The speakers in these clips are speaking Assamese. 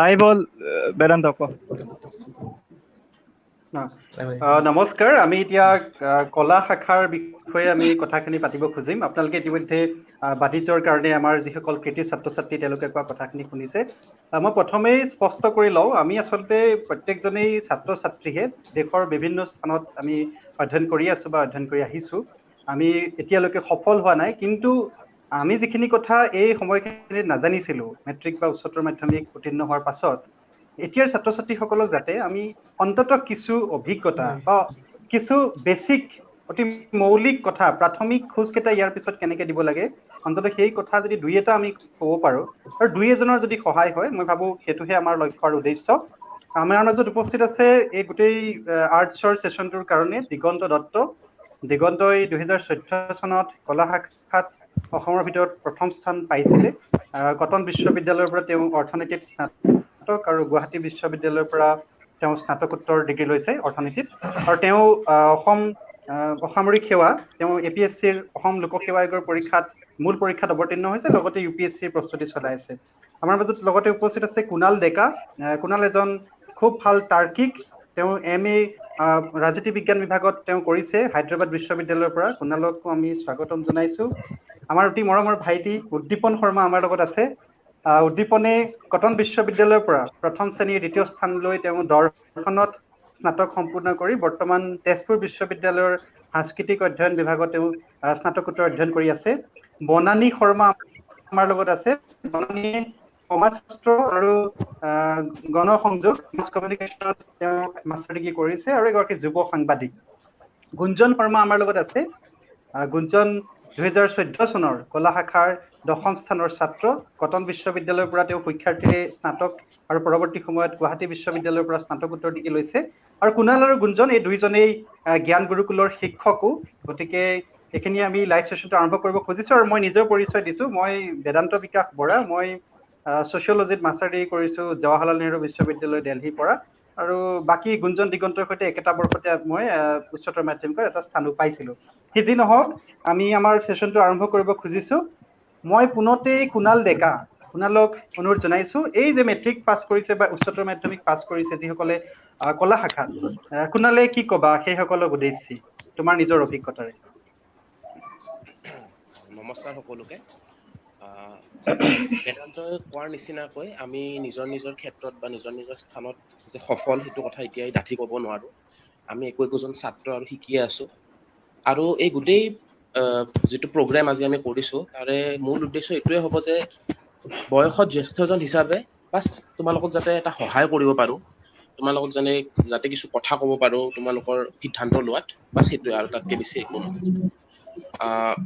লাইভ হ'ল বেদান্ত ক নমস্কাৰ আমি এতিয়া কলা শাখাৰ বিষয়ে আমি কথাখিনি পাতিব খুজিম আপোনালোকে ইতিমধ্যে বাধিতৰ কাৰণে আমাৰ যিসকল কৃতি ছাত্ৰ ছাত্ৰী তেওঁলোকে কোৱা কথাখিনি শুনিছে মই প্ৰথমেই স্পষ্ট কৰি লওঁ আমি আচলতে প্ৰত্যেকজনেই ছাত্ৰ ছাত্ৰীহে দেশৰ বিভিন্ন স্থানত আমি অধ্যয়ন কৰি আছো বা অধ্যয়ন কৰি আহিছো আমি এতিয়ালৈকে সফল হোৱা নাই কিন্তু আমি যিখিনি কথা এই সময়খিনিত নাজানিছিলো মেট্ৰিক বা উচ্চতৰ মাধ্যমিক উত্তীৰ্ণ হোৱাৰ পাছত এতিয়াৰ ছাত্ৰ ছাত্ৰীসকলক যাতে আমি অন্তত কিছু অভিজ্ঞতা বা কিছু বেসিক অতি মৌলিক কথা প্ৰাথমিক খোজকেইটা ইয়াৰ পিছত কেনেকৈ দিব লাগে অন্তত সেই কথা যদি দুই এটা আমি ক'ব পাৰো আৰু দুই এজনৰ যদি সহায় হয় মই ভাবো সেইটোহে আমাৰ লক্ষ্য আৰু উদ্দেশ্য আমাৰ মাজত উপস্থিত আছে এই গোটেই আৰ্টছৰ সেশনটোৰ কাৰণে দিগন্ত দত্ত দিগন্তই 2014 চনত কলা শাখাত অসমৰ ভিতৰত প্ৰথম স্থান পাইছিলে কটন বিশ্ববিদ্যালয়ৰ পৰা তেওঁ অৰ্থনীতিত স্নাতক আৰু গুৱাহাটী বিশ্ববিদ্যালয়ৰ পৰা তেওঁ স্নাতকোত্তৰ ডিগ্ৰী লৈছে অৰ্থনীতিত আৰু তেওঁ অসামৰিক সেৱা তেওঁ APSCৰ অসম লোকসেৱা আয়োগৰ পৰীক্ষাত মূল পৰীক্ষাত অৱতীৰ্ণ হৈছে লগতে UPSCৰ প্ৰস্তুতি চলাই আছে আমাৰ মাজত লগতে উপস্থিত আছে কুণাল ডেকা কুণাল এজন খুব ভাল তাৰ্কিক তেওঁ MA ৰাজনীতি বিজ্ঞান বিভাগত তেওঁ কৰিছে হায়দৰাবাদ বিশ্ববিদ্যালয়ৰ পৰা কুণালকো আমি স্বাগতম জনাইছো আমাৰ অতি মৰমৰ ভাইটি উদ্দীপন শৰ্মা আমাৰ লগত আছে উদ্দীপনে কটন বিশ্ববিদ্যালয়ৰ পৰা প্ৰথম শ্ৰেণীৰ দ্বিতীয় স্থান লৈ তেওঁ দৰ্শনত স্নাতক সম্পূৰ্ণ কৰি বৰ্তমান তেজপুৰ বিশ্ববিদ্যালয়ৰ সাংস্কৃতিক অধ্যয়ন বিভাগত তেওঁ স্নাতকোত্তৰ অধ্যয়ন কৰি আছে বনানী শৰ্মা আমাৰ লগত আছে বনানীয়ে সমাজশাস্ত্ৰ আৰু গণসংযোগ মাছ কমিউনিকেশ্যনত তেওঁ মাষ্টাৰ ডিগ্ৰী কৰিছে আৰু এগৰাকী যুৱ সাংবাদিক গুঞ্জন শৰ্মা আমাৰ লগত আছে গুঞ্জন 2014 চনৰ কলা শাখাৰ 10ম স্থানৰ ছাত্ৰ কটন বিশ্ববিদ্যালয়ৰ পৰা তেওঁ শিক্ষাৰ্থীৰে স্নাতক আৰু পৰৱৰ্তী সময়ত গুৱাহাটী বিশ্ববিদ্যালয়ৰ পৰা স্নাতকোত্তৰ ডিগ্ৰী লৈছে আৰু কুণাল আৰু গুঞ্জন এই দুইজনেই জ্ঞান গুৰুকুলৰ শিক্ষকো গতিকে এইখিনি আমি লাইভ সেশনটো আৰম্ভ কৰিব খুজিছো আৰু মই নিজৰ পৰিচয় দিছো মই বেদান্ত বিকাশ বৰা মই ছচিয়লজিত মাষ্টাৰ ডিগ্ৰী কৰিছো জৱাহৰলাল নেহৰু বিশ্ববিদ্যালয় দিল্লীৰ পৰা আৰু বাকি গুঞ্জন দিগন্তৰ সৈতে একেটা বৰ্ষতে মই উচ্চতৰ মাধ্যমিকত এটা স্থানো পাইছিলো কি যি নহওক আমি আমাৰ সেশনটো আৰম্ভ কৰিব খুজিছো মই পুনতেই কুণাল ডেকা কুণালক অনুৰোধ জনাইছো এই যে মেট্ৰিক পাছ কৰিছে বা উচ্চতৰ মাধ্যমিক পাছ কৰিছে যিসকলে কলা শাখাত কুণালে কি কবা সেইসকলক উদ্দেশ্যি তোমাৰ নিজৰ অভিজ্ঞতাৰে নমস্কাৰ সকলোকে বেদান্তই কোৱাৰ নিচিনাকৈ আমি নিজৰ নিজৰ ক্ষেত্ৰত বা নিজৰ নিজৰ স্থানত যে সফল সেইটো কথা এতিয়াই ডাঠি ক'ব নোৱাৰো আমি একোজন ছাত্ৰ আৰু শিকিয়ে আছো আৰু এই গোটেই যিটো প্ৰগ্ৰেম আজি আমি কৰিছো তাৰে মূল উদ্দেশ্য এইটোৱে হ'ব যে বয়সত জ্যেষ্ঠজন হিচাপে বাছ তোমালোকক যাতে এটা সহায় কৰিব পাৰো তোমালোকক যাতে কিছু কথা ক'ব পাৰো তোমালোকৰ সিদ্ধান্ত লোৱাত বাছ সেইটোৱে আৰু তাতকে বেছি একো নহয়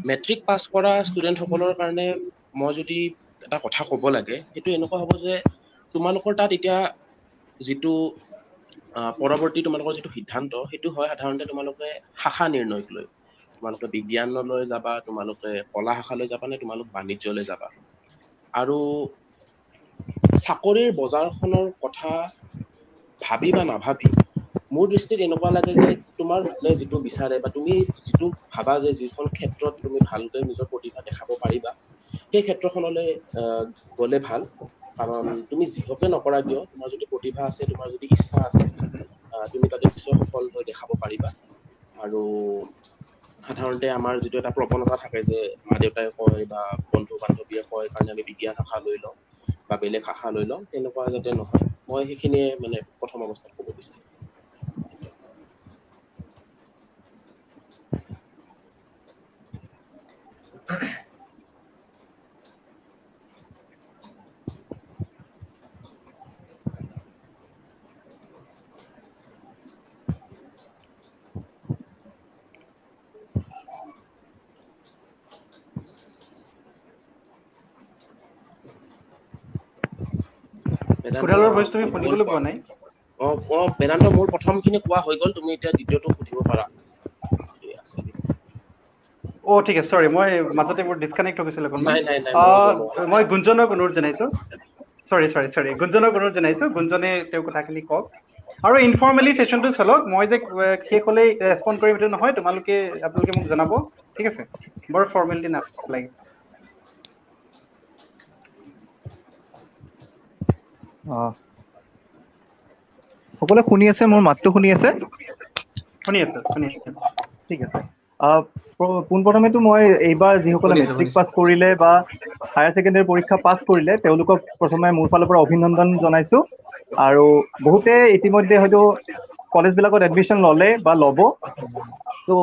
মেট্ৰিক পাছ কৰা ষ্টুডেণ্টসকলৰ কাৰণে মই যদি এটা কথা ক'ব লাগে সেইটো এনেকুৱা হ'ব যে তোমালোকৰ তাত এতিয়া যিটো পৰৱৰ্তী তোমালোকৰ যিটো সিদ্ধান্ত সেইটো হয় সাধাৰণতে তোমালোকে শাখা নিৰ্ণয়ক লৈ তোমালোকে বিজ্ঞানলৈ যাবা তোমালোকে কলা শাখালৈ যাবা নে তোমালোক বাণিজ্যলৈ যাবা আৰু চাকৰিৰ বজাৰখনৰ কথা ভাবি বা নাভাবি মোৰ দৃষ্টিত এনেকুৱা লাগে যে তোমাৰ মনে যিটো বিচাৰে বা তুমি যিটো ভাবা যে যিখন ক্ষেত্ৰত তুমি ভালকৈ নিজৰ প্ৰতিভা দেখাব পাৰিবা সেই ক্ষেত্ৰখনলৈ গ'লে ভাল কাৰণ তুমি যিহকে নকৰা কিয় তোমাৰ যদি প্ৰতিভা আছে তোমাৰ যদি ইচ্ছা আছে তুমি তাতে নিশ্চয় সফল হৈ দেখাব পাৰিবা আৰু সাধাৰণতে আমাৰ যিটো এটা প্ৰৱণতা থাকে যে মা দেউতাই কয় বা বন্ধু বান্ধৱীয়ে কয় কাৰণে আমি বিজ্ঞান শাখা লৈ লওঁ বা বেলেগ শাখা লৈ লওঁ তেনেকুৱা যাতে নহয় মই সেইখিনিয়ে মানে প্ৰথম অৱস্থাত ক'ব বিচাৰিম কুণালৰ ভইচ তুমি শুনিবলৈ পোৱা নাই বেদান্ত মোৰ প্ৰথমখিনি কোৱা হৈ গ'ল তুমি এতিয়া দ্বিতীয়টো সুধিব পাৰা ঠিক আছে সৰি মই মাজতে মোৰ ডিসকানেক্ট হৈ গৈছিল অকণমান মই গুঞ্জনক অনুৰোধ জনাইছো সৰি গুঞ্জনক অনুৰোধ জনাইছো গুঞ্জনে তেওঁ কথাখিনি কওক আৰু ইনফৰ্মেলি সেশনটো চলক মই যে শেষ হ'লে ৰেছপন্ড কৰিম সেইটো নহয় আপোনালোকে মোক জনাব ঠিক আছে বৰ ফৰ্মেলিটি নালাগে সকলোৱে শুনি আছে, মোৰ মাতটো শুনি আছে? শুনি আছো। ঠিক আছে। পোনপ্ৰথমেতো মই এইবাৰ যিসকলে মেট্ৰিক পাছ কৰিলে বা হায়াৰ ছেকেণ্ডেৰী পৰীক্ষা পাছ কৰিলে তেওঁলোকক প্ৰথমে মোৰ ফালৰ পৰা অভিনন্দন জনাইছো। আৰু বহুতে ইতিমধ্যে হয়তো কলেজবিলাকত এডমিশ্যন ল'লে বা ল'ব। তো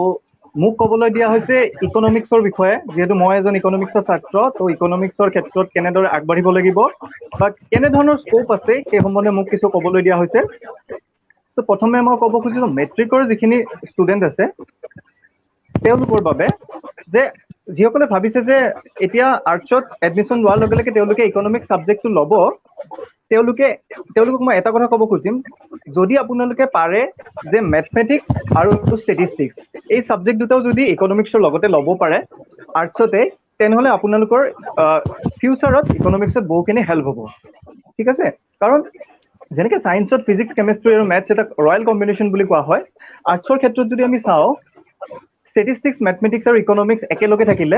মোক ক'বলৈ দিয়া হৈছে ইকনমিক্সৰ বিষয়ে, যিহেতু মই এজন ইকনমিক্সৰ ছাত্ৰ। তো ইকনমিক্সৰ ক্ষেত্ৰত কেনেদৰে আগবাঢ়িব লাগিব বা কেনেধৰণৰ স্ক'প আছে সেই সম্বন্ধে মোক কিছু ক'বলৈ দিয়া হৈছে। তো প্ৰথমে মই ক'ব খুজিছোঁ মেট্ৰিকৰ যিখিনি ষ্টুডেণ্ট আছে তেওঁলোকৰ বাবে, যে যিসকলে ভাবিছে যে এতিয়া আৰ্টছত এডমিশ্যন লোৱাৰ লগে লগে তেওঁলোকে ইকনমিক্স ছাবজেক্টটো ল'ব, তেওঁলোকক মই এটা কথা ক'ব খুজিম, যদি আপোনালোকে পাৰে যে মেথমেটিক্স আৰু ষ্টেটিষ্টিক্স এই ছাবজেক্ট দুটাও যদি ইকনমিক্সৰ লগতে ল'ব পাৰে আৰ্টছতে, তেনেহ'লে আপোনালোকৰ ফিউচাৰত ইকনমিক্সত বহুখিনি হেল্প হ'ব। ঠিক আছে? কাৰণ যেনেকৈ ছায়েন্সত ফিজিক্স, কেমেষ্ট্ৰি আৰু মেথছ এটা ৰয়েল কম্বিনেশ্যন বুলি কোৱা হয়, আৰ্টছৰ ক্ষেত্ৰত যদি আমি চাওঁ ষ্টেটিষ্টিক্স, মেথমেটিক্স আৰু ইকনমিক্স একেলগে থাকিলে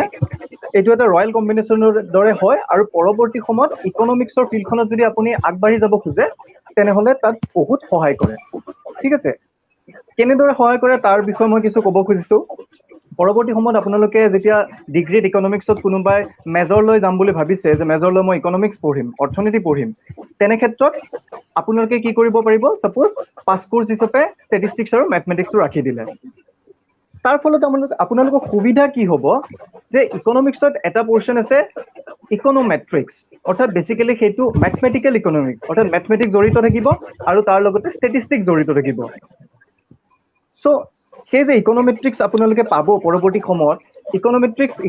এইটো এটা ৰয়েল কম্বিনেশ্যনৰ দৰে হয়। আৰু পৰৱৰ্তী সময়ত ইকনমিক্সৰ ফিল্ডখনত যদি আপুনি আগবাঢ়ি যাব খোজে তেনেহ'লে তাত বহুত সহায় কৰে। ঠিক আছে? কেনেদৰে সহায় কৰে তাৰ বিষয়ে মই কিছু ক'ব খুজিছোঁ। পৰৱৰ্তী সময়ত আপোনালোকে যেতিয়া ডিগ্ৰীত ইকনমিক্সত কোনোবাই মেজৰ লৈ যাম বুলি ভাবিছে, যে মেজৰ লৈ মই ইকনমিক্স পঢ়িম, অৰ্থনীতি পঢ়িম, তেনে ক্ষেত্ৰত আপোনালোকে কি কৰিব পাৰিব, ছাপ'জ পাছ কোৰ্চ হিচাপে ষ্টেটিষ্টিক্স আৰু মেথমেটিক্সটো ৰাখি দিলে। তাৰ ফলত আপোনালোকৰ সুবিধা কি হ'ব, যে ইকনমিক্সত এটা পৰ্চন আছে ইকন'মেট্ৰিক্স, অৰ্থাৎ বেচিকেলি সেইটো মেথমেটিকেল ইকনমিক্স, অৰ্থাৎ মেথমেটিক্স জড়িত থাকিব আৰু তাৰ লগতে ষ্টেটিষ্টিক্স জড়িত থাকিব। চ' সেই যে ইকন'মেট্ৰিক্স আপোনালোকে পাব পৰৱৰ্তী সময়ত,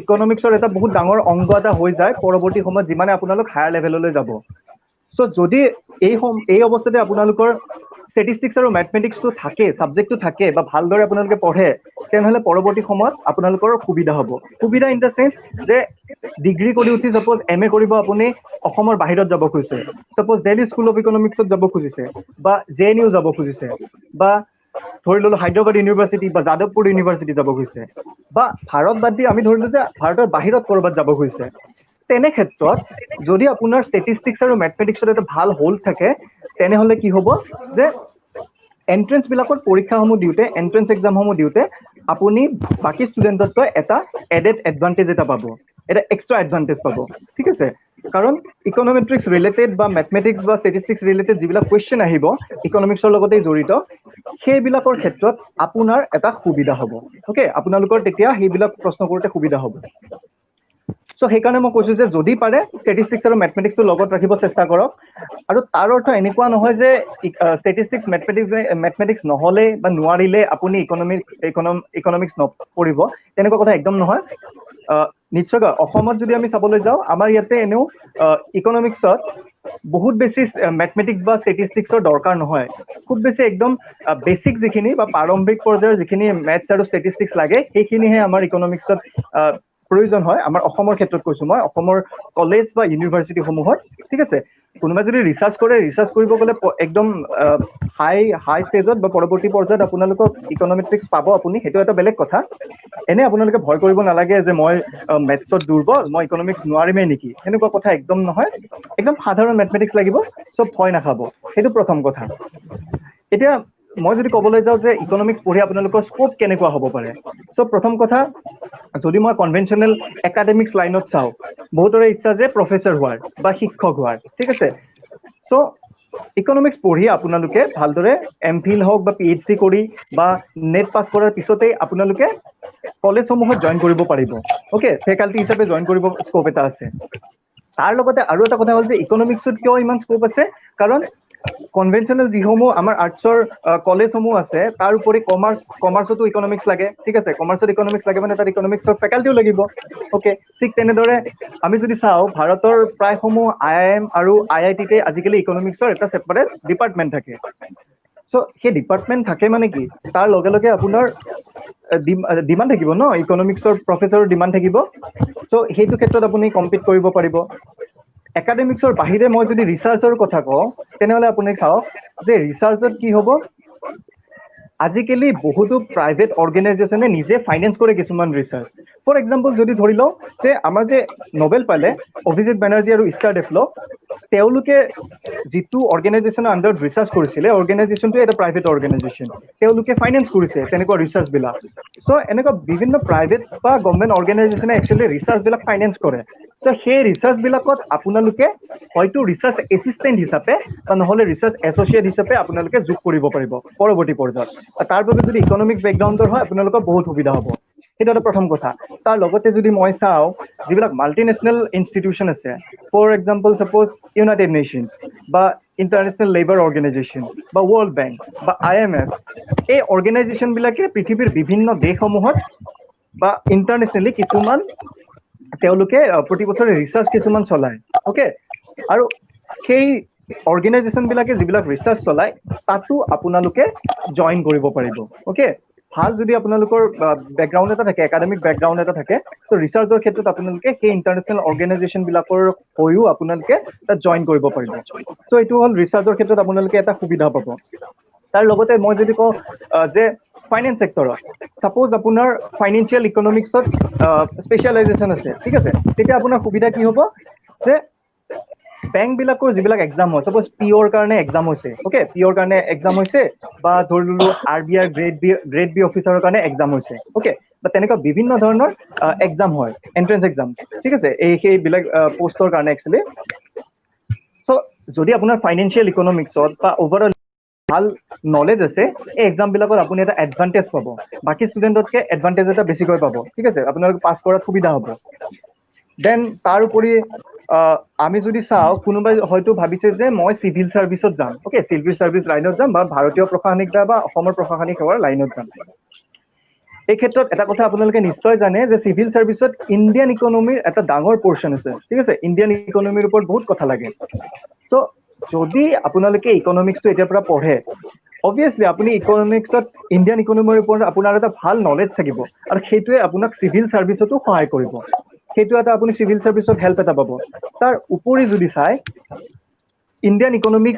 ইকনমিক্সৰ এটা বহুত ডাঙৰ অংগ এটা হৈ যায় পৰৱৰ্তী সময়ত যিমানে আপোনালোক হায়াৰ লেভেললৈ যাব। চ' যদি এই অৱস্থাতে আপোনালোকৰ ষ্টেটিষ্টিক্স আৰু মেথমেটিক্সটো থাকে, ছাবজেক্টটো থাকে বা ভালদৰে আপোনালোকে পঢ়ে, তেনেহ'লে পৰৱৰ্তী সময়ত আপোনালোকৰ সুবিধা হ'ব। সুবিধা ইন দ্য চেন্স যে ডিগ্ৰী কৰি উঠি ছাপ'জ MA কৰিব আপুনি অসমৰ বাহিৰত যাব খুজিছে, ছাপ'জ দিল্লী স্কুল অফ ইকনমিক্সত যাব খুজিছে বা JNU যাব খুজিছে, বা ধৰি ল'লো হায়দৰাবাদ ইউনিভাৰ্চিটি বা যাদৱপুৰ ইউনিভাৰ্চিটি যাব খুজিছে, বা ভাৰত বাদ দি আমি ধৰিলোঁ যে ভাৰতৰ বাহিৰত ক'ৰবাত যাব খুজিছে, তেনে ক্ষেত্ৰত যদি আপোনাৰ ষ্টেটিষ্টিক্স আৰু মেথমেটিক্সত এটা ভাল হোল্ড থাকে, তেনেহ'লে কি হ'ব যে এণ্ট্ৰেন্সবিলাকত পৰীক্ষাসমূহ দিওঁতে, এণ্ট্ৰেন্স এক্সামসমূহ দিওঁতে আপুনি বাকী ষ্টুডেণ্টতকৈ এটা এডেড এডভান্টেজ এটা পাব, এটা এক্সট্ৰা এডভান্টেজ পাব। ঠিক আছে? কাৰণ ইকন'মেট্ৰিক্স ৰিলেটেড বা মেথমেটিক্স বা ষ্টেটিষ্টিক্স ৰিলেটেড যিবিলাক কুৱেশ্যন আহিব ইকনমিক্সৰ লগতেই জড়িত, সেইবিলাকৰ ক্ষেত্ৰত আপোনাৰ এটা সুবিধা হ'ব। অ'কে? আপোনালোকৰ তেতিয়া সেইবিলাক প্ৰশ্ন কৰোঁতে সুবিধা হ'ব। চ' সেইকাৰণে মই কৈছোঁ যে যদি পাৰে ষ্টেটিষ্টিক্স আৰু মেথমেটিক্সটো লগত ৰাখিব চেষ্টা কৰক। আৰু তাৰ অৰ্থ এনেকুৱা নহয় যে ষ্টেটিষ্টিক্স মেথমেটিক্স নহ'লে বা নোৱাৰিলে আপুনি ইকনমিক্স নপঢ়িব, তেনেকুৱা কথা একদম নহয়। নিশ্চয়কৈ অসমত যদি আমি চাবলৈ যাওঁ, আমাৰ ইয়াতে এনেও ইকনমিক্সত বহুত বেছি মেথমেটিক্স বা ষ্টেটিষ্টিক্সৰ দৰকাৰ নহয়। খুব বেছি একদম বেছিক যিখিনি বা প্ৰাৰম্ভিক পৰ্যায়ৰ যিখিনি মেথছ আৰু ষ্টেটিষ্টিক্স লাগে সেইখিনিহে আমাৰ ইকনমিক্সত প্ৰয়োজন হয়। আমাৰ অসমৰ ক্ষেত্ৰত কৈছোঁ মই, অসমৰ কলেজ বা ইউনিভাৰ্চিটিসমূহত। ঠিক আছে? কোনোবাই যদি ৰিচাৰ্চ কৰিব গ'লে একদম হাই ষ্টেজত বা পৰৱৰ্তী পৰ্যায়ত আপোনালোকক ইকনমেট্ৰিক্স পাব আপুনি, সেইটো এটা বেলেগ কথা। এনে আপোনালোকে ভয় কৰিব নালাগে যে মই মেথছত দুৰ্বল, মই ইকনমিক্স নোৱাৰিমেই নেকি, সেনেকুৱা কথা একদম নহয়। একদম সাধাৰণ মেথমেটিক্স লাগিব, চব ভয় নাখাব। সেইটো প্ৰথম কথা। এতিয়া মই যদি ক'বলৈ যাওঁ যে ইকনমিক্স পঢ়ি আপোনালোকৰ স্ক'প কেনেকুৱা হ'ব পাৰে, চ' প্ৰথম কথা, যদি মই কনভেনশ্যনেল একাডেমিক্স লাইনত চাওঁ, বহুতৰে ইচ্ছা যে প্ৰফেচৰ হোৱাৰ বা শিক্ষক হোৱাৰ। ঠিক আছে? চ' ইকনমিক্স পঢ়ি আপোনালোকে ভালদৰে MPhil হওক বা PhD কৰি বা নেট পাছ কৰাৰ পিছতেই আপোনালোকে কলেজসমূহত জইন কৰিব পাৰিব। অ'কে? ফেকাল্টি হিচাপে জইন কৰিব স্ক'প এটা আছে। তাৰ লগতে আৰু এটা কথা হ'ল যে ইকনমিক্সত কিয় ইমান স্ক'প আছে, কাৰণ কনভেনশ্যনেল যিসমূহ আমাৰ আৰ্টছৰ কলেজসমূহ আছে, তাৰ উপৰি কমাৰ্চতো ইকনমিক্স লাগে। ঠিক আছে? কমাৰ্চত ইকনমিক্স লাগে মানে তাত ইকনমিক্সৰ ফেকাল্টিও লাগিব। অ'কে? ঠিক তেনেদৰে আমি যদি চাওঁ ভাৰতৰ প্ৰায়সমূহ IIM আৰু IITতে আজিকালি ইকনমিক্সৰ এটা ছেপাৰেট ডিপাৰ্টমেণ্ট থাকে। চ' সেই ডিপাৰ্টমেণ্ট থাকে মানে কি, তাৰ লগে লগে আপোনাৰ ডিমাণ্ড থাকিব ন, ইকনমিক্সৰ প্ৰফেচৰৰ ডিমাণ্ড থাকিব। চ' সেইটো ক্ষেত্ৰত আপুনি কম্পিট কৰিব পাৰিব। একাডেমিক্সৰ বাহিৰে মই যদি ৰিচাৰ্চৰ কথা কওঁ, তেনেহ'লে আপুনি চাওক যে ৰিচাৰ্চত কি হ'ব, আজিকালি বহুতো প্ৰাইভেট অৰ্গেনাইজেশ্যনে নিজে ফাইনেন্স কৰে কিছুমান ৰিচাৰ্চ। ফৰ এক্সাম্পল যদি ধৰি লওঁ যে আমাৰ যে নবেল পালে অভিজিত বেনাৰ্জী আৰু ইষ্টাৰ ডেভলপ, তেওঁলোকে যিটো অৰ্গেনাইজেশ্যনৰ আণ্ডাৰত ৰিচাৰ্চ কৰিছিলে অৰ্গেনাইজেশ্যনটো এটা প্ৰাইভেট অৰ্গেনাইজেশ্যন তেওঁলোকে ফাইনেন্স কৰিছে তেনেকুৱা ৰিচাৰ্চ বিলাক চ' এনেকুৱা বিভিন্ন প্ৰাইভেট বা গভৰ্ণমেণ্ট অৰ্গেনাইজেশ্যনে একচুৱেলি ৰিচাৰ্চ বিলাক ফাইনেন্স কৰে চ' সেই ৰিচাৰ্চ বিলাকত আপোনালোকে হয়তো ৰিচাৰ্চ এছিষ্টেণ্ট হিচাপে বা নহ'লে ৰিচাৰ্চ এছ'চিয়েট হিচাপে আপোনালোকে যোগ কৰিব পাৰিব পৰৱৰ্তী পৰ্যায়ত তাৰ বাবে যদি ইকনমিক বেকগ্ৰাউণ্ডৰ হয় আপোনালোকৰ বহুত সুবিধা হ'ব সেইটো এটা প্ৰথম কথা তাৰ লগতে যদি মই চাওঁ যিবিলাক মাল্টিনেশ্যনেল ইনষ্টিটিউশ্যন আছে ফৰ এক্সাম্পল ছাপ'জ ইউনাইটেড নেশ্যনছ বা ইণ্টাৰনেশ্যনেল লেবাৰ অৰ্গেনাইজেশ্যন বা ৱৰ্ল্ড বেংক বা IMF এই অৰ্গেনাইজেশ্যন বিলাকে পৃথিৱীৰ বিভিন্ন দেশসমূহত বা ইণ্টাৰনেশ্যনেলি কিছুমান তেওঁলোকে প্ৰতি বছৰে ৰিচাৰ্চ কিছুমান চলায় অ'কে আৰু সেই অৰ্গেনাইজেশ্যন বিলাকে যিবিলাক ৰিচাৰ্চ চলায় তাতো আপোনালোকে জইন কৰিব পাৰিব অ'কে ভাল যদি আপোনালোকৰ বেকগ্ৰাউণ্ড এটা থাকে একাডেমিক বেকগ্ৰাউণ্ড এটা থাকে ত' ৰিচাৰ্চৰ ক্ষেত্ৰত আপোনালোকে সেই ইণ্টাৰনেশ্যনেল অৰ্গেনাইজেশ্যন বিলাকৰ হৈও আপোনালোকে তাত জইন কৰিব পাৰিব চ' এইটো হ'ল ৰিচাৰ্চৰ ক্ষেত্ৰত আপোনালোকে এটা সুবিধা পাব তাৰ লগতে মই যদি কওঁ যে ফাইনেন্স ছেক্টৰত ছাপ'জ আপোনাৰ ফাইনেন্সিয়েল ইকনমিক্সত স্পেচিয়েলাইজেশ্যন আছে ঠিক আছে তেতিয়া আপোনাৰ সুবিধা কি হ'ব যে বেংক বিলাকৰ যিবিলাক এক্সাম হয় ছাপ'জ পিঅ'ৰ কাৰণে এক্সাম হৈছে অ'কে পিঅ'ৰ কাৰণে এক্সাম হৈছে বা ধৰি ললো RBI গ্ৰেড বি অফিচাৰৰ কাৰণে এক্সাম হৈছে অ'কে বা তেনেকুৱা বিভিন্ন ধৰণৰ এক্সাম হয় এণ্ট্ৰেন্স এক্সাম ঠিক আছে সেইবিলাক পষ্টৰ কাৰণে একচুৱেলি চ' যদি আপোনাৰ ফাইনেন্সিয়েল ইকনমিক্সত বা অভাৰঅল ভাল নলেজ আছে এই এক্সাম বিলাকত আপুনি এটা এডভান্টেজ পাব বাকী ষ্টুডেণ্টতকে এডভান্টেজ এটা বেছিকৈ পাব ঠিক আছে আপোনালোকে পাছ কৰাত সুবিধা হ'ব দেন তাৰ উপৰি আমি যদি চাওঁ কোনোবাই হয়তো ভাবিছে যে মই চিভিল ছাৰ্ভিচত যাম অ'কে চিভিল ছাৰ্ভিচ লাইনত যাম বা ভাৰতীয় প্ৰশাসনিক সেৱা বা অসমৰ প্ৰশাসনিক সেৱাৰ লাইনত যাম এই ক্ষেত্ৰত এটা কথা আপোনালোকে নিশ্চয় জানে যে চিভিল ছাৰ্ভিচত ইণ্ডিয়ান ইকনমিৰ এটা ডাঙৰ পৰ্চন আছে ঠিক আছে ইণ্ডিয়ান ইকনমিৰ ওপৰত বহুত কথা লাগে চ' যদি আপোনালোকে ইকনমিক্সটো এতিয়াৰ পৰা পঢ়ে অবভিয়াছলি আপুনি ইকনমিক্সত ইণ্ডিয়ান ইকনমিৰ ওপৰত আপোনাৰ এটা ভাল নলেজ থাকিব আৰু সেইটোৱে আপোনাক চিভিল ছাৰ্ভিচতো সহায় কৰিব সেইটো এটা আপুনি চিভিল ছাৰ্ভিচত হেল্প এটা পাব তাৰ উপৰি যদি চাই ইণ্ডিয়ান ইকনমিক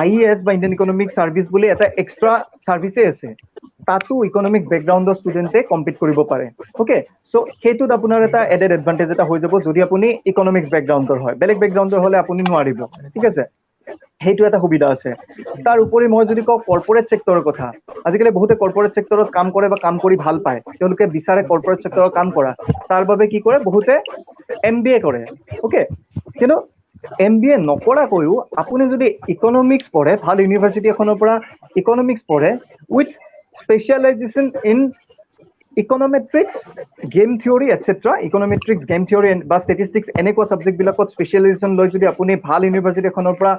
IES বা ইণ্ডিয়ান ইকনমিক ছাৰ্ভিচ বুলি এটা এক্সট্ৰা ছাৰ্ভিচে আছে তাতো ইকনমিক বেকগ্ৰাউণ্ডৰ ষ্টুডেণ্টে কম্পিট কৰিব পাৰে অ'কে চ' সেইটোত আপোনাৰ এটা এডেড এডভান্টেজ এটা হৈ যাব যদি আপুনি ইকনমিক্স বেকগ্ৰাউণ্ডৰ হয় বেলেগ বেকগ্ৰাউণ্ডৰ হ'লে আপুনি নোৱাৰিব ঠিক আছে সেইটো এটা সুবিধা আছে তাৰ উপৰি মই যদি কওঁ কৰ্পৰেট ছেক্টৰৰ কথা আজিকালি বহুতে কৰ্পৰেট ছেক্টৰত কাম কৰে বা কাম কৰি ভাল পায় তেওঁলোকে বিচাৰে কৰ্পৰেট ছেক্টৰত কাম কৰা তাৰ বাবে কি কৰে বহুতে MBA কৰে অ'কে কিন্তু MBA নকৰাকৈও আপুনি যদি ইকনমিক্স পঢ়ে ভাল ইউনিভাৰ্চিটি এখনৰ পৰা ইকনমিক্স পঢ়ে with specialization in econometrics game theory etcetera econometrics game theory বা ষ্টেটিষ্টিক্স এনেকুৱা ছাবজেক্টবিলাকত স্পেচিয়েলাইজেশ্যন লৈ যদি আপুনি ভাল ইউনিভাৰ্চিটি এখনৰ পৰা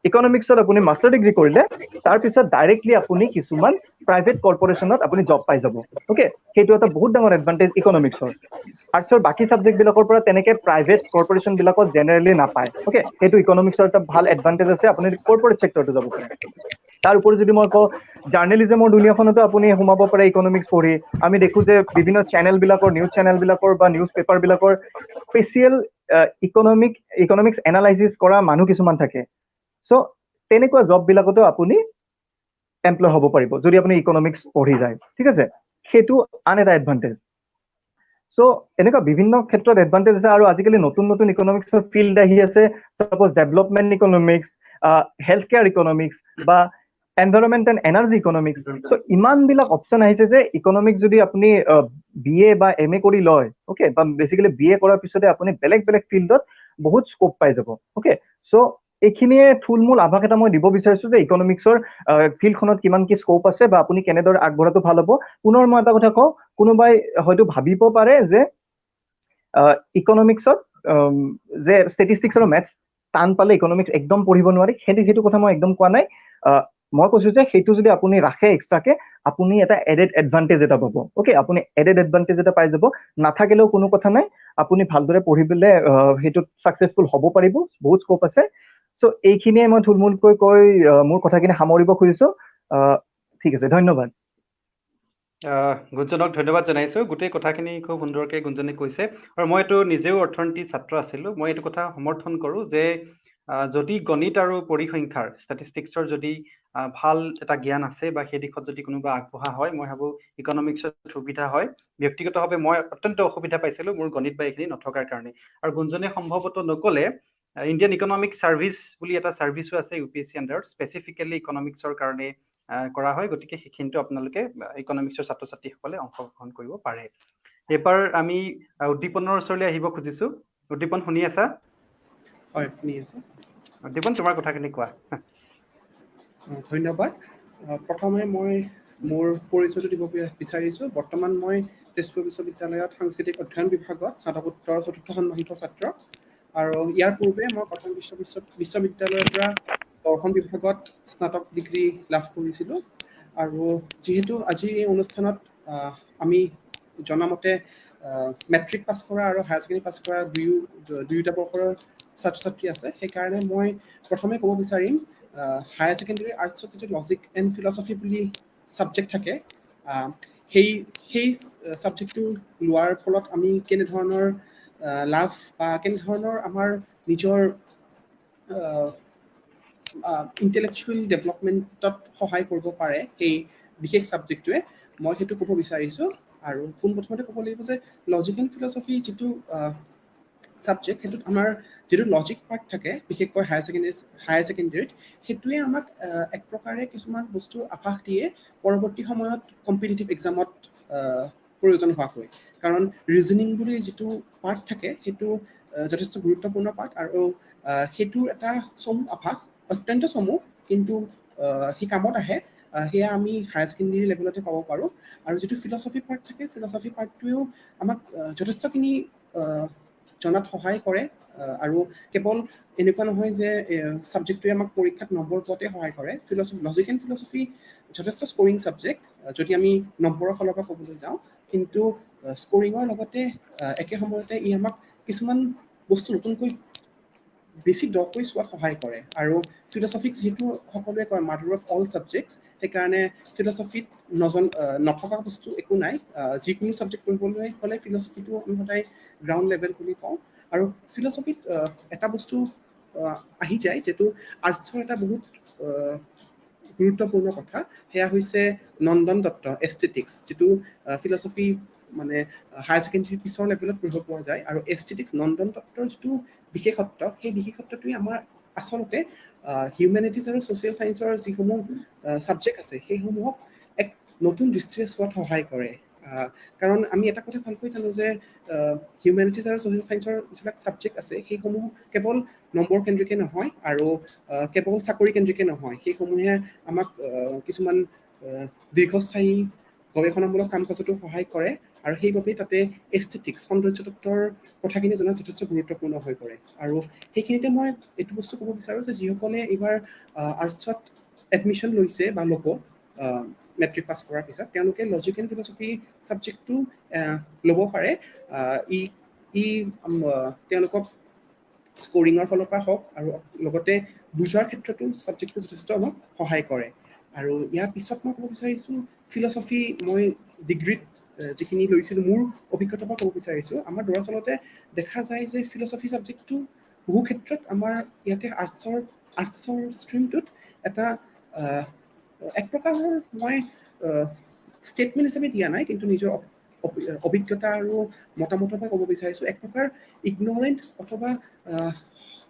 ইকনমিক্সত আপুনি মাষ্টাৰ ডিগ্ৰী কৰিলে তাৰপিছত ডাইৰেক্টলি আপুনি কিছুমান প্ৰাইভেট কৰ্পৰেশ্যনত আপুনি জব পাই যাব অ'কে সেইটো এটা বহুত ডাঙৰ এডভান্টেজ ইকনমিক্সৰ আৰ্টছৰ বাকী ছাবজেক্টবিলাকৰ পৰা তেনেকে প্ৰাইভেট কৰ্পৰেশ্যন বিলাকত জেনেৰেলি নাপায় অ'কে সেইটো ইকনমিক্সৰ এটা ভাল এডভান্টেজ আছে আপুনি কৰ্পৰেট ছেক্টৰটো যাব পাৰে তাৰ উপৰি যদি মই কওঁ জাৰ্নেলিজমৰ দুনিয়াখনতো আপুনি সোমাব পাৰে ইকনমিক্স পঢ়ি আমি দেখো যে বিভিন্ন চেনেলবিলাকৰ নিউজ চেনেলবিলাকৰ বা নিউজ পেপাৰবিলাকৰ স্পেচিয়েল ইকনমিক্স এনালাইচিছ কৰা মানুহ কিছুমান থাকে চ' তেনেকুৱা জববিলাকতো আপুনি এমপ্লয় হ'ব পাৰিব যদি আপুনি ইকনমিক্স পঢ়ি যায় ঠিক আছে সেইটো আন এটা এডভান্টেজ চ' এনেকুৱা বিভিন্ন ক্ষেত্ৰত এডভান্টেজ আছে আৰু আজিকালি নতুন নতুন ইকনমিক্সৰ ফিল্ড আহি আছে suppose development economics health care economics বা এনভাইৰনমেণ্ট এণ্ড এনাৰ্জি ইকনমিক্স চ' ইমানবিলাক অপশ্যন আহিছে যে ইকনমিক্স যদি আপুনি BA বা MA কৰি লয় অ'কে বা বেচিকেলি BA কৰাৰ পিছতে আপুনি বেলেগ বেলেগ ফিল্ডত বহুত স্ক'প পাই যাব অ'কে চ' এইখিনিয়ে থুলমূল আভাস এটা মই দিব বিচাৰিছো যে ইকনমিক্সৰ ফিল্ডখনত কিমান কি স্ক'প আছে বা আপুনি কেনেদৰে আগবঢ়াটো ভাল হ'ব পুনৰ মই এটা কথা কওঁ কোনোবাই হয়তো ভাবিব পাৰে যে ইকনমিক্সত যে ষ্টেটিষ্টিক্স আৰু মেথছ টান পালে ইকনমিক্স একদম পঢ়িব নোৱাৰি সেইটো কথা মই একদম কোৱা নাই মই কৈছো যে সেইটো যদি আপুনি ৰাখে এক্সট্ৰাকে আপুনি এটা এডেড এডভান্টেজ এটা পাব অ'কে আপুনি এডেড এডভান্টেজ এটা পাই যাব নাথাকিলেও কোনো কথা নাই আপুনি ভালদৰে পঢ়ি পেলাই সেইটোত ছাকচেছফুল হ'ব পাৰিব বহুত স্ক'প আছে চ' এইখিনিয়ে মই থুলমূলকৈ কৈ মোৰ কথাখিনি সামৰিব খুজিছো ঠিক আছে ধন্যবাদ গুঞ্জনক ধন্যবাদ জনাইছো গোটেই কথাখিনি খুব সুন্দৰকৈ গুঞ্জনে কৈছে আৰু মই এইটো নিজেও অৰ্থনীতি ছাত্ৰ আছিলোঁ মই এইটো কথা সমৰ্থন কৰোঁ যে যদি গণিত আৰু পৰিসংখ্যাৰ ষ্টেটিষ্টিক্সৰ যদি ভাল এটা জ্ঞান আছে বা সেই দিশত যদি কোনোবা আগবঢ়া হয় মই ভাবোঁ ইকনমিক্সত সুবিধা হয় ব্যক্তিগতভাৱে মই অত্যন্ত অসুবিধা পাইছিলোঁ মোৰ গণিত বা এইখিনি নথকাৰ কাৰণে আৰু গুঞ্জনে সম্ভৱতঃ নক'লে ইণ্ডিয়ান ইকনমিক ছাৰ্ভিচ বুলি এটা ছাৰ্ভিচো আছে UPSC আণ্ডাৰত, স্পেচিফিকেলি ইকনমিক্সৰ কাৰণে কৰা হয়। গতিকে সেইখিনিতো আপোনালোকে ইকনমিক্সৰ ছাত্ৰ ছাত্ৰীসকলে অংশগ্ৰহণ কৰিব পাৰে। এইবাৰ আমি উদ্দীপনৰ ওচৰলৈ আহিব খুজিছো। উদ্দীপন শুনি আছা? হয়, শুনি আছো। উদ্দীপন, তোমাৰ কথাখিনি কোৱা। ধন্যবাদ। প্ৰথমে মই মোৰ পৰিচয়টো দিব বিচাৰিছোঁ। বৰ্তমান মই তেজপুৰ বিশ্ববিদ্যালয়ত সাংস্কৃতিক অধ্যয়ন বিভাগত স্নাতকোত্তৰ ৪ৰ্থ ষাণ্মাসিকৰ ছাত্ৰ, আৰু ইয়াৰ পূৰ্বে মই কটন বিশ্ববিদ্যালয়ৰ পৰা দৰ্শন বিভাগত স্নাতক ডিগ্ৰী লাভ কৰিছিলোঁ। আৰু যিহেতু আজি এই অনুষ্ঠানত আমি জনামতে মেট্ৰিক পাছ কৰা আৰু হায়াৰ ছেকেণ্ডেৰী পাছ কৰা দুয়োটা বৰ্ষৰ ছাত্ৰ ছাত্ৰী আছে, সেইকাৰণে মই প্ৰথমে ক'ব বিচাৰিম হায়াৰ ছেকেণ্ডেৰী আৰ্টছত যিটো লজিক এণ্ড ফিলচফি বুলি ছাবজেক্ট থাকে, সেই ছাবজেক্টটো লোৱাৰ ফলত আমি কেনেধৰণৰ লাভ বা কেনেধৰণৰ আমাৰ নিজৰ ইণ্টেলেকচুৱেল ডেভেলপমেণ্টত সহায় কৰিব পাৰে সেই বিশেষ ছাবজেক্টটোৱে, মই সেইটো ক'ব বিচাৰিছোঁ। আৰু পোনপ্ৰথমতে ক'ব লাগিব যে লজিক এণ্ড ফিলচফি যিটো ছাবজেক্ট, সেইটোত আমাৰ যিটো লজিক পাৰ্ট থাকে, বিশেষকৈ হায়াৰ ছেকেণ্ডেৰীত, সেইটোৱে আমাক এক প্ৰকাৰে কিছুমান বস্তুৰ আভাস দিয়ে পৰৱৰ্তী সময়ত কম্পিটিটিভ এক্সামত প্ৰয়োজন হোৱাকৈ। কাৰণ ৰিজনিং বুলি যিটো পাৰ্ট থাকে, সেইটো যথেষ্ট গুৰুত্বপূৰ্ণ পাৰ্ট, আৰু সেইটোৰ এটা চমু আভাস, অত্যন্ত চমু, কিন্তু সি কামত আহে। সেয়া আমি হায়াৰ ছেকেণ্ডেৰী লেভেলতে পাব পাৰোঁ। আৰু যিটো ফিলচফি পাৰ্ট থাকে, ফিলচফি পাৰ্টটোৱেও আমাক যথেষ্টখিনি জনাত সহায় কৰে। আৰু কেৱল এনেকুৱা নহয় যে ছাবজেক্টটোৱে আমাক পৰীক্ষাত নম্বৰ পোৱাতে সহায় কৰে। লজিক এণ্ড ফিলচফি যথেষ্ট স্ক'ৰিং ছাবজেক্ট যদি আমি নম্বৰৰ ফালৰ পৰা ক'বলৈ যাওঁ, কিন্তু স্ক'ৰিঙৰ লগতে একে সময়তে ই আমাক কিছুমান বস্তু নতুনকৈ বেছি দকৈ চোৱাত সহায় কৰে। আৰু ফিলচফিক যিহেতু সকলোৱে কয় মাদাৰ অফ অল ছাবজেক্টছ, সেইকাৰণে ফিলচফিত নথকা বস্তু একো নাই। যিকোনো ছাবজেক্ট পঢ়িবলৈ হ'লে ফিলচফিটো আমি সদায় গ্ৰাউণ্ড লেভেল বুলি কওঁ। আৰু ফিলচফিত এটা বস্তু আহি যায়, যিটো আৰ্টছৰ এটা বহুত গুৰুত্বপূৰ্ণ কথা, সেয়া হৈছে নন্দন দত্ত এস্থেটিক্স, যিটো ফিলচফি মানে হায়াৰ ছেকেণ্ডেৰীৰ পিছৰ লেভেলত পঢ়িব পোৱা যায়। আৰু এস্থেটিক্স নন্দন দত্তৰ যিটো বিশেষত্ব, সেই বিশেষত্বটোৱে আমাৰ আচলতে হিউমেনিটিজ আৰু ছ'চিয়েল ছায়েন্সৰ যিসমূহ ছাবজেক্ট আছে, সেইসমূহক এক নতুন দৃষ্টিৰে চোৱাত সহায় কৰে। কাৰণ আমি এটা কথা ভালকৈ জানো যে হিউমেনিটিজ আৰু ছ'চিয়েল ছায়েন্সৰ যিবিলাক ছাবজেক্ট আছে, সেইসমূহ কেৱল নম্বৰ কেন্দ্ৰিকে নহয়, আৰু কেৱল চাকৰি কেন্দ্ৰিকে নহয়, সেইসমূহে আমাক কিছুমান দীৰ্ঘস্থায়ী গৱেষণামূলক কাম কাজতো সহায় কৰে। আৰু সেইবাবেই তাতে এস্থেটিক্স সৌন্দৰ্য তত্ত্বৰ কথাখিনি জনাত যথেষ্ট গুৰুত্বপূৰ্ণ হৈ পৰে। আৰু সেইখিনিতে মই এইটো বস্তু ক'ব বিচাৰোঁ যে যিসকলে এইবাৰ আৰ্টছত এডমিশ্যন লৈছে বা ল'ব মেট্ৰিক পাছ কৰাৰ পিছত, তেওঁলোকে লজিক এণ্ড ফিলচফি ছাবজেক্টটো ল'ব পাৰে। ই তেওঁলোকক স্ক'ৰিঙৰ ফালৰ পৰা হওক, আৰু লগতে বুজাৰ ক্ষেত্ৰতো ছাবজেক্টটো যথেষ্ট আমাক সহায় কৰে। আৰু ইয়াৰ পিছত মই ক'ব বিচাৰিছোঁ ফিলচফি, মই ডিগ্ৰীত যিখিনি লৈছিলোঁ, মোৰ অভিজ্ঞতাৰ পৰা ক'ব বিচাৰিছোঁ, আমাৰ দৰাচলতে দেখা যায় যে ফিলচফি ছাবজেক্টটো বহু ক্ষেত্ৰত আমাৰ ইয়াতে আৰ্টছৰ ষ্ট্ৰীমটোত এটা এক প্ৰকাৰৰ, মই ষ্টেটমেণ্ট হিচাপে দিয়া নাই, কিন্তু নিজৰ অভিজ্ঞতা আৰু মতামতৰ পৰা ক'ব বিচাৰিছোঁ, এক প্ৰকাৰ ইগনৰেণ্ট অথবা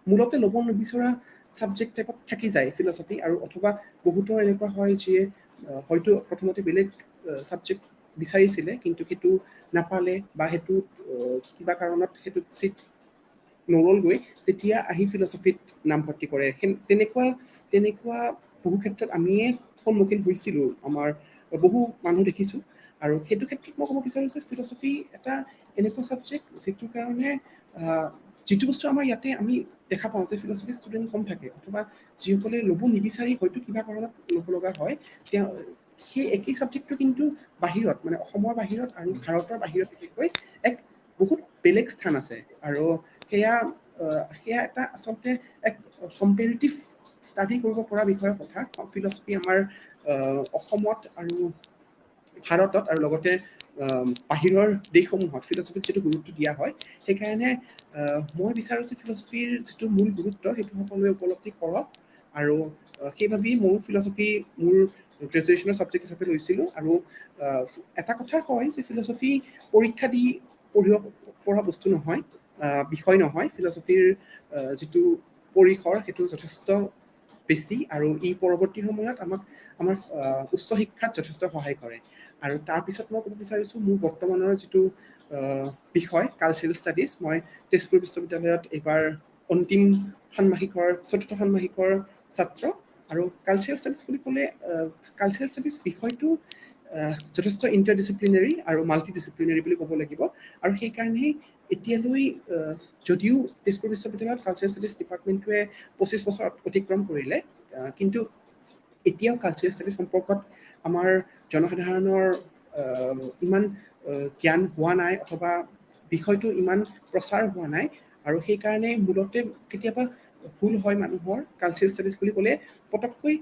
মূলতে ল'ব নিবিচৰা ছাবজেক্ট টাইপত থাকি যায় ফিলচফি। আৰু অথবা বহুতৰ এনেকুৱা হয় যিয়ে হয়তো প্ৰথমতে বেলেগ ছাবজেক্ট বিচাৰিছিলে, কিন্তু সেইটো নাপালে, বা সেইটো কিবা কাৰণত সেইটোত চিট নৰলগৈ, তেতিয়া আহি ফিলচফিত নামভৰ্তি কৰে। তেনেকুৱা বহু ক্ষেত্ৰত আমিয়ে সন্মুখীন হৈছিলোঁ, আমাৰ বহু মানুহ দেখিছোঁ। আৰু সেইটো ক্ষেত্ৰত মই ক'ব বিচাৰোঁ যে ফিলচফি এটা এনেকুৱা ছাবজেক্ট যিটোৰ কাৰণে যিটো বস্তু আমাৰ ইয়াতে আমি দেখা পাওঁ যে ফিলচফি ষ্টুডেণ্ট কম থাকে, অথবা যিসকলে ল'ব নিবিচাৰি হয়তো কিবা কাৰণত ল'ব লগা হয়, সেই একেই ছাবজেক্টটো কিন্তু বাহিৰত, মানে অসমৰ বাহিৰত আৰু ভাৰতৰ বাহিৰত বিশেষকৈ এক বহুত বেলেগ স্থান আছে। আৰু সেয়া এটা আচলতে এক কম্পেৰিটিভ ষ্টাডি কৰিব পৰা বিষয়ৰ কথা। ফিলচফি আমাৰ অসমত আৰু ভাৰতত, আৰু লগতে বাহিৰৰ দেশসমূহত ফিলচফিক যিটো গুৰুত্ব দিয়া হয়, সেইকাৰণে মই বিচাৰোঁ যে ফিলচফিৰ যিটো মূল গুৰুত্ব, সেইটো সকলোৱে উপলব্ধি কৰক। আৰু সেইবাবেই ময়ো ফিলচফি মোৰ গ্ৰেজুৱেশ্যনৰ ছাবজেক্ট হিচাপে লৈছিলোঁ। আৰু এটা কথা হয় যে ফিলচফি পৰীক্ষা দি পঢ়িব পৰা বস্তু নহয়, বিষয় নহয় ফিলচফিৰ যিটো পৰিসৰ সেইটো যথেষ্ট বেছি আৰু ই পৰৱৰ্তী সময়ত আমাক আমাৰ উচ্চ শিক্ষাত যথেষ্ট সহায় কৰে আৰু তাৰপিছত মই ক'ব বিচাৰিছোঁ মোৰ বৰ্তমানৰ যিটো বিষয় কালচাৰেল ষ্টাডিজ মই তেজপুৰ বিশ্ববিদ্যালয়ত এইবাৰ অন্তিম ষান্মাসিকৰ চতুৰ্থ ষান্মাসিকৰ ছাত্ৰ আৰু কালচাৰেল ষ্টাডিজ বুলি ক'লে কালচাৰেল ষ্টাডিজ বিষয়টো যথেষ্ট ইণ্টাৰডিচিপ্লিনাৰী আৰু মাল্টি ডিচিপ্লিনাৰী বুলি ক'ব লাগিব আৰু সেইকাৰণেই এতিয়ালৈ যদিও তেজপুৰ বিশ্ববিদ্যালয়ত কালচাৰেল ষ্টাডিজ ডিপাৰ্টমেণ্টটোৱে 25 বছৰ অতিক্ৰম কৰিলে কিন্তু এতিয়াও কালচাৰেল ষ্টাডিজ সম্পৰ্কত আমাৰ জনসাধাৰণৰ ইমান জ্ঞান হোৱা নাই অথবা বিষয়টো ইমান প্ৰচাৰ হোৱা নাই আৰু সেইকাৰণে মূলতে কেতিয়াবা ভুল হয় মানুহৰ কালচাৰেল ষ্টাডিজ বুলি ক'লে পটককৈ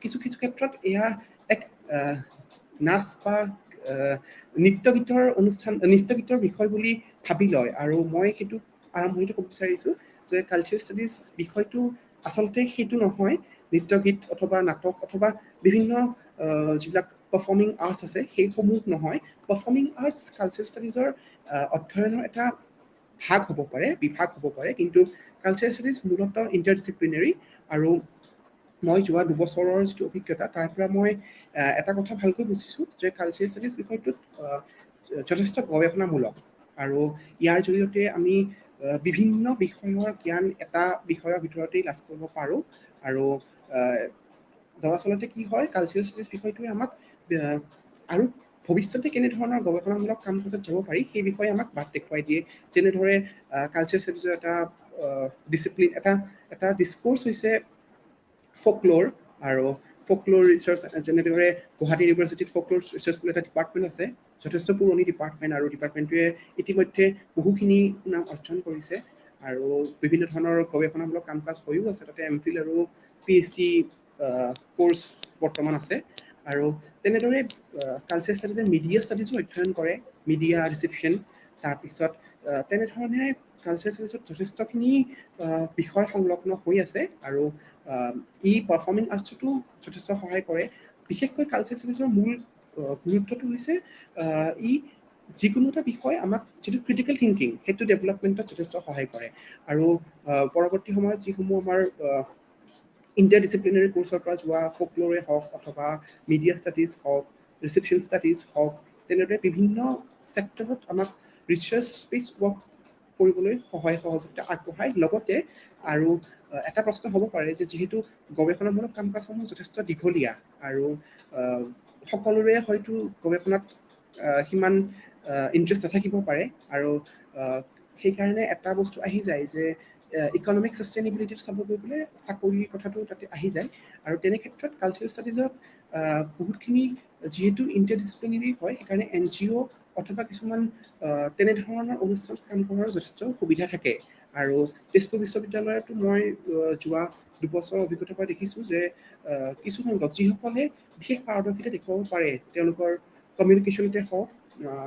কিছু ক্ষেত্ৰত এয়া এক নাচ বা নৃত্য গীতৰ বিষয় বুলি ভাবি লয় আৰু মই সেইটো আৰম্ভণিতে ক'ব বিচাৰিছোঁ যে কালচাৰেল ষ্টাডিজ বিষয়টো আচলতে সেইটো নহয় নৃত্য গীত অথবা নাটক অথবা বিভিন্ন যিবিলাক পাৰফৰ্মিং আৰ্টছ আছে সেইসমূহ নহয় পাৰফৰ্মিং আৰ্টছ কালচাৰেল ষ্টাডিজৰ অধ্যয়নৰ এটা ভাগ হ'ব পাৰে বিভাগ হ'ব পাৰে কিন্তু কালচাৰেল ষ্টাডিজ মূলতঃ ইণ্টাৰডিচিপ্লিনাৰী আৰু মই যোৱা দুবছৰৰ যিটো অভিজ্ঞতা তাৰ পৰা মই এটা কথা ভালকৈ বুজিছোঁ যে কালচাৰেল ষ্টাডিজ বিষয়টোত যথেষ্ট গৱেষণামূলক আৰু ইয়াৰ জৰিয়তে আমি বিভিন্ন বিষয়ৰ জ্ঞান এটা বিষয়ৰ ভিতৰতেই লাভ কৰিব পাৰোঁ আৰু দৰাচলতে কি হয় কালচাৰেল ষ্টাডিজ বিষয়টোৱে আমাক আৰু ভৱিষ্যতে কেনেধৰণৰ গৱেষণামূলক কাম কাজত যাব পাৰি সেই বিষয়ে আমাক বাট দেখুৱাই দিয়ে যেনেদৰে কালচাৰেল ষ্টাডিজৰ এটা ডিচিপ্লিন এটা ডিছক'ৰ্চ হৈছে ফকল'ৰ আৰু ফকল'ৰ ৰিচাৰ্চ যেনেদৰে গুৱাহাটী ইউনিভাৰ্চিটিত ফকল'ৰ ৰিচাৰ্চ বুলি এটা ডিপাৰ্টমেণ্ট আছে যথেষ্ট পুৰণি ডিপাৰ্টমেণ্ট আৰু ডিপাৰ্টমেণ্টটোৱে ইতিমধ্যে বহুখিনি নাম অৰ্জন কৰিছে আৰু বিভিন্ন ধৰণৰ গৱেষণামূলক কাম কাজ হৈও আছে তাতে এমফিল আৰু PhD কোৰ্চ বৰ্তমান আছে আৰু তেনেদৰে কালচাৰেল ষ্টাডিজে মিডিয়া ষ্টাডিজো অধ্যয়ন কৰে মিডিয়া ৰিচেপশ্যন তাৰপিছত তেনেধৰণে কালচাৰেল ষ্টাডিজত যথেষ্টখিনি বিষয় সংলগ্ন হৈ আছে আৰু ই পাৰফৰ্মিং আৰ্টছতো যথেষ্ট সহায় কৰে বিশেষকৈ কালচাৰেল ষ্টাডিজৰ মূল গুৰুত্বটো হৈছে ই যিকোনো এটা বিষয় আমাক যিটো ক্ৰিটিকেল থিংকিং সেইটো ডেভেলপমেণ্টত যথেষ্ট সহায় কৰে আৰু পৰৱৰ্তী সময়ত যিসমূহ আমাৰ ইণ্টাৰডিচিপ্লিনাৰী কোৰ্চৰ পৰা যোৱা ফকল'ৰে হওক অথবা মিডিয়া ষ্টাডিজ হওক ৰিচেপশ্যন ষ্টাডিজ হওক তেনেদৰে বিভিন্ন ছেক্টৰত আমাক ৰিচাৰ্চ বেছ ৱৰ্ক কৰিবলৈ সহযোগিতা আগবঢ়ায় লগতে আৰু এটা প্ৰশ্ন হ'ব পাৰে যে যিহেতু গৱেষণামূলক কাম কাজসমূহ যথেষ্ট দীঘলীয়া আৰু সকলোৰে হয়তো গৱেষণাত সিমান ইণ্টাৰেষ্ট নাথাকিব পাৰে আৰু সেইকাৰণে এটা বস্তু আহি যায় যে ইকনমিক ছাষ্টেইনেবিলিটিত চাব গৈ পেলাই চাকৰিৰ কথাটো তাতে আহি যায় আৰু তেনে ক্ষেত্ৰত কালচাৰেল ষ্টাডিজত বহুতখিনি যিহেতু ইণ্টাৰডিচিপ্লিনাৰী হয় সেইকাৰণে NGO অথবা কিছুমান তেনেধৰণৰ অনুষ্ঠানত কাম কৰাৰ যথেষ্ট সুবিধা থাকে আৰু তেজপুৰ বিশ্ববিদ্যালয়তো মই যোৱা দুবছৰৰ অভিজ্ঞতাৰ পৰা দেখিছোঁ যে কিছু সংখ্যক যিসকলে বিশেষ পাৰদৰ্শিতা দেখুৱাব পাৰে তেওঁলোকৰ কমিউনিকেশ্যনতে হওক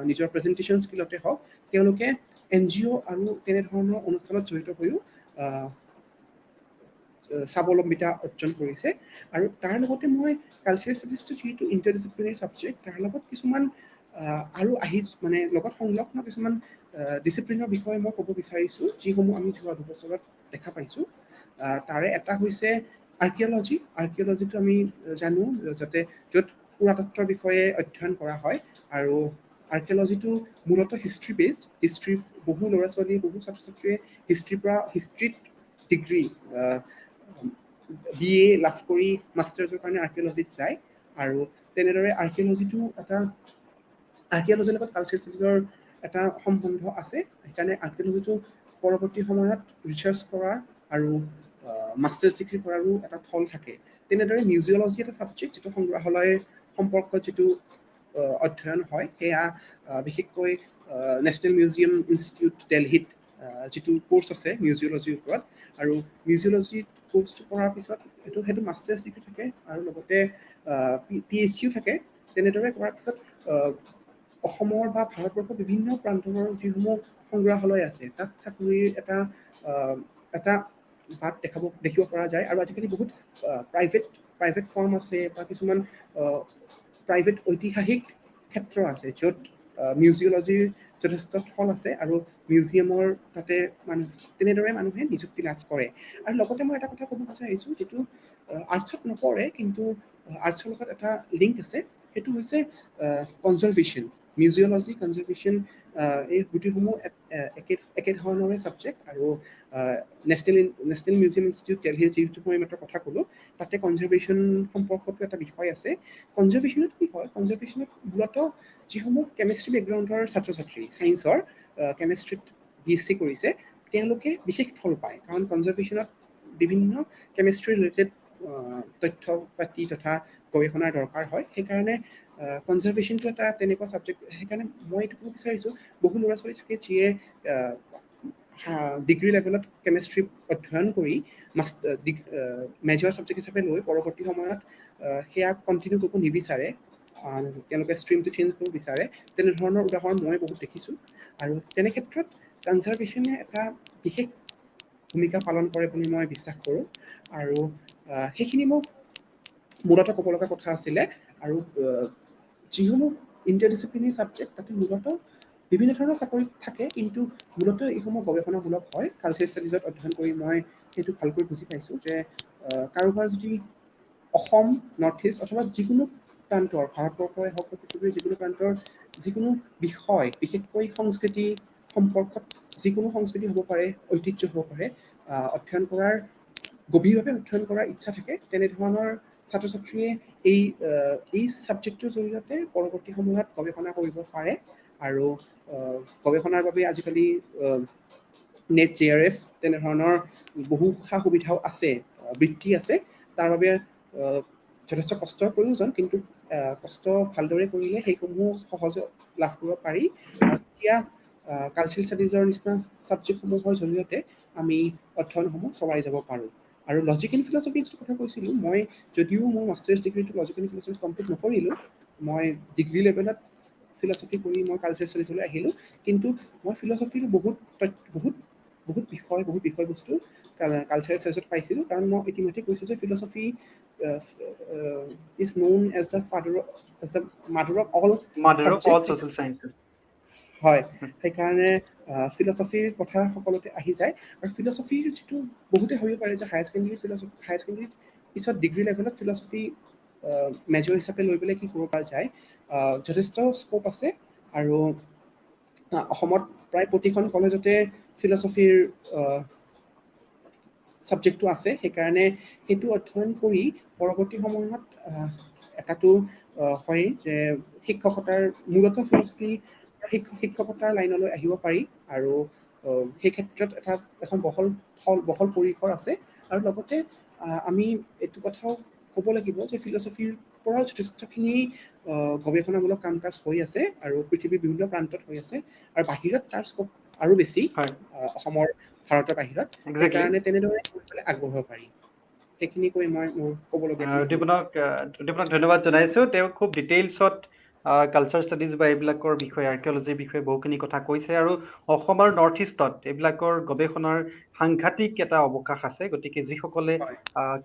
নিজৰ প্ৰেজেণ্টেশ্যন স্কিলতে হওক তেওঁলোকে NGO আৰু তেনেধৰণৰ অনুষ্ঠানত জড়িত হৈও স্বাৱলম্বিতা অৰ্জন কৰিছে আৰু তাৰ লগতে মই কালচাৰেল ষ্টাডিজটো যিহেতু ইণ্টাৰডিচিপ্লিনাৰী ছাবজেক্ট তাৰ লগত কিছুমান আৰু মানে লগত সংলগ্ন কিছুমান ডিচিপ্লিনৰ বিষয়ে মই ক'ব বিচাৰিছোঁ যিসমূহ আমি যোৱা দুবছৰত দেখা পাইছোঁ তাৰে এটা হৈছে আৰ্কিঅলজিটো আমি জানো যাতে য'ত পুৰাতত্বৰ বিষয়ে অধ্যয়ন কৰা হয় আৰু আৰ্কিঅলজিটো মূলতঃ হিষ্ট্ৰী বেছড হিষ্ট্ৰী বহু ল'ৰা ছোৱালী বহু ছাত্ৰ ছাত্ৰীয়ে হিষ্ট্ৰীত ডিগ্ৰী BA লাভ কৰি মাষ্টাৰ্ছৰ কাৰণে আৰ্কিঅলজিত যায় আৰু তেনেদৰে আৰ্কিঅলজিৰ লগত কালচাৰেল ষ্টাডিজৰ এটা সম্বন্ধ আছে সেইকাৰণে আৰ্কিঅলজিটো পৰৱৰ্তী সময়ত ৰিচাৰ্চ কৰাৰ আৰু মাষ্টাৰ্ছ ডিগ্ৰী কৰাৰো এটা থল থাকে তেনেদৰে মিউজিয়লজি এটা ছাবজেক্ট যিটো সংগ্ৰহালয় সম্পৰ্কত যিটো অধ্যয়ন হয় সেয়া বিশেষকৈ নেশ্যনেল মিউজিয়াম ইনষ্টিটিউট দিল্লীত যিটো কোৰ্চ আছে মিউজিয়লজিৰ ওপৰত আৰু মিউজিয়লজি কোৰ্চটো কৰাৰ পিছত সেইটো মাষ্টাৰ্ছ ডিগ্ৰী থাকে আৰু লগতে PhDও থাকে তেনেদৰে কৰাৰ পিছত অসমৰ বা ভাৰতবৰ্ষৰ বিভিন্ন প্ৰান্তৰ যিসমূহ সংগ্ৰহালয় আছে তাত চাকৰিৰ এটা বাট দেখিব পৰা যায় আৰু আজিকালি বহুত প্ৰাইভেট ফাৰ্ম আছে বা কিছুমান প্ৰাইভেট ঐতিহাসিক ক্ষেত্ৰ আছে য'ত মিউজিয়লজিৰ যথেষ্ট থল আছে আৰু মিউজিয়ামৰ তাতে তেনেদৰে মানুহে নিযুক্তি লাভ কৰে। আৰু লগতে মই এটা কথা ক'ব বিচাৰিছোঁ, যিটো আৰ্টছত নপৰে কিন্তু আৰ্টছৰ লগত এটা লিংক আছে, সেইটো হৈছে কনজাৰ্ভেশ্যন, মিউজিয়লজি, কনজাৰ্ভেশ্যন। এই গোটেইসমূহ একে ধৰণৰে ছাবজেক্ট। আৰু নেশ্যনেল মিউজিয়াম ইনষ্টিটিউট দিল্লীৰ যিটো মই মাত্ৰ কথা ক'লোঁ, তাতে কনজাৰ্ভেশ্যন সম্পৰ্কতো এটা বিষয় আছে। কনজাৰ্ভেশ্যনত কি হয়, কনজাৰ্ভেশ্যনত মূলতঃ যিসমূহ কেমিষ্ট্ৰি বেকগ্ৰাউণ্ডৰ ছাত্ৰ ছাত্ৰী, ছায়েন্সৰ কেমিষ্ট্ৰিত BSc কৰিছে, তেওঁলোকে বিশেষ ফল পায়, কাৰণ কনজাৰ্ভেশ্যনত বিভিন্ন কেমিষ্ট্ৰি ৰিলেটেড তথ্য পাতি তথা গৱেষণাৰ দৰকাৰ হয়। সেইকাৰণে কনজাৰ্ভেশ্যনটো এটা তেনেকুৱা ছাবজেক্ট। সেইকাৰণে মই এইটো ক'ব বিচাৰিছোঁ, বহু ল'ৰা ছোৱালী থাকে যিয়ে ডিগ্ৰী লেভেলত কেমিষ্ট্ৰি অধ্যয়ন কৰি মেজৰ ছাবজেক্ট হিচাপে লৈ পৰৱৰ্তী সময়ত সেয়া কণ্টিনিউ কৰিব নিবিচাৰে, তেওঁলোকে ষ্ট্ৰীমটো চেঞ্জ কৰিব বিচাৰে। তেনেধৰণৰ উদাহৰণ মই বহুত দেখিছোঁ। আৰু তেনে ক্ষেত্ৰত কনজাৰ্ভেশ্যনে এটা বিশেষ ভূমিকা পালন কৰে বুলি মই বিশ্বাস কৰোঁ। আৰু সেইখিনি মোক মূলতঃ ক'ব লগা কথা আছিলে। আৰু যিসমূহ ইণ্টাৰডিচিপ্লিনাৰী ছাবজেক্ট, তাতে মূলতঃ বিভিন্ন ধৰণৰ চাকৰি থাকে, কিন্তু মূলতঃ এইসমূহ গৱেষণামূলক হয়। কালচাৰেল ষ্টাডিজত অধ্যয়ন কৰি মই সেইটো ভালকৈ বুজি পাইছোঁ যে কাৰোবাৰ যদি অসম, নৰ্থ ইষ্ট অথবা যিকোনো প্ৰান্তৰ, ভাৰতবৰ্ষই হওক বা পৃথিৱীৰ যিকোনো প্ৰান্তৰ যিকোনো বিষয়, বিশেষকৈ সংস্কৃতি সম্পৰ্কত যিকোনো সংস্কৃতি হ'ব পাৰে, ঐতিহ্য হ'ব পাৰে, গভীৰভাৱে অধ্যয়ন কৰাৰ ইচ্ছা থাকে, তেনেধৰণৰ ছাত্ৰ ছাত্ৰীয়ে এই ছাবজেক্টটোৰ জৰিয়তে পৰৱৰ্তী সময়ত গৱেষণা কৰিব পাৰে। আৰু গৱেষণাৰ বাবে আজিকালি নেট JRF তেনেধৰণৰ বহু সা সুবিধাও আছে, বৃত্তি আছে। তাৰ বাবে যথেষ্ট কষ্টৰ প্ৰয়োজন, কিন্তু কষ্ট ভালদৰে কৰিলে সেইসমূহ সহজে লাভ কৰিব পাৰি। আৰু এতিয়া কালচাৰেল ষ্টাডিজৰ নিচিনা ছাবজেক্টসমূহৰ জৰিয়তে আমি অধ্যয়নসমূহ চলাই যাব পাৰোঁ। আৰু লজিক এণ্ড ফিলচফি যিটো কথা কৈছিলোঁ, মই যদিও মোৰ মাষ্টাৰ্ছ ডিগ্ৰীটো লজিক এণ্ড ফিলচফি কমপ্লিট নকৰিলোঁ, মই ডিগ্ৰী লেভেলত ফিলচফি কৰি মই কালচাৰেল ষ্টাডিজলৈ আহিলোঁ। কিন্তু মই ফিলচফিৰ বহুত বিষয়বস্তু কালচাৰেল ষ্টাডিজত পাইছিলোঁ, কাৰণ মই ইতিমধ্যে কৈছোঁ যে philosophy is known as the mother of all social sciences. হয়, সেইকাৰণে ফিলচফিৰ কথা সকলোতে আহি যায়। আৰু ফিলচফিৰ যিটো বহুতে ভাবিব পাৰে যে হায়াৰ ছেকেণ্ডেৰীৰ পিছত ডিগ্ৰী লেভেলত ফিলচফি মেজৰ হিচাপে লৈ পেলাই কি কৰিব পৰা যায়। যথেষ্ট স্ক'প আছে। আৰু অসমত প্ৰায় প্ৰতিখন কলেজতে ফিলচফিৰ ছাবজেক্টটো আছে। সেইকাৰণে সেইটো অধ্যয়ন কৰি পৰৱৰ্তী সময়ত এটাটো হয় যে শিক্ষকতাৰ মূলতঃ ফিলচফি শিক্ষকতাৰ লাইনলৈ আহিব পাৰি। আৰু সেই ক্ষেত্ৰত এখন বহল পৰিসৰ আছে। আৰু লগতে আমি এইটো কথাও ক'ব লাগিব যে ফিলচফিৰ পৰাও যথেষ্টখিনি গৱেষণামূলক কাম কাজ হৈ আছে, আৰু পৃথিৱীৰ বিভিন্ন প্ৰান্তত হৈ আছে। আৰু বাহিৰত তাৰ স্ক'প আৰু বেছি, ভাৰতৰ বাহিৰত। সেইকাৰণে তেনেদৰে আগবঢ়াব পাৰি। সেইখিনি কৈ মই মোৰ ক'বলগীয়া উদ্দীপনক ধন্যবাদ জনাইছোঁ। তেওঁ খুব ডিটেইলছত কালচাৰ ষ্টাডিজ বা এইবিলাকৰ বিষয়ে, আৰ্কিঅলজিৰ বিষয়ে বহুখিনি কথা কৈছে। আৰু অসম আৰু নৰ্থ ইষ্টত এইবিলাকৰ গৱেষণাৰ সাংঘাতিক এটা অৱকাশ আছে। গতিকে যিসকলে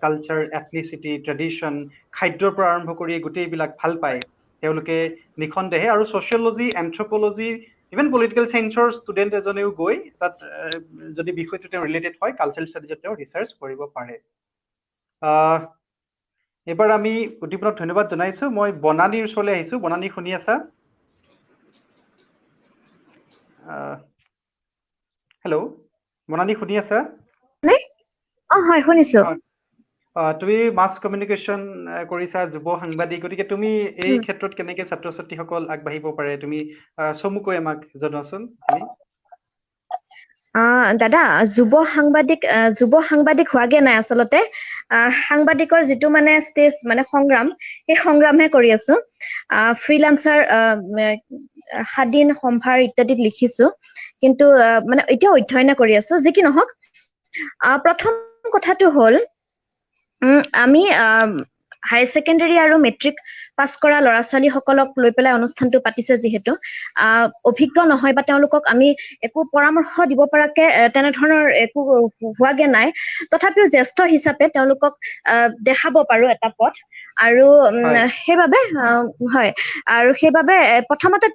কালচাৰ, এথনিচিটি, ট্ৰেডিশ্যন, খাদ্যৰ পৰা আৰম্ভ কৰি গোটেইবিলাক ভাল পায়, তেওঁলোকে নিঃসন্দেহে, আৰু ছ'চিয়লজি, এন্থ্ৰপলজি, ইভেন পলিটিকেল চায়েন্সৰ ষ্টুডেণ্ট এজনেও গৈ তাত যদি বিষয়টো তেওঁ ৰিলেটেড হয়, কালচাৰেল ষ্টাডিজত তেওঁ ৰিচাৰ্চ কৰিব পাৰে। এইবাৰ আমি উদ্দীপনক ধন্যবাদ জনাইছোঁ। মই বনানীৰ ওচৰলৈ আহিছোঁ। বনানী শুনি আছা? হেল্ল', বনানী শুনি আছা? হয়, শুনিছো। তুমি মাছ কমিউনিকেশ্যন কৰিছা, যুৱ সাংবাদিক, গতিকে তুমি এই ক্ষেত্ৰত কেনেকে ছাত্ৰ ছাত্ৰীসকল আগবাঢ়িব পাৰে, তুমি চমুকৈ আমাক জনোৱাচোন। দাদা, যুৱ সাংবাদিক হোৱাগে নাই আচলতে। সাংবাদিকৰ যিটো মানে ষ্টেজ, মানে সংগ্ৰাম, সেই সংগ্ৰামহে কৰি আছো। ফ্ৰীলান্সাৰ, সাদিন, সম্ভাৰ ইত্যাদিত লিখিছো, কিন্তু মানে এতিয়া অধ্যয়ন কৰি আছো। যি কি নহওক, প্ৰথম কথাটো হ'ল, আমি হায়াৰ ছেকেণ্ডেৰী আৰু মেট্ৰিক পাছ কৰা ল'ৰা ছোৱালীসকলক লৈ পেলাই অনুষ্ঠানটো পাতিছে যিহেতু, অভিজ্ঞ নহয় বা তেওঁলোকক আমি একো পৰামৰ্শ দিব পৰাকে তেনেধৰণৰ একো হোৱাগে নাই। তথাপিও জ্যেষ্ঠ হিচাপে তেওঁলোকক দেখাব পাৰো এটা পথ। আৰু হয়। সেইবাবে হয় আৰু সেইবাবে প্ৰথমতে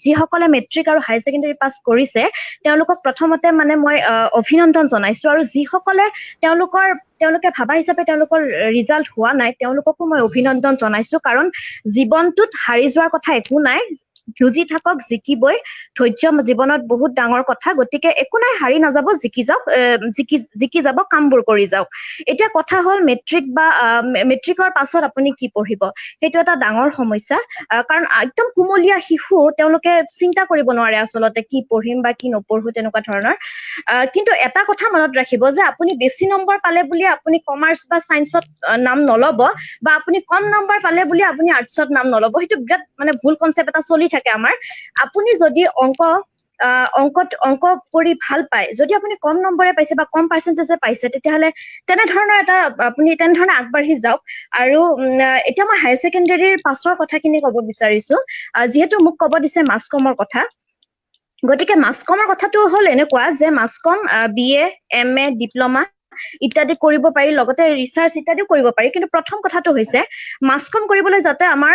যিসকলে মেট্ৰিক আৰু হায়াৰ ছেকেণ্ডেৰী পাছ কৰিছে তেওঁলোকক প্ৰথমতে মানে মই অভিনন্দন জনাইছো আৰু যিসকলে তেওঁলোকে ভাবা হিচাপে তেওঁলোকৰ ৰিজাল্ট হোৱা নাই তেওঁলোককো মই অভিনন্দন জনাইছো কাৰণ জীৱনটোত হাৰি যোৱাৰ কথা একো নাই যুঁজি থাকক জিকিবই ধৈৰ্য জীৱনত বহুত ডাঙৰ কথা গতিকে একো নাই হাৰি নাযাব জিকি যাওক জিকি যাব কামবোৰ কৰি যাওক এতিয়া কথা হ'ল মেট্ৰিকৰ পাছত আপুনি কি পঢ়িব সেইটো এটা ডাঙৰ সমস্যা কাৰণ একদম কুমলীয়া শিশু তেওঁলোকে চিন্তা কৰিব নোৱাৰে আচলতে কি পঢ়িম বা কি নপঢ়ো তেনেকুৱা ধৰণৰ কিন্তু এটা কথা মনত ৰাখিব যে আপুনি বেছি নম্বৰ পালে বুলি আপুনি কমাৰ্চ বা সায়েন্সত নাম নলব বা আপুনি কম নম্বৰ পালে বুলি আপুনি আৰ্টছত নাম নলব সেইটো বিৰাট মানে ভুল কনচেপ্ট এটা চলি থাকে আমাৰ আপুনি যদি অংক কৰি ভাল পায় যদি আপুনি কম নম্বৰে পাইছে বা কম পাৰ্চেন্টেজে পাইছে তেতিয়াহ'লে তেনেধৰণে আগবাঢ়ি যাওক আৰু এতিয়া মই হায়াৰ ছেকেণ্ডেৰীৰ পাছৰ কথাখিনি ক'ব বিচাৰিছো যিহেতু মোক ক'ব দিছে মাছ কমৰ কথা গতিকে মাছ কমৰ কথাটো হ'ল এনেকুৱা যে মাছ কম BA MA ডিপ্ল'মা ইত্যাদি কৰিব পাৰি লগতে ৰিচাৰ্চ ইত্যাদিও কৰিব পাৰি কিন্তু প্ৰথম কথাটো হৈছে মাছ কম কৰিবলৈ যাতে আমাৰ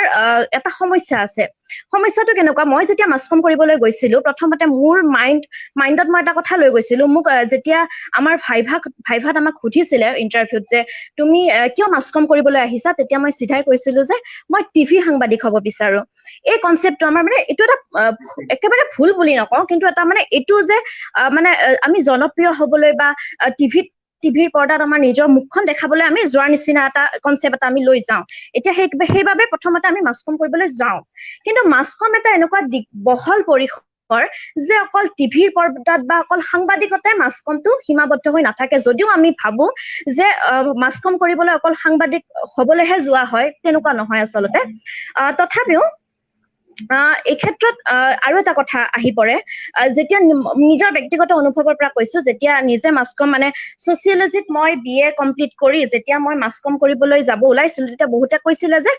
এটা সমস্যা আছে সমস্যাটো কেনেকুৱা মই যেতিয়া মাছ কম কৰিবলৈ গৈছিলো প্ৰথমতে মোৰ মাইণ্ডত মই এটা কথা লৈ গৈছিলো মোক যেতিয়া আমাৰ ভাইভাত আমাক সুধিছিলে ইণ্টাৰভিউত যে তুমি কিয় মাছ কম কৰিবলৈ আহিছা তেতিয়া মই চিধাই কৈছিলো যে মই টিভি সাংবাদিক হ'ব বিচাৰো এই কনচেপ্টটো আমাৰ মানে এইটো এটা একেবাৰে ভুল বুলি নকওঁ কিন্তু এটা মানে এইটো যে মানে আমি জনপ্ৰিয় হ'বলৈ বা টিভিৰ পৰ্দাত আমাৰ নিজৰ মুখখন দেখাবলৈ আমি যোৱাৰ নিচিনা এটা কনচেপ্ট এটা আমি লৈ যাওঁ এতিয়া সেইবাবে প্ৰথমতে আমি মাছ কম কৰিবলৈ যাওঁ কিন্তু মাছ কম এটা এনেকুৱা বহল পৰিসৰ যে অকল টিভিৰ পৰ্দাত বা অকল সাংবাদিকতাই মাছ কমটো সীমাবদ্ধ হৈ নাথাকে যদিও আমি ভাবো যে মাছ কম কৰিবলৈ অকল সাংবাদিক হ'বলৈহে যোৱা হয় তেনেকুৱা নহয় আচলতে তথাপিও এই ক্ষেত্ৰত আৰু এটা কথা আহি পৰে যেতিয়া নিজৰ ব্যক্তিগত অনুভৱৰ পৰা কৈছো যেতিয়া নিজে মাছ কম মানে ছচিয়লজিত মই BA কমপ্লিট কৰি যেতিয়া মই মাছ কম কৰিবলৈ যাব ওলাইছিলো তেতিয়া বহুতে কৈছিলে যে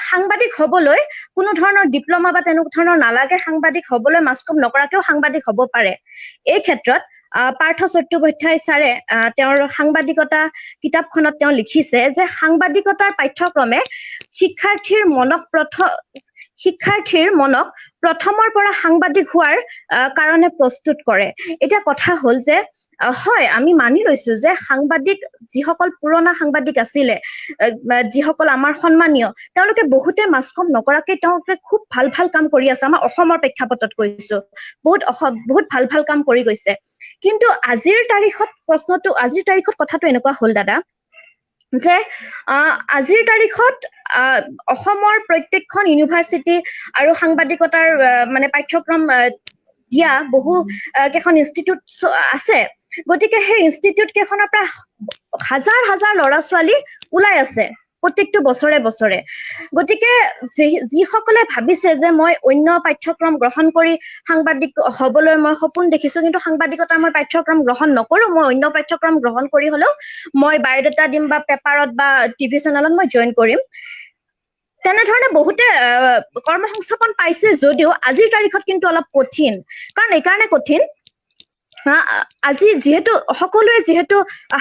সাংবাদিক হ'বলৈ কোনো ধৰণৰ ডিপ্ল'মা বা তেনেকুৱা ধৰণৰ নালাগে সাংবাদিক হ'বলৈ মাছ কম নকৰাকেও সাংবাদিক হ'ব পাৰে এই ক্ষেত্ৰত পাৰ্থ চট্টোপাধ্যায় ছাৰে তেওঁৰ সাংবাদিকতা কিতাপখনত তেওঁ লিখিছে যে সাংবাদিকতাৰ পাঠ্যক্ৰমে শিক্ষাৰ্থীৰ মনক প্ৰথমৰ পৰা সাংবাদিক হোৱাৰ কাৰণে প্ৰস্তুত কৰে এতিয়া কথা হ'ল যে হয় আমি মানি লৈছো যে সাংবাদিক যিসকল পুৰণা সাংবাদিক আছিলে যিসকল আমাৰ সন্মানীয় তেওঁলোকে বহুতে মাছ কম নকৰাকে তেওঁলোকে খুব ভাল কাম কৰি আছে আমাৰ অসমৰ প্ৰেক্ষাপটত কৈছো বহুত ভাল কাম কৰি গৈছে কিন্তু আজিৰ তাৰিখত কথাটো এনেকুৱা হ'ল দাদা যে আজিৰ তাৰিখত অসমৰ প্ৰত্যেকখন ইউনিভাৰ্চিটি আৰু সাংবাদিকতাৰ মানে পাঠ্যক্ৰম দিয়া বহু কেইখন ইনষ্টিটিউট আছে গতিকে সেই ইনষ্টিটিউট কেইখনৰ পৰা হাজাৰ ল'ৰা ছোৱালী ওলাই আছে প্ৰত্যেকটো বছৰে গতিকে যিসকলে ভাবিছে যে মই অন্য পাঠ্যক্ৰম গ্ৰহণ কৰি সাংবাদিক হ'বলৈ মই সপোন দেখিছো কিন্তু সাংবাদিকতাৰ মই পাঠ্যক্ৰম গ্ৰহণ নকৰো মই অন্য পাঠ্যক্ৰম গ্ৰহণ কৰি হলেও মই বায়'ডাটা দিম বা পেপাৰত বা টিভি চেনেলত মই জইন কৰিম তেনেধৰণে বহুতে কৰ্মসংস্থাপন পাইছে যদিও আজিৰ তাৰিখত কিন্তু অলপ কঠিন কাৰণ এইকাৰণে কঠিন আজি যিহেতু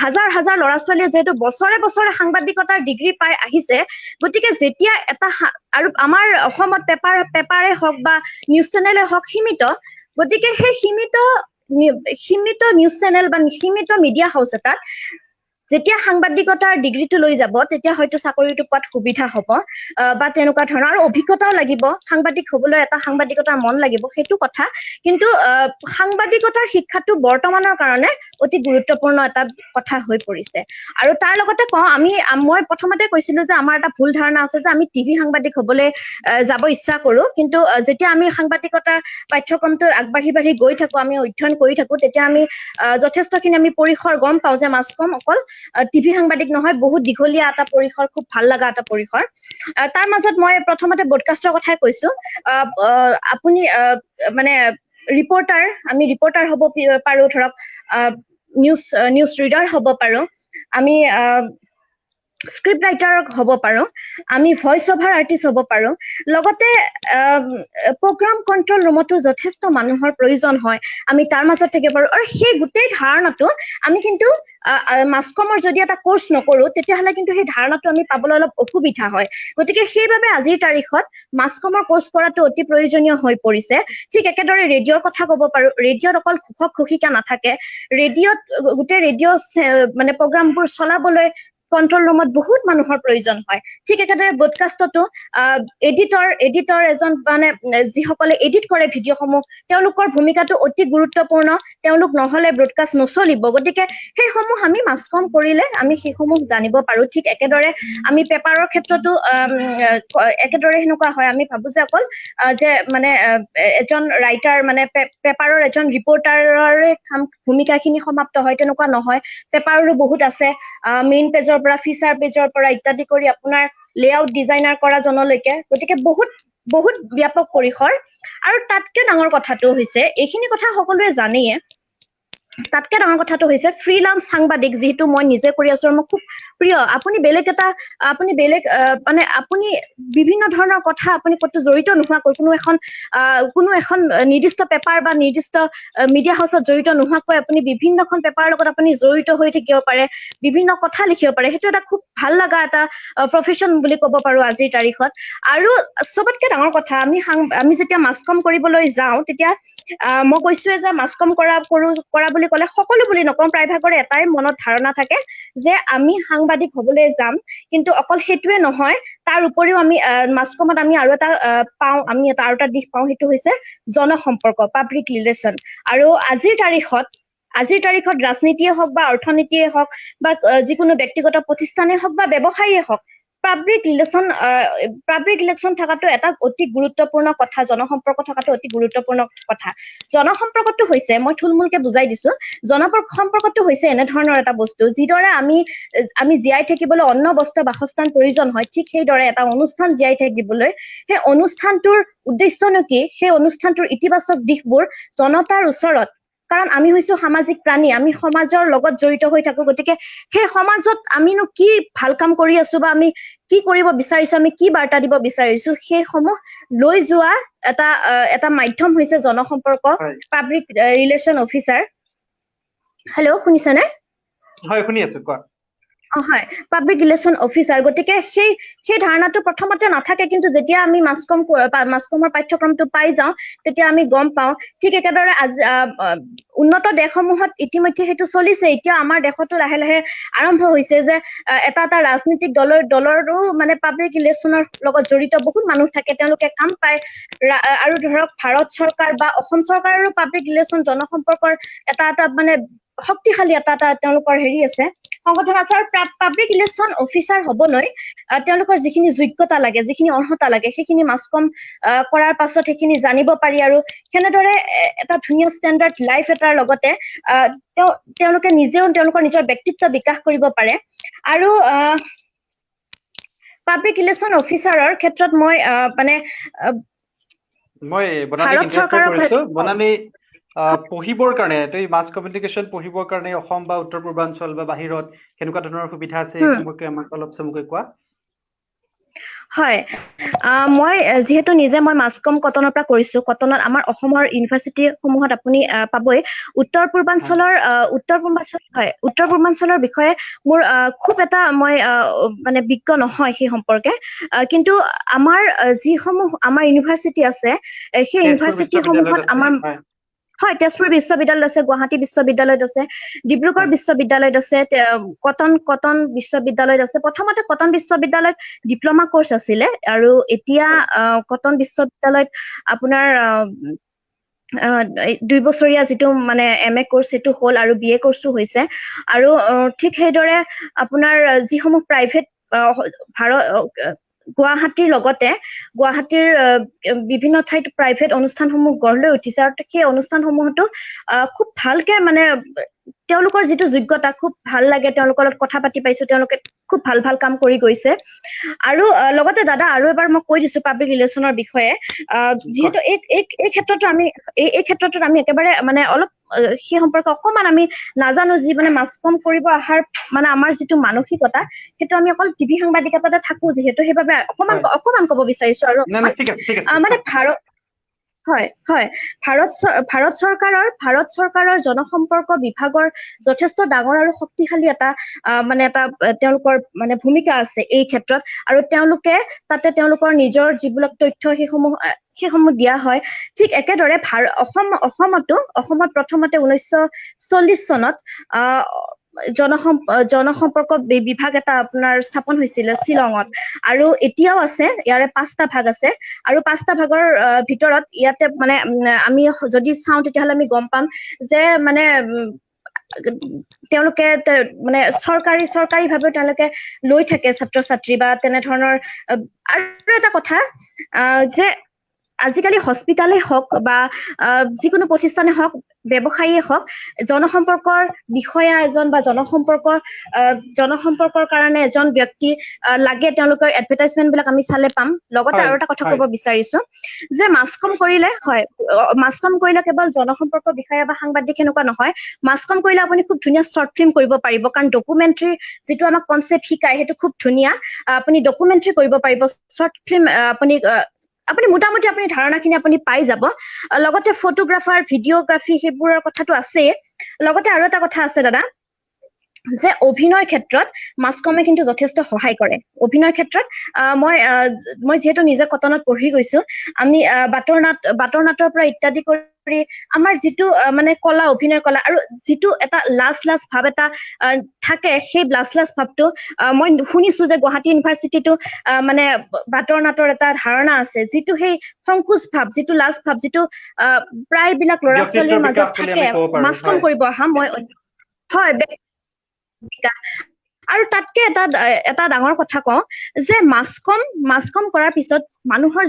হাজাৰ ল'ৰা ছোৱালীয়ে যিহেতু বছৰে সাংবাদিকতাৰ ডিগ্ৰী পাই আহিছে গতিকে যেতিয়া এটা আৰু আমাৰ অসমত পেপাৰে হওক বা নিউজ চেনেলে হওক সীমিত গতিকে সেই সীমিত নিউজ চেনেল বা সীমিত মিডিয়া হাউচ এটাত যেতিয়া সাংবাদিকতাৰ ডিগ্ৰীটো লৈ যাব তেতিয়া হয়তো চাকৰিটো পোৱাত সুবিধা হ'ব বা তেনেকুৱা ধৰণৰ আৰু অভিজ্ঞতাও লাগিব সাংবাদিক হ'বলৈ এটা সাংবাদিকতাৰ মন লাগিব সেইটো কথা কিন্তু সাংবাদিকতাৰ শিক্ষাটো বৰ্তমানৰ কাৰণে অতি গুৰুত্বপূৰ্ণ এটা কথা হৈ পৰিছে আৰু তাৰ লগতে মই প্ৰথমতে কৈছিলো যে আমাৰ এটা ভুল ধাৰণা আছে যে আমি টিভি সাংবাদিক হ'বলৈ যাব ইচ্ছা কৰো কিন্তু যেতিয়া আমি সাংবাদিকতা পাঠ্যক্ৰমটো আগবাঢ়ি গৈ থাকো আমি অধ্যয়ন কৰি থাকো তেতিয়া আমি যথেষ্টখিনি আমি পৰিসৰ গম পাওঁ যে মাছ কম অকল টিভি সাংবাদিক নহয় বহুত দীঘলীয়া এটা পৰিসৰ খুব ভাল লগা এটা পৰিসৰ তাৰ মাজত মই প্ৰথমতে ব্ৰডকাষ্টৰ কথাই কৈছো আপুনি মানে আমি ৰিপৰ্টাৰ হ'ব পাৰো ধৰক নিউজ ৰিডাৰ হ'ব পাৰো আমি স্ক্ৰিপ্ট ৰাইটাৰ হ'ব পাৰো, আমি ভইচ অভাৰ আৰ্টিষ্ট হ'ব পাৰো, লগতে প্ৰগ্ৰাম কণ্ট্ৰল ৰুমতো যথেষ্ট মানুহৰ প্ৰয়োজন হয়, আমি তাৰ মাজত থাকিব পাৰো। আৰু সেই গোটেই ধাৰণাটো আমি কিন্তু মাছকমৰ যদি এটা কোৰ্চ নকৰো তেতিয়াহ'লে কিন্তু সেই ধাৰণাটো আমি পাবলৈ অলপ অসুবিধা হয়। গতিকে সেইবাবে আজিৰ তাৰিখত মাছকমৰ কোৰ্চ কৰাটো অতি প্ৰয়োজনীয় হৈ পৰিছে। ঠিক একেদৰে ৰেডিঅ'ৰ কথা ক'ব পাৰো, ৰেডিঅ'ত অকল ঘোষক ঘোষিকা নাথাকে, ৰেডিঅ'ত গোটেই ৰেডিঅ' মানে প্ৰগ্ৰামবোৰ চলাবলৈ কণ্ট্ৰল ৰুমত বহুত মানুহৰ প্ৰয়োজন হয়। ঠিক একেদৰে ব্ৰডকাষ্টতো এডিটৰ এজন মানে যিসকলে এডিট কৰে ভিডিঅ'সমূহ, তেওঁলোকৰ ভূমিকাটো অতি গুৰুত্বপূৰ্ণ, তেওঁলোক নহলে ব্ৰডকাষ্ট নচলিব। গতিকে সেইসমূহ আমি মাছকম কৰিলে আমি সেইসমূহ জানিব পাৰো। ঠিক একেদৰে আমি পেপাৰৰ ক্ষেত্ৰতো একেদৰে সেনেকুৱা হয়, আমি ভাবো যে অকল যে মানে এজন ৰাইটাৰ মানে পেপাৰৰ এজন ৰিপৰ্টাৰৰে ভূমিকাখিনি সমাপ্ত হয়, তেনেকুৱা নহয়। পেপাৰৰো বহুত আছে, মেইন পেজৰ পৰা ফিচাৰ পেজৰ পৰা ইত্যাদি কৰি আপোনাৰ লেআউট ডিজাইনাৰ কৰা জনলৈকে। গতিকে বহুত বহুত ব্যাপক পৰিসৰ। আৰু তাতকে ডাঙৰ কথাটো হৈছে, এইখিনি কথা সকলোৱে জানেয়ে, তাতকে ডাঙৰ কথাটো হৈছে ফ্ৰীলান্স সাংবাদিক, যিহেতু মই নিজে কৰি আছো আৰু মই খুব প্ৰিয়। আপুনি বেলেগ মানে আপুনি বিভিন্ন ধৰণৰ কথা আপুনি ক'তো জড়িত নোহোৱাকৈ কোনো এখন নিৰ্দিষ্ট পেপাৰ বা নিৰ্দিষ্ট মিডিয়া হাউচত জড়িত নোহোৱাকৈ আপুনি বিভিন্নখন পেপাৰৰ লগত আপুনি জড়িত হৈ থাকিব পাৰে, বিভিন্ন কথা লিখিব পাৰে। সেইটো এটা খুব ভাল লগা এটা প্ৰফেশ্যন বুলি ক'ব পাৰো আজিৰ তাৰিখত। আৰু চবতকে ডাঙৰ কথা, আমি যেতিয়া মাছকম কৰিবলৈ যাওঁ তেতিয়া মই কৈছোৱে যে মাছকম কৰা বুলি ক'লে সকলো বুলি নকওঁ, প্ৰায়ভাগৰে এটাই মনত ধাৰণা থাকে যে আমি সাংবাদিক হ'বলৈ যাম। কিন্তু অকল সেইটোৱে নহয়, তাৰ উপৰিও আমি মাছকমত আমি আৰু এটা দিশ পাওঁ, সেইটো হৈছে জনসম্পৰ্ক, পাব্লিক ৰিলেশ্যন। আৰু আজিৰ তাৰিখত ৰাজনীতিয়ে হওক বা অৰ্থনীতিয়ে হওক বা যিকোনো ব্যক্তিগত প্ৰতিষ্ঠানেই হওক বা ব্যৱসায়ীয়ে হওক, পাব্লিক ৰিলেশ্যন থকাটো এটা অতি গুৰুত্বপূৰ্ণ কথা, জনসম্পৰ্ক থকাটো অতি গুৰুত্বপূৰ্ণ কথা। জনসম্পৰ্কটো হৈছে, মই থুলমূলকে বুজাই দিছো, জনসম্পৰ্কটো হৈছে এনেধৰণৰ এটা বস্তু, যিদৰে আমি জীয়াই থাকিবলৈ অন্ন বস্ত্ৰ বাসস্থান প্ৰয়োজন হয়, ঠিক সেইদৰে এটা অনুষ্ঠান জীয়াই থাকিবলৈ সেই অনুষ্ঠানটোৰ উদ্দেশ্যনো কি, সেই অনুষ্ঠানটোৰ ইতিবাচক দিশবোৰ জনতাৰ ওচৰত, কাৰণ আমি হৈছো সামাজিক প্ৰাণী, আমি সমাজৰ লগত জড়িত হৈ থাকো। গতিকে সেই সমাজত আমিনো কি ভাল কাম কৰি আছো বা আমি কি কৰিব বিচাৰিছো, আমি কি বাৰ্তা দিব বিচাৰিছো, সেইসমূহ লৈ যোৱা এটা মাধ্যম হৈছে জনসম্পৰ্ক, পাব্লিক ৰিলেশ্যন অফিচাৰ। হেল্ল', শুনিছেনে? হয়, শুনি আছো, কোৱা। হয়, পাব্লিক ৰিলেশ্যন অফিচাৰ। গতিকে সেই ধাৰণাটো প্ৰথমতে নাথাকে, কিন্তু যেতিয়া আমি মাছকমৰ পাঠ্যক্ৰমটো পাই যাওঁ তেতিয়া আমি গম পাওঁ। ঠিক একেদৰে উন্নত দেশসমূহত ইতিমধ্যে সেইটো চলিছে। এতিয়া আমাৰ দেশতো লাহে লাহে আৰম্ভ হৈছে যে এটা ৰাজনৈতিক দলৰো মানে পাব্লিক ৰিলেশ্যনৰ লগত জড়িত বহুত মানুহ থাকে, তেওঁলোকে কাম পায়। আৰু ধৰক ভাৰত চৰকাৰ বা অসম চৰকাৰৰো পাব্লিক ৰিলেশ্যন জনসম্পৰ্কৰ এটা মানে শক্তিশালী এটা তেওঁলোকৰ হেৰি আছে, সংগঠন আছে। আৰু পাব্লিক ৰিলেশ্যন অফিচাৰ হ'বলৈ তেওঁলোকৰ যিখিনি যোগ্যতা লাগে, যিখিনি অৰ্হতা লাগে, সেইখিনি মাছকম কৰাৰ পাছত সেইখিনি জানিব পাৰি। আৰু সেনেদৰে এটা ধুনীয়া ষ্টেণ্ডাৰ্ড লাইফ এটাৰ লগতে তেওঁলোকে নিজেও তেওঁলোকৰ নিজৰ ব্যক্তিত্ব বিকাশ কৰিব পাৰে। আৰু পাব্লিক ৰিলেশ্যন অফিচাৰৰ ক্ষেত্ৰত মই বনানীক ইণ্টাৰেষ্ট কৰিছো। বনানী পঢ়িবৰ কাৰণে, মাছ কমিউনিকেশ্যন পঢ়িবৰ কাৰণে অসম বা উত্তৰ পূৰ্বাঞ্চল বা বাহিৰত কেনেকুৱা ধৰণৰ সুবিধা আছে, এই সম্পৰ্কে আমাক অলপ চমুকৈ কোৱা। হয়, মই যিহেতু নিজে মাছকম কটনৰ পৰা কৰিছো, কটনত আমাৰ অসমৰ ইউনিভাৰ্চিটি সমূহত আপুনি পাবই। উত্তৰ পূৰ্বাঞ্চলৰ বিষয়ে মোৰ খুব এটা মই মানে বিজ্ঞ নহয় সেই সম্পৰ্কে। কিন্তু আমাৰ যিসমূহ আমাৰ ইউনিভাৰ্চিটি আছে, সেই ইউনিভাৰ্চিটি সমূহত আমাৰ হয়, তেজপুৰ বিশ্ববিদ্যালয়ত আছে, গুৱাহাটী বিশ্ববিদ্যালয়ত আছে, ডিব্ৰুগড় বিশ্ববিদ্যালয়ত আছে, কটন বিশ্ববিদ্যালয়ত আছে। প্ৰথমতে কটন বিশ্ববিদ্যালয়ত ডিপ্ল'মা কোৰ্চ আছিলে, আৰু এতিয়া কটন বিশ্ববিদ্যালয়ত আপোনাৰ 2 বছৰীয়া যিটো মানে MA কোৰ্চ সেইটো হ'ল, আৰু BA কোৰ্চো হৈছে। আৰু ঠিক সেইদৰে আপোনাৰ যিসমূহ প্ৰাইভেট গুৱাহাটীৰ লগতে গুৱাহাটীৰ বিভিন্ন ঠাইত প্ৰাইভেট অনুষ্ঠানসমূহ গঢ় লৈ উঠিছে, আৰু সেই অনুষ্ঠানসমূহতো খুব ভালকে মানে তেওঁলোকৰ যিটো যোগ্যতা খুব ভাল লাগে, তেওঁলোকৰ লগত কথা পাতি পাইছো, তেওঁলোকে খুব ভাল ভাল কাম কৰি গৈছে। আৰু লগতে দাদা আৰু এবাৰ মই কৈ দিছো পাব্লিক ৰিলেশ্যনৰ বিষয়ে, যিহেতু এই ক্ষেত্ৰটোত আমি একেবাৰে মানে অলপ সেই সম্পৰ্কে অকমান আমি নাজানো, যি মানে মাছ কম কৰিব অহাৰ মানে আমাৰ যিটো মানসিকতা, সেইটো আমি অকল টিভি সাংবাদিকতাতে থাকো যিহেতু, সেইবাবে অকমান ক'ব বিচাৰিছো। আৰু ঠিক আছে মানে ভাৰত চৰকাৰৰ জনসম্পৰ্ক বিভাগৰ যথেষ্ট ডাঙৰ আৰু শক্তিশালী এটা তেওঁলোকৰ মানে ভূমিকা আছে এই ক্ষেত্ৰত। আৰু তেওঁলোকে তাতে তেওঁলোকৰ নিজৰ যিবিলাক তথ্য সেইসমূহ দিয়া হয়। ঠিক একেদৰে অসমত প্ৰথমতে 1940 চনত জনসম্পৰ্ক বিভাগ এটা আপোনাৰ স্থাপন হৈছিলে শ্বিলঙত, আৰু এতিয়াও আছে। ইয়াৰে 5টা ভাগ আছে, আৰু 5টা ভাগৰ ভিতৰত ইয়াতে মানে আমি যদি চাওঁ তেতিয়াহ'লে আমি গম পাম যে মানে তেওঁলোকে মানে চৰকাৰী ভাৱে তেওঁলোকে লৈ থাকে ছাত্ৰ ছাত্ৰী বা তেনেধৰণৰ। আৰু এটা কথা যে আজিকালি হস্পিটালেই হওক বা যিকোনো প্ৰতিষ্ঠানে হওক, ব্যৱসায়ীয়ে হওক, জনসম্পৰ্কৰ বিষয়া এজন বা জনসম্পৰ্কৰ কাৰণে এজন ব্যক্তি লাগে। তেওঁলোকৰ এডভাৰটাইজমেন্ট বিলাক আমি চালে পাম। লগতে আৰু এটা কথা ক'ব বিচাৰিছো যে মাছ কম কৰিলে কেৱল জনসম্পৰ্ক বিষয়া বা সাংবাদিক সেনেকুৱা নহয়। মাছ কম কৰিলে আপুনি খুব ধুনীয়া শ্বৰ্ট ফিল্ম কৰিব পাৰিব, কাৰণ ডকুমেণ্টাৰী যিটো আমাক কনচেপ্ট শিকায় সেইটো খুব ধুনীয়া। আপুনি ডকুমেণ্টাৰী কৰিব পাৰিব, শ্বৰ্ট ফিল্ম আপুনি মোটামুটি আপুনি ধাৰণাখিনি আপুনি পাই যাব। লগতে ফটোগ্ৰাফাৰ, ভিডিঅ'গ্ৰাফী সেইবোৰৰ কথাটো আছেই। লগতে আৰু এটা কথা আছে দাদা, যে অভিনয়ৰ ক্ষেত্ৰত মাছ কমে কিন্তু যথেষ্ট সহায় কৰে। অভিনয়ৰ ক্ষেত্ৰত মই যিহেতু নিজে কটনত পঢ়ি গৈছো, আমি বাটৰ নাটৰ পৰা ইত্যাদি কৰি আমাৰ যিটো মানে কলা, অভিনয় কলা, আৰু যিটো এটা লাজ ভাৱ এটা থাকে, সেই লাজ ভাৱটো মই শুনিছো যে গুৱাহাটী ইউনিভাৰ্চিটিটো মানে বাটৰ নাটৰ এটা ধাৰণা আছে, যিটো সেই সংকোচ ভাৱ, যিটো লাজ ভাৱ, যিটো প্ৰায়বিলাক ল'ৰা ছোৱালীৰ মাজত থাকে, মাছ কম কৰিব অহা আৰু তাতকে এটা ডাঙৰ কথা কওঁ যে মাছ কম কৰাৰ পিছত মানুহৰ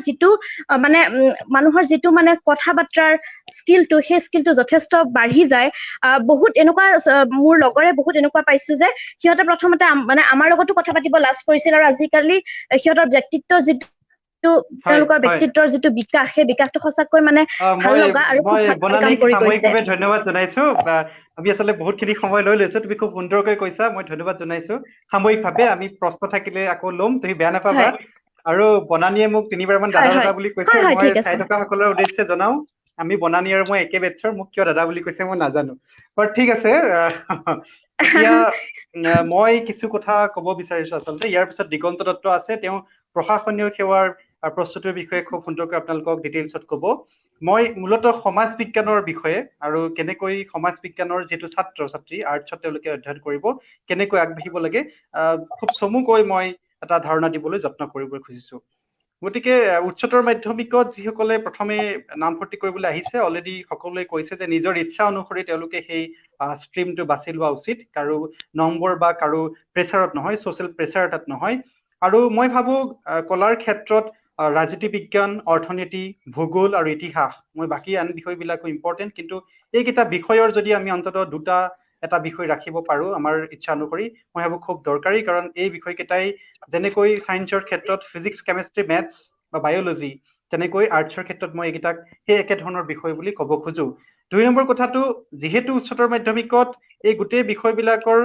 যিটো মানে কথা বাৰ্তাৰ স্কিলটো, সেই স্কিলটো যথেষ্ট বাঢ়ি যায়। বহুত এনেকুৱা মোৰ লগৰে বহুত এনেকুৱা পাইছো যে সিহঁতে প্ৰথমতে মানে আমাৰ লগতো কথা পাতিব লাজ কৰিছিল, আৰু আজিকালি সিহঁতৰ ব্যক্তিত্বৰ তেওঁলোকৰ ব্যক্তিত্বৰ যিটো বিকাশ, সেই বিকাশটো সঁচাকৈ মানে ভাল লগা আৰু খুব ভাল কাম কৰি গৈছে। ধন্যবাদ জনাইছো। আমি আচলতে বহুতখিনি সময় লৈ লৈছো, তুমি খুব সুন্দৰকৈ কৈছা, মই ধন্যবাদ জনাইছো। সাময়িকভাৱে আমি প্ৰশ্ন থাকিলে আকৌ ল'ম, তুমি বেয়া নাপাবা। আৰু বনানীয়ে মোক 3বাৰমান দাদা বুলি কৈছে, মই চাই থকা সকলৰ উদ্দেশ্যে জনাও, আমি বনানী আৰু মই একে বেটছৰ, মোক কিয় দাদা বুলি কৈছে মই নাজানো। বাৰু ঠিক আছে। এতিয়া মই কিছু কথা ক'ব বিচাৰিছো। আচলতে ইয়াৰ পিছত দিগন্ত দত্ত আছে, তেওঁ প্ৰশাসনীয় সেৱাৰ প্ৰস্তুতিৰ বিষয়ে খুব সুন্দৰকৈ আপোনালোকক ডিটেইলছত ক'ব। মই মূলতঃ সমাজ বিজ্ঞানৰ বিষয়ে, আৰু কেনেকৈ সমাজ বিজ্ঞানৰ যিটো ছাত্ৰ ছাত্ৰী আৰ্টছত তেওঁলোকে অধ্যয়ন কৰিব, কেনেকৈ আগবাঢ়িব লাগে, খুব চমুকৈ মই এটা ধাৰণা দিবলৈ যত্ন কৰিব খুজিছো। গতিকে উচ্চতৰ মাধ্যমিকত যিসকলে প্ৰথমে নামভৰ্তি কৰিবলৈ আহিছে, অলৰেডি সকলোৱে কৈছে যে নিজৰ ইচ্ছা অনুসৰি তেওঁলোকে সেই ষ্ট্ৰীমটো বাছি লোৱা উচিত, কাৰো নম্বৰ বা কাৰো প্ৰেছাৰত নহয়, ছ'চিয়েল প্ৰেছাৰ এটাত নহয়। আৰু মই ভাবো কলাৰ ক্ষেত্ৰত ৰাজনীতি বিজ্ঞান, অৰ্থনীতি, ভূগোল আৰু ইতিহাস, মই বাকী আন বিষয়বিলাকো ইম্পৰ্টেণ্ট, কিন্তু এইকেইটা বিষয়ৰ যদি আমি অন্ততঃ এটা বিষয় ৰাখিব পাৰো আমাৰ ইচ্ছা অনুসৰি, মই ভাবো খুব দৰকাৰী। কাৰণ এই বিষয়কেইটাই যেনেকৈ ছায়েন্সৰ ক্ষেত্ৰত ফিজিক্স, কেমেষ্ট্ৰি, মেথছ বা বায়'লজি, তেনেকৈ আৰ্টছৰ ক্ষেত্ৰত মই এইকেইটাক সেই একেধৰণৰ বিষয় বুলি ক'ব খোজো। 2 নম্বৰ কথাটো, যিহেতু উচ্চতৰ মাধ্যমিকত এই গোটেই বিষয়বিলাকৰ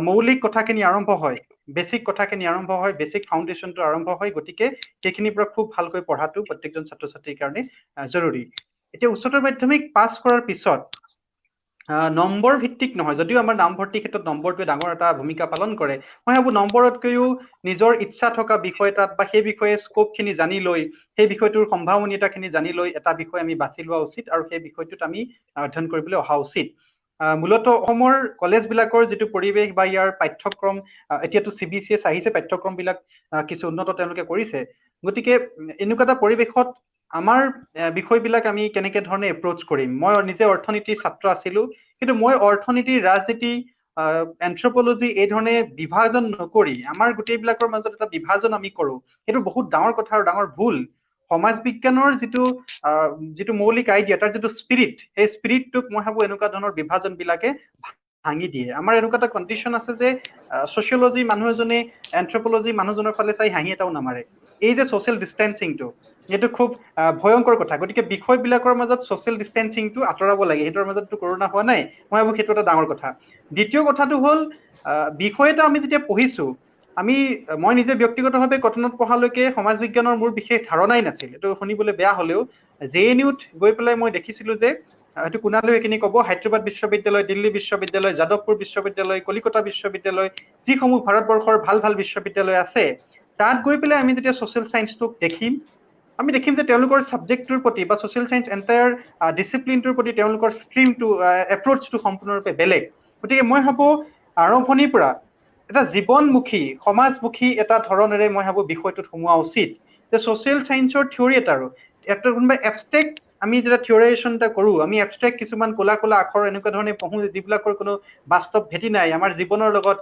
মৌলিক কথাখিনি আৰম্ভ হয়, বেচিক কথাখিনি আৰম্ভ হয়, বেচিক ফাউণ্ডেশ্যনটো আৰম্ভ হয়, গতিকে সেইখিনিৰ পৰা খুব ভালকৈ পঢ়াটো প্ৰত্যেকজন ছাত্ৰ ছাত্ৰীৰ কাৰণে জৰুৰী। এতিয়া উচ্চতৰ মাধ্যমিক পাছ কৰাৰ পিছত নম্বৰ ভিত্তিক নহয়, যদিও আমাৰ নামভৰ্তিৰ ক্ষেত্ৰত নম্বৰটোৱে ডাঙৰ এটা ভূমিকা পালন কৰে, মই ভাবো নম্বৰতকৈও নিজৰ ইচ্ছা থকা বিষয় এটাত বা সেই বিষয়ে স্কোপখিনি জানি লৈ, সেই বিষয়টোৰ সম্ভাৱনীয়তাখিনি জানি লৈ এটা বিষয় আমি বাছি লোৱা উচিত, আৰু সেই বিষয়টোত আমি অধ্যয়ন কৰিবলৈ অহা উচিত। মূলতঃ অসমৰ কলেজবিলাকৰ যিটো পৰিৱেশ বা ইয়াৰ পাঠ্যক্ৰম, এতিয়াতো CBCS আহিছে, পাঠ্যক্ৰমবিলাক কিছু উন্নত তেওঁলোকে কৰিছে। গতিকে এনেকুৱা এটা পৰিৱেশত আমাৰ বিষয়বিলাক আমি কেনেকে ধৰণে এপ্ৰ'চ কৰিম। মই নিজে অৰ্থনীতিৰ ছাত্ৰ আছিলো, কিন্তু মই অৰ্থনীতি, ৰাজনীতি, এন্থ্ৰপলজি এই ধৰণে বিভাজন নকৰি আমাৰ গোটেইবিলাকৰ মাজত এটা বিভাজন আমি কৰো, সেইটো বহুত ডাঙৰ কথা আৰু ডাঙৰ ভুল। সমাজ বিজ্ঞানৰ যিটো মৌলিক আইডিয়া, তাৰ যিটো স্পিৰিট, সেই স্পিৰিটটোক মই ভাবো এনেকুৱা ধৰণৰ বিভাজন বিলাকে ভাঙি দিয়ে আমাৰ এনেকুৱা এটা কণ্ডিশ্যন আছে যে ছচিয়লজি মানুহ এজনে এন্থ্ৰপলজি মানুহজনৰ ফালে চাই হাঁহি এটাও নামাৰে এই যে ছ'চিয়েল ডিষ্টেন্সিংটো এইটো খুব ভয়ংকৰ কথা গতিকে বিষয়বিলাকৰ মাজত ছ'চিয়েল ডিষ্টেন্সিংটো আঁতৰাব লাগে সেইটোৰ মাজততো কৰোণা হোৱা নাই মই ভাবো সেইটো এটা ডাঙৰ কথা দ্বিতীয় কথাটো হ'ল বিষয় এটা আমি যেতিয়া পঢ়িছো মই নিজে ব্যক্তিগতভাৱে কটনত পঢ়ালৈকে সমাজ বিজ্ঞানৰ মোৰ বিশেষ ধাৰণাই নাছিল এইটো শুনিবলৈ বেয়া হলেও JNUত গৈ পেলাই মই দেখিছিলো যে এইটো কোনালৈ এইখিনি ক'ব হায়দৰাবাদ বিশ্ববিদ্যালয় দিল্লী বিশ্ববিদ্যালয় যাদৱপুৰ বিশ্ববিদ্যালয় কলিকতা বিশ্ববিদ্যালয় যিসমূহ ভাৰতবৰ্ষৰ ভাল ভাল বিশ্ববিদ্যালয় আছে তাত গৈ পেলাই আমি যেতিয়া ছ'চিয়েল চায়েন্সটোক আমি দেখিম যে তেওঁলোকৰ ছাবজেক্টটোৰ প্ৰতি বা ছ'চিয়েল চায়েন্স এণ্টায়াৰ ডিচিপ্লিনটোৰ প্ৰতি তেওঁলোকৰ ষ্ট্ৰীমটো এপ্ৰ'চটো সম্পূৰ্ণৰূপে বেলেগ গতিকে মই ভাবো আৰম্ভণিৰ পৰা এটা জীৱনমুখী সমাজমুখী এটা ধৰণেৰে মই ভাবো বিষয়টোত সোমোৱা উচিত যে ছ'চিয়েল চায়েন্সৰ থিয়ৰী এটাৰো একটা কোনোবা এবষ্ট্ৰেক্ট আমি যেতিয়া থিয়ৰাইজেশ্যন এটা কৰো আমি এবষ্ট্ৰেক্ট কিছুমান ক'লা ক'লা আখৰ এনেকুৱা ধৰণে পঢ়ো যিবিলাকৰ কোনো বাস্তৱ ভেটি নাই আমাৰ জীৱনৰ লগত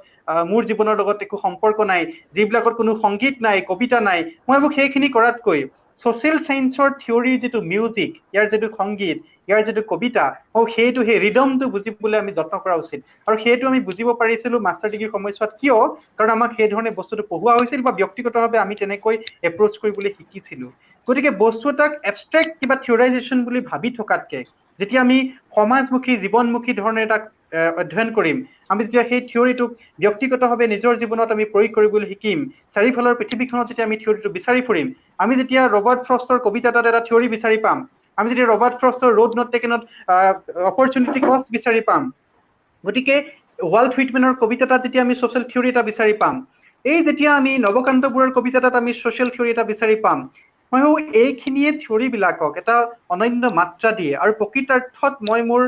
মোৰ জীৱনৰ লগত একো সম্পৰ্ক নাই যিবিলাকত কোনো সংগীত নাই কবিতা নাই মই ভাবো সেইখিনি কৰাতকৈ ছ'চিয়েল চায়েন্সৰ থিয়ৰীৰ যিটো মিউজিক ইয়াৰ যিটো সংগীত ইয়াৰ যিটো কবিতা সেইটো সেই ৰিডমটো বুজিবলৈ আমি যত্ন কৰা উচিত আৰু সেইটো আমি বুজিব পাৰিছিলো মাষ্টাৰ ডিগ্ৰী সময়ছোৱাত কিয় কাৰণ আমাক সেই ধৰণে বস্তুটো পঢ়োৱা হৈছিল বা ব্যক্তিগতভাৱে আমি তেনেকৈ এপ্ৰ'চ কৰিবলৈ শিকিছিলো গতিকে বস্তু এটাক এবষ্ট্ৰেক্ট কিবা থিয়ৰাইজেশ্যন বুলি ভাবি থকাতকে যেতিয়া আমি সমাজমুখী জীৱনমুখী ধৰণে তাক অধ্যয়ন কৰিম আমি যেতিয়া সেই থিয়ৰীটোক ব্যক্তিগতভাৱে নিজৰ জীৱনত আমি প্ৰয়োগ কৰিবলৈ শিকিম চাৰিওফালৰ পৃথিৱীখনত যেতিয়া আমি থিয়ৰীটো বিচাৰি ফুৰিম আমি যেতিয়া ৰবাৰ্ট ফ্ৰষ্টৰ কবিতা এটাত এটা থিয়ৰী বিচাৰি পাম আমি যেতিয়া ৰবাৰ্ট ফ্ৰষ্টৰ ৰোড নট টেকেনত অপৰচুনিটি কষ্ট বিচাৰি পাম গতিকে ৱাল্ট হুইটমেনৰ কবিতা এটাত যেতিয়া আমি ছ'চিয়েল থিয়ৰী এটা বিচাৰি পাম এই যেতিয়া আমি নৱকান্ত বৰুৱাৰ কবিতা এটাত আমি ছ'চিয়েল থিয়ৰী এটা বিচাৰি পাম মই ভাবো এইখিনিয়ে থিয়ৰীবিলাকক এটা অনন্য মাত্ৰা দিয়ে আৰু প্ৰকৃতাৰ্থত মই মোৰ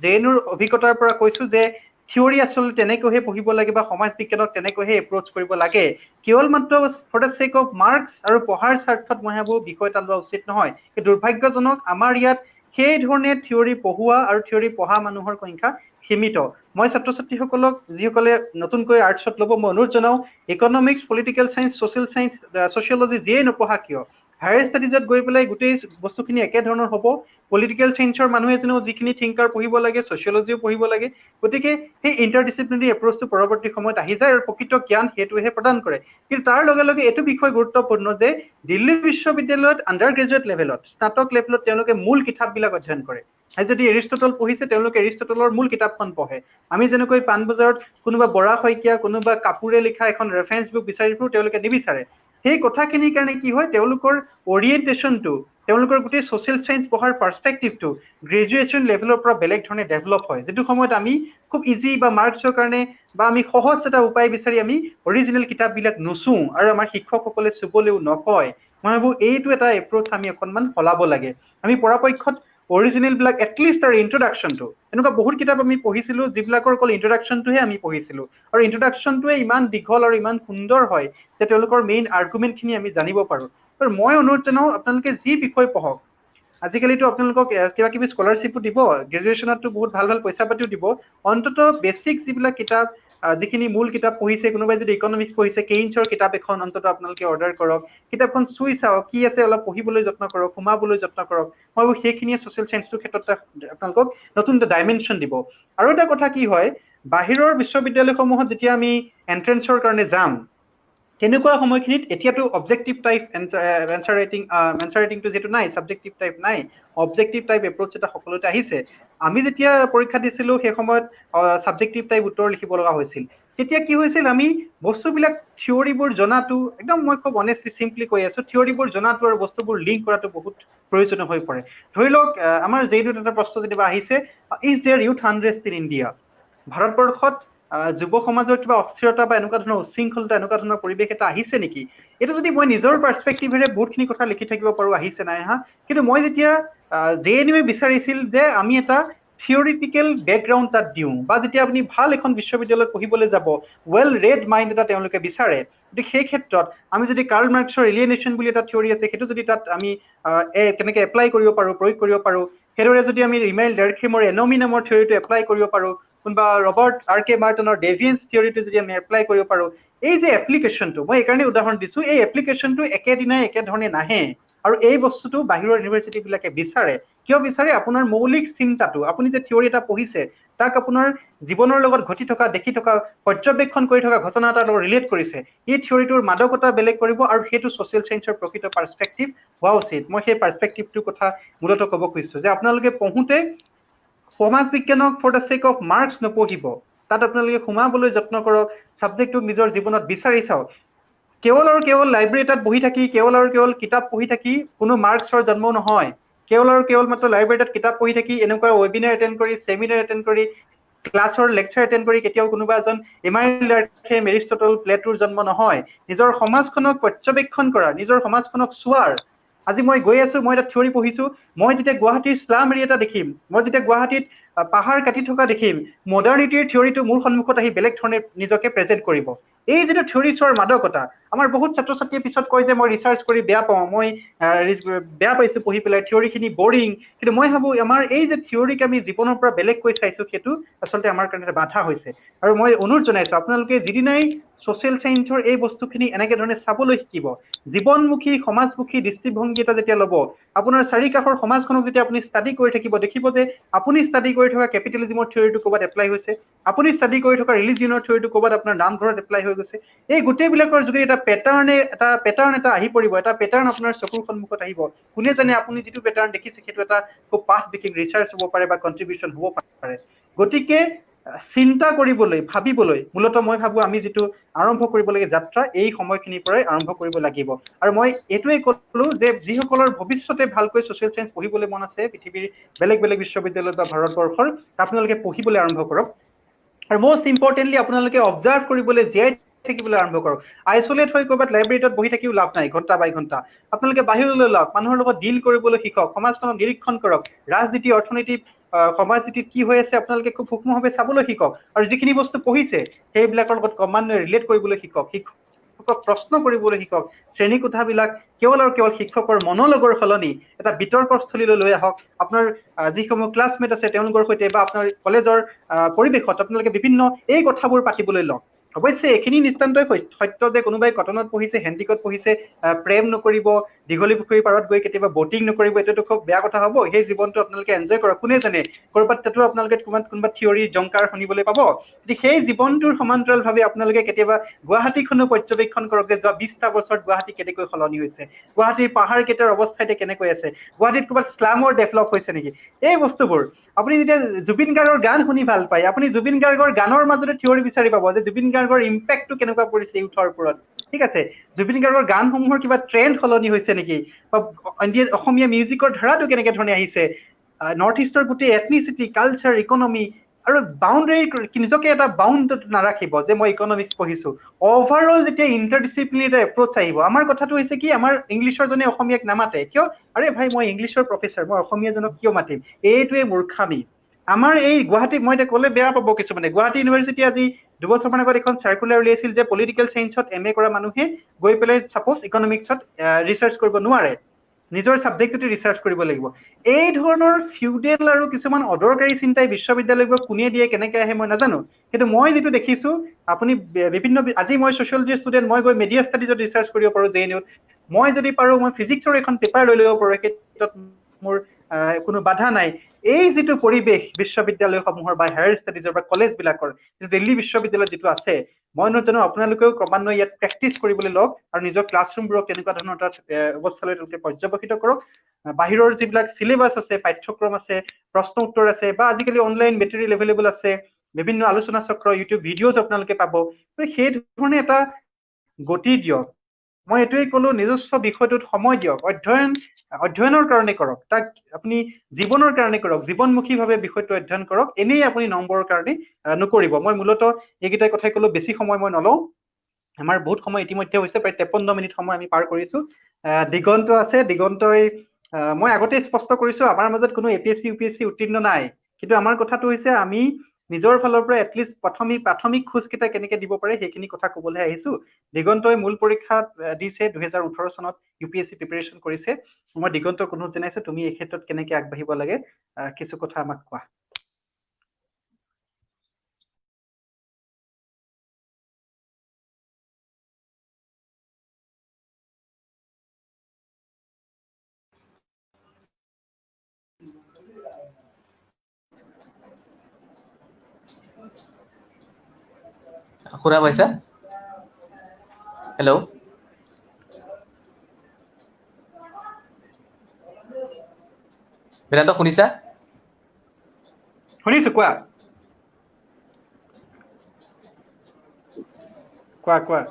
JNUৰ অভিজ্ঞতাৰ পৰা কৈছো যে থিয়ৰী আচলতে তেনেকৈহে পঢ়িব লাগে বা সমাজ বিজ্ঞানক তেনেকৈহে এপ্ৰ'চ কৰিব লাগে কেৱল মাত্ৰ for the sake of marks আৰু পঢ়াৰ স্বাৰ্থত মই ভাবো বিষয় এটা লোৱা উচিত নহয় দুৰ্ভাগ্যজনক আমাৰ ইয়াত সেই ধৰণে থিয়ৰী পঢ়োৱা আৰু থিয়ৰী পঢ়া মানুহৰ সংখ্যা সীমিত মই ছাত্ৰ ছাত্ৰীসকলক যিসকলে নতুনকৈ আৰ্টছত ল'ব মই অনুৰোধ জনাও economics political science social science sociology যিয়ে নপঢ়া কিয় হায়াৰ ষ্টাডিজত গৈ পেলাই গোটেই বস্তুখিনি একে ধৰণৰ হ'ব পলিটিকেল চায়েন্সৰ মানুহ এজনেও যিখিনি থিংকাৰ পঢ়িব লাগে ছ'চিয়লজিও পঢ়িব লাগে গতিকে সেই ইণ্টাৰডিচিপ্লিনাৰী এপ্ৰ'চটো পৰৱৰ্তী সময়ত আহি যায় আৰু প্ৰকৃত জ্ঞান সেইটোহে প্ৰদান কৰে কিন্তু তাৰ লগে লগে এইটো বিষয় গুৰুত্বপূৰ্ণ যে দিল্লী বিশ্ববিদ্যালয়ত আণ্ডাৰ গ্ৰেজুৱেট লেভেলত স্নাতক লেভেলত তেওঁলোকে মূল কিতাপবিলাক অধ্যয়ন কৰে যদি এৰিষ্টটল পঢ়িছে তেওঁলোকে এৰিষ্টটলৰ মূল কিতাপখন পঢ়ে আমি যেনেকৈ পাণবজাৰত কোনোবা বৰা শইকীয়া কোনোবা কাপুৰে লিখা এখন ৰেফাৰেঞ্চ বুক বিচাৰি ফুৰো তেওঁলোকে নিবিচাৰে সেই কথাখিনিৰ কাৰণে কি হয় তেওঁলোকৰ অৰিয়েণ্টেশ্যনটো তেওঁলোকৰ গোটেই ছ'চিয়েল চায়েন্স পঢ়াৰ পাৰ্চপেক্টিভটো গ্ৰেজুৱেশ্যন লেভেলৰ পৰা বেলেগ ধৰণে ডেভেলপ হয় যিটো সময়ত আমি খুব ইজি বা মাৰ্কছৰ কাৰণে বা আমি সহজ এটা উপায় বিচাৰি আমি অৰিজিনেল কিতাপবিলাক নুচোঁ আৰু আমাৰ শিক্ষকসকলে চুবলৈও নকয় মই ভাবো এইটো এটা এপ্ৰ'চ আমি অকণমান সলাব লাগে আমি পৰাপক্ষত অৰিজিনেলবিলাক এটলিষ্ট তাৰ ইন্ট্ৰডাকশ্যনটো এনেকুৱা বহুত কিতাপ আমি পঢ়িছিলো যিবিলাকৰ অকল ইন্ট্ৰডাকশ্যনটোহে আমি পঢ়িছিলো আৰু ইন্ট্ৰডাকশ্যনটোৱে ইমান দীঘল আৰু ইমান সুন্দৰ হয় যে তেওঁলোকৰ মেইন আৰ্গুমেণ্টখিনি আমি জানিব পাৰো আৰু মই অনুৰোধ জনাওঁ আপোনালোকে যি বিষয় পঢ়ক আজিকালিতো আপোনালোকক কিবা কিবি স্কলাৰশ্বিপো দিব গ্ৰেজুৱেশ্যনতো বহুত ভাল ভাল পইচা পাতিও দিব অন্ততঃ বেছিক যিবিলাক কিতাপ যিখিনি মূল কিতাপ পঢ়িছে কোনোবাই যদি ইকনমিক্স পঢ়িছে কেইনছৰ কিতাপ এখন অন্ততঃ আপোনালোকে অৰ্ডাৰ কৰক কিতাপখন চুই চাওক কি আছে অলপ পঢ়িবলৈ যত্ন কৰক সোমাবলৈ যত্ন কৰক মই ভাবো সেইখিনিয়ে ছ'চিয়েল চায়েন্সটোৰ ক্ষেত্ৰত আপোনালোকক নতুন এটা ডাইমেনশ্যন দিব আৰু এটা কথা কি হয় বাহিৰৰ বিশ্ববিদ্যালয়সমূহত যেতিয়া আমি এন্ট্ৰেন্সৰ কাৰণে যাম তেনেকুৱা সময়খিনিত এতিয়াতো অবজেক্টিভ টাইপ এনচাৰ ৰাইটিংটো যিটো নাই ছাবজেক্টিভ টাইপ নাই অবজেক্টিভ টাইপ এপ্ৰ'চ এটা সকলোতে আহিছে আমি যেতিয়া পৰীক্ষা দিছিলো সেই সময়ত ছাবজেক্টিভ টাইপ উত্তৰ লিখিব লগা হৈছিল তেতিয়া কি হৈছিল আমি বস্তুবিলাক থিয়ৰীবোৰ জনাটো একদম মই খুব অনেষ্টলি চিম্পলি কৈ আছো থিয়ৰীবোৰ জনাটো আৰু বস্তুবোৰ লিংক কৰাটো বহুত প্ৰয়োজনীয় হৈ পৰে ধৰি লওক আমাৰ JNUত এটা প্ৰশ্ন যেনিবা আহিছে is there youth unrest in India ভাৰতবৰ্ষত যুৱ সমাজৰ কিবা অস্থিৰতা বা এনেকুৱা ধৰণৰ উশৃংখলতা এনেকুৱা ধৰণৰ পৰিৱেশ এটা আহিছে নেকি এইটো যদি মই নিজৰ পাৰ্চপেক্টিভেৰে বহুতখিনি কথা লিখি থাকিব পাৰো আহিছে নাই হা কিন্তু মই যেতিয়া JNUৱে বিচাৰিছিল যে আমি এটা থিয়ৰিটিকেল বেকগ্ৰাউণ্ড তাত দিওঁ বা যেতিয়া আপুনি ভাল এখন বিশ্ববিদ্যালয়ত পঢ়িবলৈ যাব ৱেল ৰেড মাইণ্ড এটা তেওঁলোকে বিচাৰে গতিকে সেই ক্ষেত্ৰত আমি যদি কাৰ্ল মাৰ্কছৰ এলিয়েনেশ্যন বুলি এটা থিয়ৰী আছে সেইটো যদি তাত আমি কেনেকৈ এপ্লাই কৰিব পাৰো প্ৰয়োগ কৰিব পাৰো সেইদৰে যদি আমি ৰিমেইল ডেৰখিমৰ এনমি নামৰ থিয়ৰীটো এপ্লাই কৰিব পাৰো কোনোবা ৰবাৰ্ট RK বাৰ্টনৰ ডেভিয়েন্স থিয়ৰীটো যদি আমি এপ্লাই কৰিব পাৰো এই যে এপ্লিকেশ্যনটো মই এইকাৰণে উদাহৰণ দিছো এই এপ্লিকেশ্যনটো একেদিনাই একেধৰণে নাহে আৰু এই বস্তুটো বাহিৰৰ ইউনিভাৰ্চিটিবিলাকে বিচাৰে কিয় বিচাৰে আপোনাৰ মৌলিক চিন্তাটো আপুনি যে থিয়ৰী এটা পঢ়িছে তাক আপোনাৰ জীৱনৰ লগত ঘটি থকা দেখি থকা পৰ্যবেক্ষণ কৰি থকা ঘটনা এটাৰ লগত ৰিলেট কৰিছে এই থিয়ৰিটোৰ মাদকতা বেলেগ কৰিব আৰু সেইটো ছ'চিয়েল চায়েন্সৰ প্ৰকৃত পাৰ্সপেক্টিভ হোৱা উচিত মই সেই পাৰ্সপেক্টিভটোৰ কথা মূলত ক'ব খুজিছোঁ যে আপোনালোকে পঢ়োঁতে সমাজ বিজ্ঞানক for the sake of marks নপঢ়িব তাত আপোনালোকে সোমাবলৈ যত্ন কৰক ছাবজেক্টটোক নিজৰ জীৱনত বিচাৰি চাওক কেৱল আৰু কেৱল লাইব্ৰেৰী এটাত বহি থাকি কেৱল আৰু কেৱল কিতাপ পঢ়ি থাকি কোনো মাৰ্কছৰ জন্ম নহয় কেৱল আৰু কেৱল মাত্ৰ লাইব্ৰেৰী এটাত কিতাপ পঢ়ি থাকি এনেকুৱা ৱেবিনাৰ এটেণ্ড কৰি চেমিনাৰ এটেণ্ড কৰি ক্লাছৰ লেকচাৰ এটেণ্ড কৰি কেতিয়াও কোনোবা এজন ইমানুৱেল লাৰ্কে মেৰিষ্টটল প্লেটোৰ জন্ম নহয় নিজৰ সমাজখনক পৰ্যবেক্ষণ কৰা নিজৰ সমাজখনক চোৱাৰ আজি মই গৈ আছো মই এটা থিয়ৰি পঢ়িছো মই যেতিয়া গুৱাহাটীৰ স্লাম এৰিয়া এটা দেখিম মই যেতিয়া গুৱাহাটীত পাহাৰ কাটি থকা দেখিম মডাৰ্নিটিৰ থিয়ৰিটো মোৰ সন্মুখত আহি বেলেগ ধৰণে নিজকে প্ৰেজেণ্ট কৰিব এই যিটো থিয়ৰি চোৱাৰ মাদকতা আমাৰ বহুত ছাত্ৰ ছাত্ৰীয়ে পিছত কয় যে মই ৰিচাৰ্চ কৰি বেয়া পাওঁ মই বেয়া পাইছো পঢ়ি পেলাই থিয়ৰিখিনি বৰিং কিন্তু মই ভাবো আমাৰ এই যে থিয়ৰিক আমি জীৱনৰ পৰা বেলেগকৈ চাইছো সেইটো আচলতে আমাৰ কাৰণে বাধা হৈছে আৰু মই অনুৰোধ জনাইছো আপোনালোকে যিদিনাই ছ'চিয়েল চায়েন্সৰ এই বস্তুখিনি এনেকে ধৰণে চাবলৈ শিকিব জীৱনমুখী সমাজমুখী দৃষ্টিভংগী এটা যেতিয়া ল'ব আপোনাৰ চাৰিকাষৰ সমাজখনক যেতিয়া আপুনি ষ্টাডি কৰি থাকিব দেখিব যে আপুনি ষ্টাডি কৰি থকা কেপিটেলিজমৰ থিয়ৰিটো ক'ৰবাত এপ্লাই হৈছে আপুনি ষ্টাডি কৰি থকা ৰিলিজিয়নৰ থিয়ৰিটো ক'ৰবাত আপোনাৰ নামঘৰত এপ্লাই হৈ গৈছে এই গোটেইবিলাকৰ যোগেদি এটা পেটাৰ্ণ এটা আহি পৰিব এটা পেটাৰ্ণ আপোনাৰ চকুৰ সন্মুখত আহিব কোনে জানে আপুনি যিটো পেটাৰ্ণ দেখিছে সেইটো এটা খুব পাঠ বিশেষ ৰিচাৰ্চ হ'ব পাৰে বা কণ্ট্ৰিবিউশ্যন হ'ব পাৰে গতিকে চিন্তা কৰিবলৈ ভাবিবলৈ মূলত মই ভাবো আমি যিটো আৰম্ভ কৰিবলগীয়া যাত্ৰা এই সময়খিনিৰ পৰাই আৰম্ভ কৰিব লাগিব আৰু মই এইটোৱেই ক'লো যে যিসকলৰ ভৱিষ্যতে ভালকৈ ছ'চিয়েল চায়েন্স পঢ়িবলৈ মন আছে পৃথিৱীৰ বেলেগ বেলেগ বিশ্ববিদ্যালয় বা ভাৰতবৰ্ষৰ আপোনালোকে পঢ়িবলৈ আৰম্ভ কৰক আৰু মষ্ট ইম্পৰ্টেণ্টলি আপোনালোকে অবজাৰ্ভ কৰিবলৈ জীয়াই থাকিবলৈ আৰম্ভ কৰক আইচলেট হৈ ক'ৰবাত লাইব্ৰেৰীত বহি থাকিও লাভ নাই ঘণ্টা বাই ঘণ্টা আপোনালোকে বাহিৰলৈ ওলাওক মানুহৰ লগত ডিল কৰিবলৈ শিকক সমাজখনক নিৰীক্ষণ কৰক ৰাজনীতি অৰ্থনীতি সমাজ নীতিত কি হৈ আছে আপোনালোকে খুব সূক্ষ্মভাৱে চাবলৈ শিকক আৰু যিখিনি বস্তু পঢ়িছে সেইবিলাকৰ লগত ক্ৰমান্বয়ে ৰিলেট কৰিবলৈ শিকক শিক্ষকক প্ৰশ্ন কৰিবলৈ শিকক শ্ৰেণী কোঠাবিলাক কেৱল আৰু কেৱল শিক্ষকৰ মনোলগৰ সলনি এটা বিতৰ্কস্থলীলৈ লৈ আহক আপোনাৰ যিসমূহ ক্লাছমেট আছে তেওঁলোকৰ সৈতে বা আপোনাৰ কলেজৰ পৰিৱেশত আপোনালোকে বিভিন্ন এই কথাবোৰ পাতিবলৈ লওক অৱশ্যে এইখিনি নিশ্চিতকৈ সত্য যে কোনোবাই কটনত পঢ়িছে হেণ্ডিকত পঢ়িছে প্ৰেম নকৰিব দীঘলী পুখুৰীৰ পাৰত গৈ কেতিয়াবা বটিং নকৰিব এইটোতো খুব বেয়া কথা হ'ব সেই জীৱনটো আপোনালোকে এনজয় কৰক কোনে জানে ক'ৰবাত তাতো আপোনালোকে কোনোবা থিয়ৰি জংকাৰ শুনিবলৈ পাব সেই জীৱনটোৰ সমান্তৰালভাৱে আপোনালোকে কেতিয়াবা গুৱাহাটীখনো পৰ্যবেক্ষণ কৰক যে যোৱা 20টা বছৰত গুৱাহাটী কেনেকৈ সলনি হৈছে গুৱাহাটীৰ পাহাৰ কেইটাৰ অৱস্থা এতিয়া কেনেকৈ আছে গুৱাহাটীত ক'ৰবাত স্লামৰ ডেভেলপ হৈছে নেকি এই বস্তুবোৰ আপুনি যেতিয়া জুবিন গাৰ্গৰ গান শুনি ভাল পায় আপুনি জুবিন গাৰ্গৰ গানৰ মাজতে থিয়ৰি বিচাৰি পাব যে জুবিন গাৰ্গৰ ইম্পেক্টটো কেনেকুৱা পৰিছে ইউথৰ ওপৰত ঠিক আছে জুবিন গাৰ্গৰ গানসমূহৰ কিবা ট্ৰেণ্ড সলনি হৈছে নেকি বা অসমীয়া মিউজিকৰ ধাৰাটো কেনেকে ধৰণে আহিছে নৰ্থ ইষ্টৰ গোটেই এথনিচিটি কালচাৰ ইকনমি আৰু বাউণ্ডেৰী নিজকে এটা বাউণ্ড নাৰাখিব যে মই ইকনমিক্স পঢ়িছো অভাৰঅল যেতিয়া ইণ্টাৰডিচিপ্লিনাৰী এটা এপ্ৰ'চ আহিব আমাৰ কথাটো হৈছে কি আমাৰ ইংলিছৰ জনে অসমীয়াক নামাতে কিয় আৰে ভাই মই ইংলিছৰ প্ৰফেচাৰ মই অসমীয়াজনক কিয় মাতিম এইটোৱে মূৰ্খামি আমাৰ এই গুৱাহাটী মই এতিয়া ক'লে বেয়া পাব কিছুমানে গুৱাহাটী ইউনিভাৰ্চিটি আজি 2 বছৰমান আগত এখন চাৰ্কুলাৰ উলিয়াইছিল যে পলিটিকেল চায়েন্সত MA কৰা মানুহে গৈ পেলাই ছাপ'জ ইকনমিক্সত ৰিচাৰ্চ কৰিব নোৱাৰে নিজৰ ছাবজেক্টতে ৰিচাৰ্চ কৰিব লাগিব এই ধৰণৰ ফিউডেল আৰু কিছুমান অদৰকাৰী চিন্তাই বিশ্ববিদ্যালয়বোৰ কোনে দিয়ে কেনেকৈ আহে মই নাজানো কিন্তু মই যিটো দেখিছো আপুনি বিভিন্ন আজি মই ছ'চিয়লজিৰ ষ্টুডেণ্ট মই গৈ মিডিয়া ষ্টাডিজত ৰিচাৰ্চ কৰিব পাৰোঁ JNUত মই যদি পাৰোঁ মই ফিজিক্সৰ এখন পেপাৰ লৈ ল'ব পাৰোঁ ক্ষেত্ৰত মোৰ কোনো বাধা নাই এই যিটো পৰিৱেশ বিশ্ববিদ্যালয়সমূহৰ বা হায়াৰ ষ্টাডিজৰ বা কলেজবিলাকৰ দিল্লী বিশ্ববিদ্যালয়ত যিটো আছে মই নাজানো আপোনালোকেও ক্ৰমান্বয়ে ইয়াত প্ৰেক্টিচ কৰিবলৈ লওক আৰু নিজৰ ক্লাছৰুমবোৰক তেনেকুৱা ধৰণৰ এটা অৱস্থালৈ তেওঁলোকে পৰ্যবেক্ষিত কৰক বাহিৰৰ যিবিলাক চিলেবাছ আছে পাঠ্যক্ৰম আছে প্ৰশ্ন উত্তৰ আছে বা আজিকালি অনলাইন মেটেৰিয়েল এভেইলেবল আছে বিভিন্ন আলোচনা চক্ৰ ইউটিউব ভিডিঅ'জ আপোনালোকে পাব সেই ধৰণে এটা গতি দিয়ক মই এইটোৱেই ক'লো নিজস্ব বিষয়টোত সময় দিয়ক অধ্যয়নৰ কাৰণে কৰক তাক আপুনি জীৱনৰ কাৰণে কৰক জীৱনমুখীভাৱে বিষয়টো অধ্যয়ন কৰক এনেই আপুনি নম্বৰৰ কাৰণে নকৰিব মই মূলত এইকেইটা কথাই ক'লো বেছি সময় মই নলওঁ আমাৰ বহুত সময় ইতিমধ্যে হৈছে প্ৰায় 53 মিনিট সময় আমি পাৰ কৰিছো দিগন্ত আছে দিগন্তই মই আগতে স্পষ্ট কৰিছো আমাৰ মাজত কোনো APSC UPSC উত্তীৰ্ণ নাই কিন্তু আমাৰ কথাটো হৈছে আমি নিজৰ ফালৰ পৰা এটলিষ্ট প্ৰাথমিক খোজকেইটা কেনেকে দিব পাৰে সেইখিনি কথা ক'বলৈ আহিছো দিগন্তই মূল পৰীক্ষাত দিছে 2018 চনত UPSC প্ৰিপাৰেচন কৰিছে মই দিগন্তক অনুৰোধ জনাইছো তুমি এই ক্ষেত্ৰত কেনেকে আগবাঢ়িব লাগে কিছু কথা আমাক কোৱা শুনা পাইছা? হেল্ল', বেদান্ত শুনিছা? শুনিছো, কোৱা কোৱা কোৱা।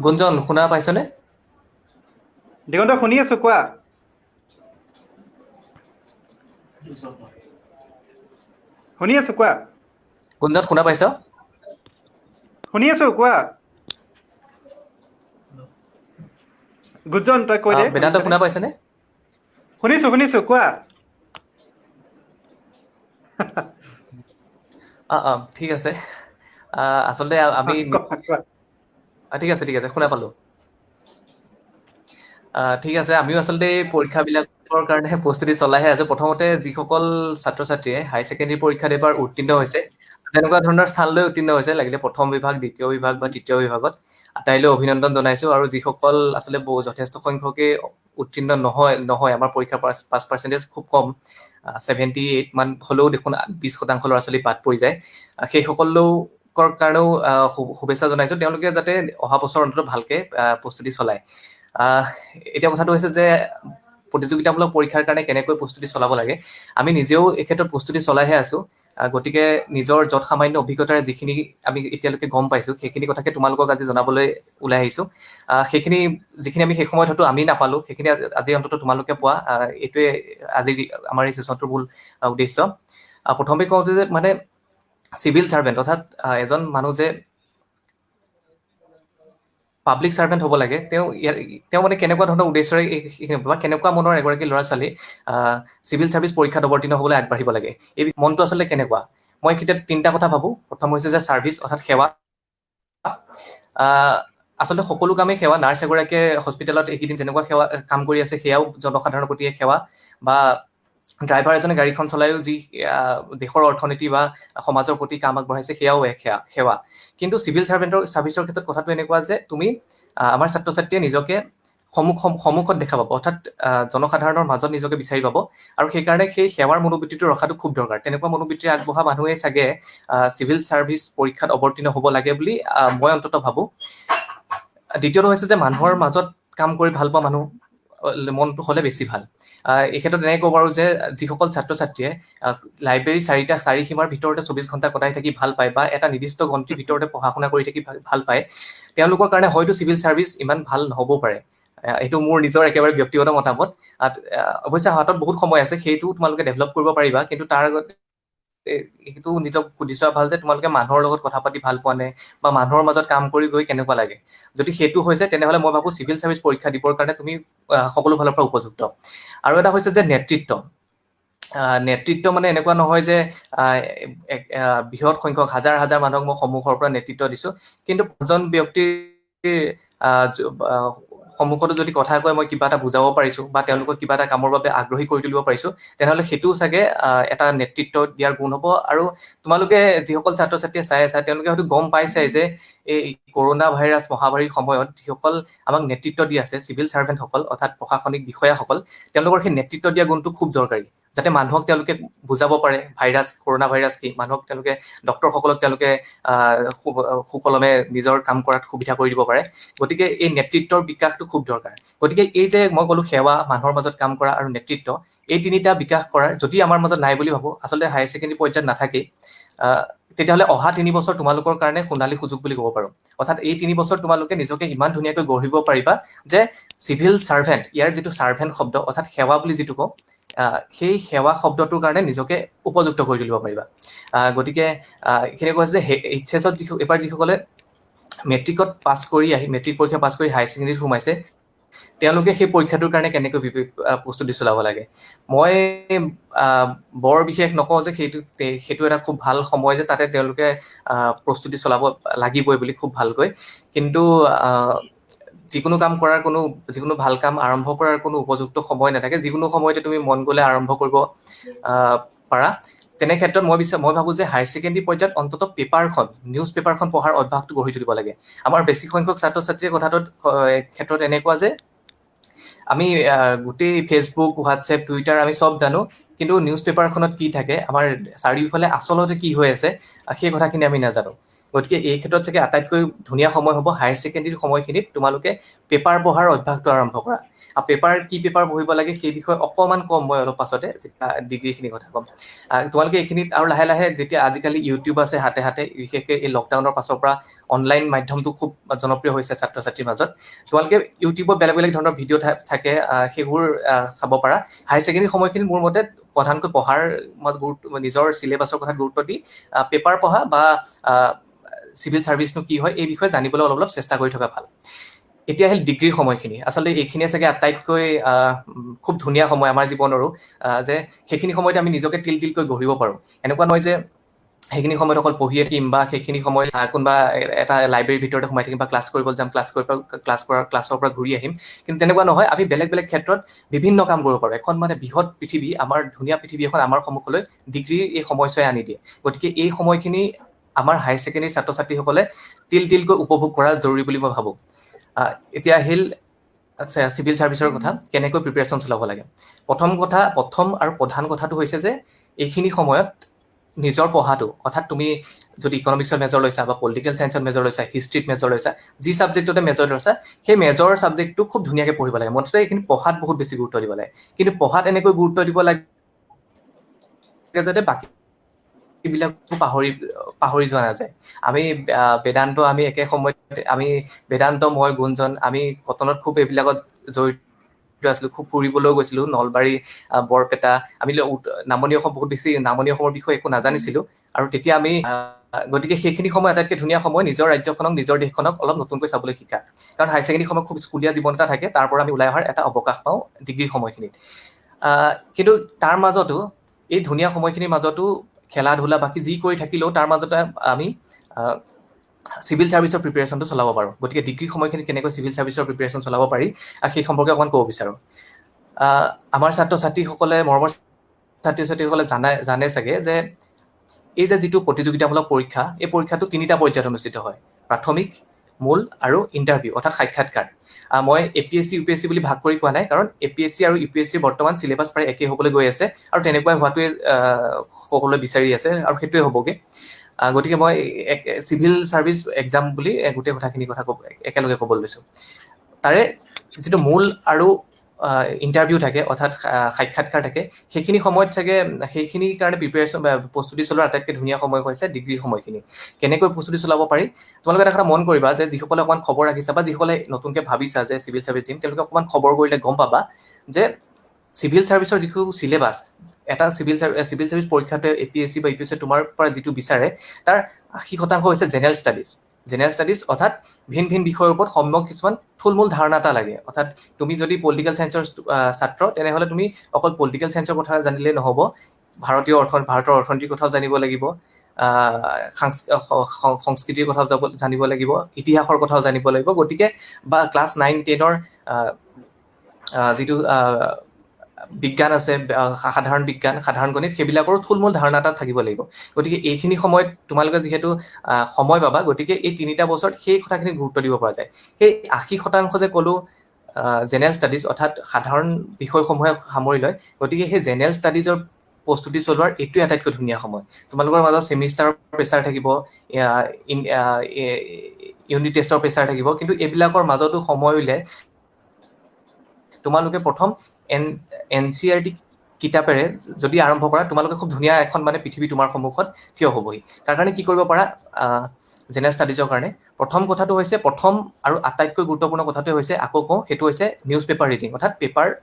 গুঞ্জন শুনা পাইছনে? দিগন্ত শুনি আছো, কোৱা। শুনি আছো, কোৱা। গুঞ্জন শুনা পাইছ? শুনি আছো, কোৱা। গুঞ্জন তই কৈ দে, বেদান্ত শুনিছনে? শুনা পাইছেনে? শুনিছো শুনিছো, কোৱা। ঠিক আছে। আচলতে আমি কোৱা কোৱা। ঠিক আছে শুনা পালো। ঠিক আছে, আমিও আচলতে এই পৰীক্ষাবিলাকৰ কাৰণে প্ৰস্তুতি চলাইহে আছো। প্ৰথমতে যিসকল ছাত্ৰ ছাত্ৰীয়ে হায়াৰ ছেকেণ্ডেৰী পৰীক্ষাত এবাৰ উত্তীৰ্ণ হৈছে, যেনেকুৱা ধৰণৰ স্থানলৈ উত্তীৰ্ণ হৈছে, লাগিলে প্ৰথম বিভাগ, দ্বিতীয় বিভাগ বা তৃতীয় বিভাগত, আটাইলৈ অভিনন্দন জনাইছো। আৰু যিসকল আচলতে যথেষ্ট সংখ্যকে উত্তীৰ্ণ নহয় আমাৰ পৰীক্ষাৰ পাছ পাৰ্চেণ্টেজ খুব কম, 78 মান হলেও দেখোন 20% ল'ৰা ছোৱালী বাদ পৰি যায়, সেইসকল লোকৰ কাৰণেও শুভেচ্ছা জনাইছো। তেওঁলোকে যাতে অহা বছৰ অন্তত ভালকে প্ৰস্তুতি চলায়। এতিয়া কথাটো হৈছে যে প্ৰতিযোগিতামূলক পৰীক্ষাৰ কাৰণে কেনেকৈ প্ৰস্তুতি চলাব লাগে, আমি নিজেও এই ক্ষেত্ৰত প্ৰস্তুতি চলাইহে আছো। গতিকে নিজৰ যৎ সামান্য অভিজ্ঞতাৰে যিখিনি আমি এতিয়ালৈকে গম পাইছো, সেইখিনি কথাকে তোমালোকক আজি জনাবলৈ ওলাই আহিছো। সেইখিনি যিখিনি আমি সেই সময়ত হয়তো আমি নাপালো, সেইখিনি আজি অন্তত তোমালোকে পোৱা, এইটোৱে আজি আমাৰ এই ছেশ্যনটোৰ মূল উদ্দেশ্য। প্ৰথমে কওঁ যে মানে চিভিল চাৰ্ভেণ্ট অৰ্থাৎ এজন মানুহ যে পাব্লিক চাৰ্ভেণ্ট হ'ব লাগে, তেওঁ মানে কেনেকুৱা ধৰণৰ উদ্দেশ্যৰে বা কেনেকুৱা মনৰ এগৰাকী ল'ৰা ছোৱালী চিভিল চাৰ্ভিচ পৰীক্ষাত অৱতীৰ্ণ হ'বলৈ আগবাঢ়িব লাগে, এই মনটো আচলতে কেনেকুৱা। মই এতিয়া 3টা কথা ভাবো। প্ৰথম হৈছে যে চাৰ্ভিচ অৰ্থাৎ সেৱা। আচলতে সকলো কামেই সেৱা। নাৰ্ছ এগৰাকীয়ে হস্পিটেলত এইকেইদিন যেনেকুৱা কাম কৰি আছে, সেয়াও জনসাধাৰণৰ প্ৰতি সেৱা। বা ড্ৰাইভাৰ এজনে গাড়ীখন চলাইও যি দেশৰ অৰ্থনীতি বা সমাজৰ প্ৰতি কাম আগবঢ়াইছে, সেয়াও এক সেৱা। কিন্তু চিভিল চাৰ্ভিচৰ ক্ষেত্ৰত কথাটো এনেকুৱা যে তুমি আমাৰ ছাত্ৰ ছাত্ৰীয়ে নিজকে সন্মুখত দেখা পাব, অৰ্থাৎ জনসাধাৰণৰ মাজত নিজকে বিচাৰি পাব। আৰু সেইকাৰণে সেই সেৱাৰ মনোবৃত্তিটো ৰখাটো খুব দৰকাৰ। তেনেকুৱা মনোবৃত্তিৰে আগবঢ়া মানুহে চাগে চিভিল চাৰ্ভিচ পৰীক্ষাত অৱতীৰ্ণ হ'ব লাগে বুলি মই অন্তত ভাবো। দ্বিতীয়টো হৈছে যে মানুহৰ মাজত কাম কৰি ভাল পোৱা মানুহ মনটো হ'লে বেছি ভাল। এই ক্ষেত্ৰত এনেকৈ ক'ব পাৰো যে যিসকল ছাত্ৰ ছাত্ৰীয়ে লাইব্ৰেৰী 4টা চাৰিসীমাৰ ভিতৰতে 24 ঘণ্টা কটাই থাকি ভাল পায়, বা এটা নিৰ্দিষ্ট ঘণ্টিৰ ভিতৰতে পঢ়া শুনা কৰি থাকি ভাল পায়, তেওঁলোকৰ কাৰণে হয়তো চিভিল চাৰ্ভিচ ইমান ভাল নহ'বও পাৰে। এইটো মোৰ নিজৰ একেবাৰে ব্যক্তিগত মতামত। অৱশ্যে হাতত বহুত সময় আছে, সেইটো তোমালোকে ডেভেলপ কৰিব পাৰিবা। কিন্তু তাৰ আগতে সেইটো নিজক সুধি চোৱা ভাল যে তোমালোকে মানুহৰ লগত কথা পাতি ভাল পোৱা নে, বা মানুহৰ মাজত কাম কৰি গৈ কেনেকুৱা লাগে। যদি সেইটো হৈছে, তেনেহ'লে মই ভাবো চিভিল চাৰ্ভিচ পৰীক্ষা দিবৰ কাৰণে তুমি সকলো ফালৰ পৰা উপযুক্ত। আৰু এটা হৈছে যে নেতৃত্ব মানে এনেকুৱা নহয় যে বৃহৎ সংখ্যক হাজাৰ হাজাৰ মানুহক মই সন্মুখৰ পৰা নেতৃত্ব দিছো, কিন্তু 5জন ব্যক্তিৰ সন্মুখতো যদি কথা কয় মই কিবা এটা বুজাব পাৰিছো, বা তেওঁলোকক কিবা এটা কামৰ বাবে আগ্ৰহী কৰি তুলিব পাৰিছো, তেনেহ'লে সেইটোও চাগে এটা নেতৃত্ব দিয়াৰ গুণ হ'ব। আৰু তোমালোকে যিসকল ছাত্ৰ ছাত্ৰীয়ে চাই আছা, তেওঁলোকে হয়তো গম পাইছে যে এই কৰোণা ভাইৰাছ মহামাৰীৰ সময়ত যিসকল আমাক নেতৃত্ব দি আছে চিভিল চাৰ্ভেণ্টসকল, অৰ্থাৎ প্ৰশাসনিক বিষয়াসকল, তেওঁলোকৰ সেই নেতৃত্ব দিয়া গুণটো খুব দৰকাৰী। যাতে মানুহক তেওঁলোকে বুজাব পাৰে কৰোণা ভাইৰাছ কি, মানুহক তেওঁলোকে ডক্তৰসকলক তেওঁলোকে সুকলমে নিজৰ কাম কৰাত সুবিধা কৰি দিব পাৰে। গতিকে এই নেতৃত্বৰ বিকাশটো খুব দৰকাৰ। গতিকে এই যে মই ক'লো সেৱা, মানুহৰ মাজত কাম কৰা আৰু নেতৃত্ব, এই 3টা বিকাশ কৰাৰ যদি আমাৰ মাজত নাই বুলি ভাবো, আচলতে হায়াৰ ছেকেণ্ডেৰী পৰ্যায়ত নাথাকেই, তেতিয়াহ'লে অহা 3 বছৰ তোমালোকৰ কাৰণে সোণালী সুযোগ বুলি ক'ব পাৰো। অৰ্থাৎ এই 3 বছৰ তোমালোকে নিজকে ইমান ধুনীয়াকৈ গঢ়িব পাৰিবা যে চিভিল চাৰ্ভেণ্ট, ইয়াৰ যিটো চাৰ্ভেণ্ট শব্দ অৰ্থাৎ সেৱা বুলি যিটো কওঁ, সেই সেৱা শব্দটোৰ কাৰণে নিজকে উপযুক্ত কৰি তুলিব পাৰিবা। গতিকে এইখিনি কৈছে যে HSত এইবাৰ যিসকলে মেট্ৰিক পৰীক্ষা পাছ কৰি হায়াৰ ছেকেণ্ডেৰীত সোমাইছে, তেওঁলোকে সেই পৰীক্ষাটোৰ কাৰণে কেনেকৈ প্ৰস্তুতি চলাব লাগে। মই বৰ বিশেষ নকওঁ যে সেইটো এটা খুব ভাল সময় যে তাতে তেওঁলোকে প্ৰস্তুতি চলাব লাগিবই বুলি খুব ভালকৈ। কিন্তু যিকোনো ভাল কাম আৰম্ভ কৰাৰ কোনো উপযুক্ত সময় নাথাকে। যিকোনো সময়তে তুমি মন গ'লে আৰম্ভ কৰিব পাৰা। তেনে ক্ষেত্ৰত মই ভাবো যে হায়াৰ ছেকেণ্ডেৰী পৰ্যায়ত অন্ততঃ নিউজ পেপাৰখন পঢ়াৰ অভ্যাসটো গঢ়ি তুলিব লাগে। আমাৰ বেছি সংখ্যক ছাত্ৰ ছাত্ৰীৰ ক্ষেত্ৰত এনেকুৱা যে আমি গোটেই ফেচবুক, হোৱাটছএপ, টুইটাৰ আমি চব জানো, কিন্তু নিউজ পেপাৰখনত কি থাকে, আমাৰ চাৰিওফালে আচলতে কি হৈ আছে, সেই কথাখিনি আমি নাজানো। গতিকে এই ক্ষেত্ৰত চাগে আটাইতকৈ ধুনীয়া সময় হ'ব হায়াৰ ছেকেণ্ডেৰী সময়খিনিত তোমালোকে পেপাৰ পঢ়াৰ অভ্যাসটো আৰম্ভ কৰা। আৰু কি পেপাৰ পঢ়িব লাগে সেই বিষয়ে অকণমান কম মই অলপ পাছতে ডিগ্ৰীখিনিৰ কথা ক'ম। তোমালোকে এইখিনিত আৰু লাহে লাহে যেতিয়া আজিকালি ইউটিউব আছে হাতে হাতে, বিশেষকৈ এই লকডাউনৰ পাছৰ পৰা অনলাইন মাধ্যমটো খুব জনপ্ৰিয় হৈছে ছাত্ৰ ছাত্ৰীৰ মাজত। তোমালোকে ইউটিউবত বেলেগ বেলেগ ধৰণৰ ভিডিঅ' থাকে, সেইবোৰ চাব পাৰা। হায়াৰ ছেকেণ্ডেৰী সময়খিনি মোৰ মতে প্ৰধানকৈ পঢ়াৰ গুৰুত্ব, নিজৰ চিলেবাছৰ কথাত গুৰুত্ব দি পেপাৰ পঢ়া বা চিভিল ছাৰ্ভিচনো কি হয় এই বিষয়ে জানিবলৈ অলপ অলপ চেষ্টা কৰি থকা ভাল। এতিয়া আহিল ডিগ্ৰীৰ সময়খিনি। আচলতে এইখিনিয়ে চাগে আটাইতকৈ খুব ধুনীয়া সময় আমাৰ জীৱনৰো, যে সেইখিনি সময়তে আমি নিজকে তিল তিলকৈ গঢ়িব পাৰোঁ। এনেকুৱা নহয় যে সেইখিনি সময়ত অকল পঢ়িয়ে থাকিম বা সেইখিনি সময়ত কোনোবা এটা লাইব্ৰেৰীৰ ভিতৰতে সোমাই থাকিম বা ক্লাছ কৰিব যাম, ক্লাছৰ পৰা ঘূৰি আহিম। কিন্তু তেনেকুৱা নহয়, আমি বেলেগ বেলেগ ক্ষেত্ৰত বিভিন্ন কাম কৰিব পাৰোঁ। এখন মানে বৃহৎ পৃথিৱী, আমাৰ ধুনীয়া পৃথিৱী এখন আমাৰ সন্মুখলৈ ডিগ্ৰীৰ এই সময়ছোৱাই আনি দিয়ে। গতিকে এই সময়খিনি আমাৰ হায়াৰ ছেকেণ্ডেৰী ছাত্ৰ ছাত্ৰীসকলে তিল তিলকৈ উপভোগ কৰা জৰুৰী বুলি মই ভাবোঁ। এতিয়া আহিল চিভিল ছাৰ্ভিচৰ কথা, কেনেকৈ প্ৰিপেৰেশ্যন চলাব লাগে। প্ৰথম আৰু প্ৰধান কথাটো হৈছে যে এইখিনি সময়ত নিজৰ পঢ়াটো, অৰ্থাৎ তুমি যদি ইকনমিক্সত মেজৰ লৈছা বা পলিটিকেল চায়েন্সত মেজৰ লৈছা, হিষ্ট্ৰীত মেজৰ লৈছা, যি ছাবজেক্টতে মেজৰ লৈছা, সেই মেজৰ ছাবজেক্টটো খুব ধুনীয়াকৈ পঢ়িব লাগে। মুঠতে এইখিনি পঢ়াত বহুত বেছি গুৰুত্ব দিব লাগে। কিন্তু পঢ়াত এনেকৈ গুৰুত্ব দিব লাগে যাতে বাকীবিলাকো পাহৰি যোৱা নাযায়। আমি আমি একে সময়ত বেদান্ত, মই, গুঞ্জন, আমি কটনত খুব এইবিলাকত জড়িত আছিলোঁ, খুব ফুৰিবলৈও গৈছিলোঁ, নলবাৰী, বৰপেটা। আমি নামনি অসম বহুত বেছি, নামনি অসমৰ বিষয়ে একো নাজানিছিলোঁ। আৰু তেতিয়া আমি গতিকে সেইখিনি সময় আটাইতকৈ ধুনীয়া সময় নিজৰ ৰাজ্যখনক, নিজৰ দেশখনক অলপ নতুনকৈ চাবলৈ শিকা। কাৰণ হায়াৰ ছেকেণ্ডেৰী সময়ত খুব স্কুলীয়া জীৱন এটা থাকে, তাৰ পৰা আমি ওলাই অহাৰ এটা অৱকাশ পাওঁ ডিগ্ৰীৰ সময়খিনিত। কিন্তু তাৰ মাজতো, এই ধুনীয়া সময়খিনিৰ মাজতো খেলা ধূলা বাকী যি কৰি থাকিলেও তাৰ মাজতে আমি চিভিল ছাৰ্ভিচৰ প্ৰিপেৰেশ্যনটো চলাব পাৰোঁ। গতিকে ডিগ্ৰী সময়খিনিত কেনেকৈ চিভিল ছাৰ্ভিচৰ প্ৰিপেৰেশ্যন চলাব পাৰি সেই সম্পৰ্কে অকণমান ক'ব বিচাৰোঁ। আমাৰ ছাত্ৰ ছাত্ৰীসকলে, মৰমৰ ছাত্ৰ ছাত্ৰীসকলে জানে চাগে যে এই যে যিটো প্ৰতিযোগিতামূলক পৰীক্ষা, এই পৰীক্ষাটো 3টা পৰ্যায়ত অনুষ্ঠিত হয়: প্ৰাথমিক, মূল আৰু ইণ্টাৰভিউ, অৰ্থাৎ সাক্ষাৎকাৰ। মই APSC UPSC বুলি ভাগ কৰি কোৱা নাই, কাৰণ APSC আৰু UPSC বৰ্তমান চিলেবাছ প্ৰায় একেই হ'বলৈ গৈ আছে আৰু তেনেকুৱাই হোৱাটোৱে সকলোৱে বিচাৰি আছে আৰু সেইটোৱে হ'বগৈ। গতিকে মই চিভিল ছাৰ্ভিচ এক্সাম বুলি গোটেই কথাখিনি একেলগে ক'বলৈ লৈছোঁ। তাৰে যিটো মূল আৰু ইণ্টাৰভিউ থাকে, অৰ্থাৎ সাক্ষাৎকাৰ থাকে, সেইখিনি সময়ত চাগে সেইখিনিৰ কাৰণে প্ৰস্তুতি চলোৱাৰ আটাইতকৈ ধুনীয়া সময় হৈছে ডিগ্ৰীৰ সময়খিনি। কেনেকৈ প্ৰস্তুতি চলাব পাৰি, তোমালোকে এটা কথা মন কৰিবা যে যিসকলে অকণমান খবৰ ৰাখিছা বা যিসকলে নতুনকৈ ভাবিছা যে চিভিল ছাৰ্ভিচ দিম, তেওঁলোকে অকণমান খবৰ কৰিলে গম পাবা যে চিভিল ছাৰ্ভিচৰ যিটো চিলেবাছ, এটা চিভিল ছাৰ্ভিচ পৰীক্ষাতে APSC বা UPSC তোমাৰ পৰা যিটো বিচাৰে, তাৰ 80% হৈছে জেনেৰেল ষ্টাডিজ, অৰ্থাৎ ভিন ভিন বিষয়ৰ ওপৰত সম্যক কিছুমান থুলমূল ধাৰণা এটা লাগে। অৰ্থাৎ তুমি যদি পলিটিকেল চায়েন্সৰ ছাত্ৰ, তেনেহ'লে তুমি অকল পলিটিকেল চায়েন্সৰ কথা জানিলেই নহ'ব, ভাৰতৰ অৰ্থনীতিৰ কথাও জানিব লাগিব, সংস্কৃতিৰ কথাও জানিব লাগিব, ইতিহাসৰ কথাও জানিব লাগিব। গতিকে বা ক্লাছ 9-10ৰ যিটো বিজ্ঞান আছে, সাধাৰণ বিজ্ঞান, সাধাৰণ গণিত, সেইবিলাকৰো থুলমূল ধাৰণা এটা থাকিব লাগিব। গতিকে এইখিনি সময়ত তোমালোকে যিহেতু সময় পাবা, গতিকে এই 3টা বছৰত সেই কথাখিনি গুৰুত্ব দিব পৰা যায়। সেই 80% যে ক'লো জেনেৰেল ষ্টাডিজ, অৰ্থাৎ সাধাৰণ বিষয়সমূহে সামৰি লয়। গতিকে সেই জেনেৰেল ষ্টাডিজৰ প্ৰস্তুতি চলোৱাৰ এইটোৱে আটাইতকৈ ধুনীয়া সময়। তোমালোকৰ মাজত ছেমিষ্টাৰৰ প্ৰেছাৰ থাকিব, ইউনিট টেষ্টৰ প্ৰেছাৰ থাকিব, কিন্তু এইবিলাকৰ মাজতো সময় উলিয়াই তোমালোকে প্ৰথম NCERT কিতাপেৰে যদি আৰম্ভ কৰা, তোমালোকে খুব ধুনীয়া এখন মানে পৃথিৱী তোমাৰ সন্মুখত থিয় হ'বহি। তাৰ কাৰণে কি কৰিব পাৰা, জেনেৰেল ষ্টাডিজৰ কাৰণে প্ৰথম কথাটো হৈছে, প্ৰথম আৰু আটাইতকৈ গুৰুত্বপূৰ্ণ কথাটোৱে হৈছে, আকৌ কওঁ, সেইটো হৈছে নিউজ পেপাৰ ৰিডিং, অৰ্থাৎ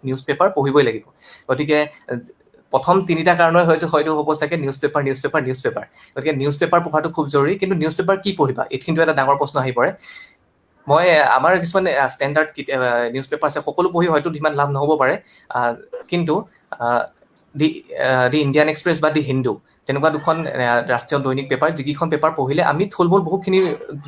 নিউজ পেপাৰ পঢ়িবই লাগিব। গতিকে প্ৰথম 3টা কাৰণেই হয়তো হ'ব চাগে নিউজ পেপাৰ। গতিকে নিউজ পেপাৰ পঢ়াটো খুব জৰুৰী। কিন্তু নিউজ পেপাৰ কি পঢ়িবা, এইখিনিতো এটা ডাঙৰ প্ৰশ্ন আহি পৰে। আমাৰ কিছুমান ষ্টেণ্ডাৰ্ড নিউজ পেপাৰ আছে, সকলো পঢ়ি হয়তো সিমান লাভ নহ'ব পাৰে, কিন্তু দি ইণ্ডিয়ান এক্সপ্ৰেছ বা দি হিন্দু, তেনেকুৱা 2খন ৰাষ্ট্ৰীয় দৈনিক পেপাৰ, যিকেইখন পেপাৰ পঢ়িলে আমি থুলমূল বহুতখিনি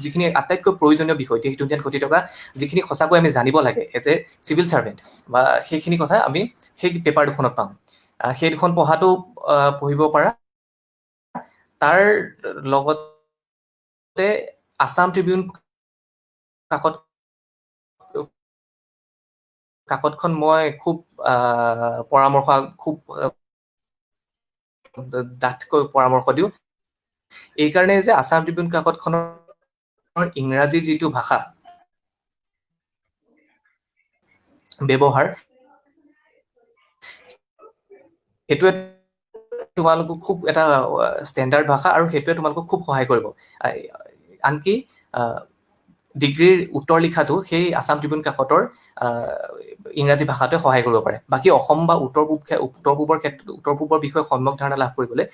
যিখিনি আটাইতকৈ প্ৰয়োজনীয় বিষয়, দেশ দুনীয়াত ঘটি থকা যিখিনি সঁচাকৈ আমি জানিব লাগে এজ এ চিভিল ছাৰ্ভেণ্ট, বা সেইখিনি কথা আমি সেই পেপাৰ 2খনত পাম। সেই 2খন পঢ়িব পাৰা। তাৰ লগতে আছাম ট্ৰিবিউন কাকতখন মই খুব ডাঠকৈ পৰামৰ্শ দিওঁ। এইকাৰণে যে আছাম ট্ৰিবিউন কাকতখনৰ ইংৰাজীৰ যিটো ভাষা ব্যৱহাৰ সেইটোৱে তোমালোকক খুব এটা ষ্টেণ্ডাৰ্ড ভাষা আৰু সেইটোৱে তোমালোকক খুব সহায় কৰিব আনকি ডিগ্ৰীৰ উত্তৰ লিখাটো সেই আছাম ট্ৰিবিউন কাকতৰ ইংৰাজী ভাষাটোৱে সহায় কৰিব পাৰে বাকী অসম বা উত্তৰ পূবৰ বিষয়ে সম্যক ধাৰণা লাভ কৰিবলৈ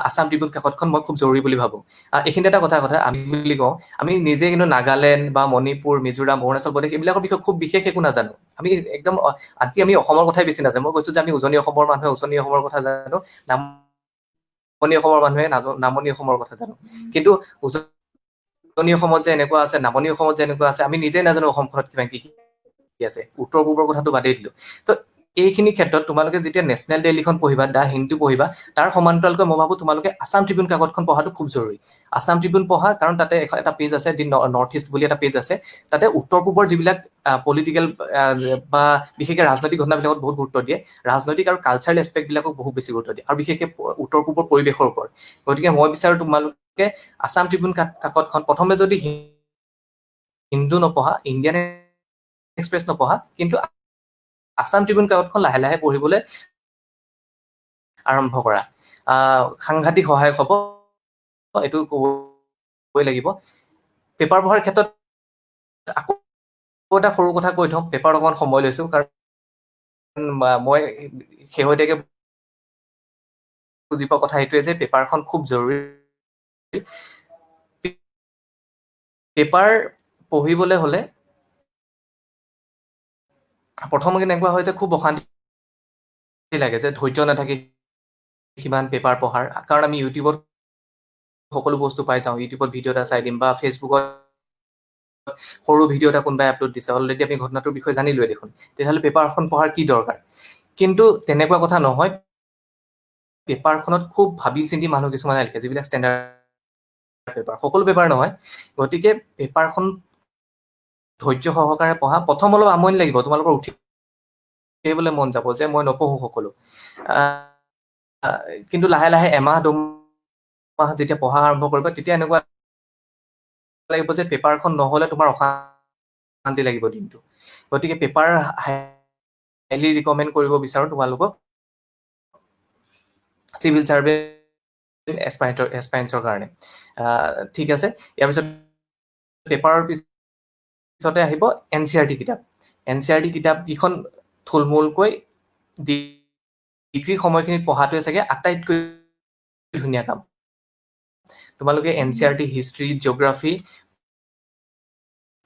আছাম ট্ৰিবিউন কাকতখন মই খুব জৰুৰী বুলি ভাবোঁ এইখিনিতে এটা কথা আমি বুলি কওঁ আমি নিজে কিন্তু নাগালেণ্ড বা মণিপুৰ মিজোৰাম অৰুণাচল প্ৰদেশ এইবিলাকৰ বিষয়ে খুব বিশেষ একো নাজানো আমি একদম আনকি আমি অসমৰ কথাই বেছি নাজানো মই কৈছোঁ যে আমি উজনি অসমৰ মানুহে উজনি অসমৰ কথা জানো নামনি অসমৰ মানুহে নামনি অসমৰ কথা জানো কিন্তু উজনি অসমত যে এনেকুৱা আছে নামনি অসমত যে এনেকুৱা আছে আমি নিজে নাজানো অসমখনত কিমান কি আছে উত্তৰ পূবৰ কথাটো বাদেই দিলোঁ তো এইখিনি ক্ষেত্ৰত তোমালোকে যেতিয়া নেশ্যনেল ডেইলিখন পঢ়িবা দা হিন্দু পঢ়িবা তাৰ সমান্তৰালকৈ মই ভাবোঁ তোমালোকে আছাম ট্ৰিবিউন কাকতখন পঢ়াটো খুব জৰুৰী আছাম ট্ৰিবিউন পঢ়া কাৰণ তাতে এটা পেজ আছে দি নৰ্থ ইষ্ট বুলি এটা পেজ আছে তাতে উত্তৰ পূবৰ যিবিলাক পলিটিকেল বা বিশেষকৈ ৰাজনৈতিক ঘটনাবিলাকত বহুত গুৰুত্ব দিয়ে ৰাজনৈতিক আৰু কালচাৰেল এছপেক্টবিলাকক বহুত বেছি গুৰুত্ব দিয়ে আৰু বিশেষকৈ উত্তৰ পূবৰ পৰিৱেশৰ ওপৰত গতিকে মই বিচাৰোঁ তোমালোকে আছাম ট্ৰিবিউন কাকতখন প্ৰথমে যদি হিন্দু নপঢ়া ইণ্ডিয়ান এক্সপ্ৰেছ নপঢ়া কিন্তু আছাম ট্ৰিবিউন কাকতখন লাহে লাহে পঢ়িবলৈ আৰম্ভ কৰা সাংঘাতিক সহায়ক হ'ব এইটো ক'বই লাগিব পেপাৰ পঢ়াৰ ক্ষেত্ৰত আকৌ এটা সৰু কথা কৈ থওঁ পেপাৰত অকণমান সময় লৈছোঁ কাৰণ মই শেহতীয়াকৈ বুজি পোৱা কথা এইটোৱে যে পেপাৰখন খুব জৰুৰী পেপাৰ পঢ়িবলৈ হ'লে প্ৰথম কেনেকুৱা হয় যে খুব অশান্তি লাগে যে ধৈৰ্য নাথাকে কিমান পেপাৰ পঢ়াৰ কাৰণ আমি ইউটিউবত সকলো বস্তু পাই যাওঁ ইউটিউবত ভিডিঅ' এটা চাই দিম বা ফেচবুকত সৰু ভিডিঅ' এটা কোনোবাই আপলোড দিছে অলৰেডি আমি ঘটনাটোৰ বিষয়ে জানিলোৱে দেখোন তেতিয়াহ'লে পেপাৰখন পঢ়াৰ কি দৰকাৰ কিন্তু তেনেকুৱা কথা নহয় পেপাৰখনত খুব ভাবি চিন্তি মানুহ কিছুমানে লিখে যিবিলাক ষ্টেণ্ডাৰ্ড পেপাৰ সকলো পেপাৰ নহয় গতিকে পেপাৰখন ধৈৰ্য সহকাৰে পঢ়া প্ৰথম অলপ আমনি লাগিব তোমালোকৰ উঠিবলৈ মন যাব যে মই নপঢ়োঁ সকলো কিন্তু লাহে লাহে এমাহ দুমাহ যেতিয়া পঢ়া আৰম্ভ কৰিবা তেতিয়া এনেকুৱা লাগিব যে পেপাৰখন নহ'লে তোমাৰ অশান্তি লাগিব দিনটো গতিকে পেপাৰ হাইলি ৰিকমেণ্ড কৰিব বিচাৰোঁ তোমালোকক চিভিল চাৰ্ভেণ্ট এছপাইৰেঞ্চৰ কাৰণে ঠিক আছে ইয়াৰ পিছত পেপাৰৰ পিছতে আহিব NCERT কিতাপ NCERT কিতাপকেইখন থুলমূলকৈ ডিগ্ৰী সময়খিনিত পঢ়াটোৱে চাগে আটাইতকৈ ধুনীয়া কাম তোমালোকে NCERT হিষ্ট্ৰী জিঅ'গ্ৰাফী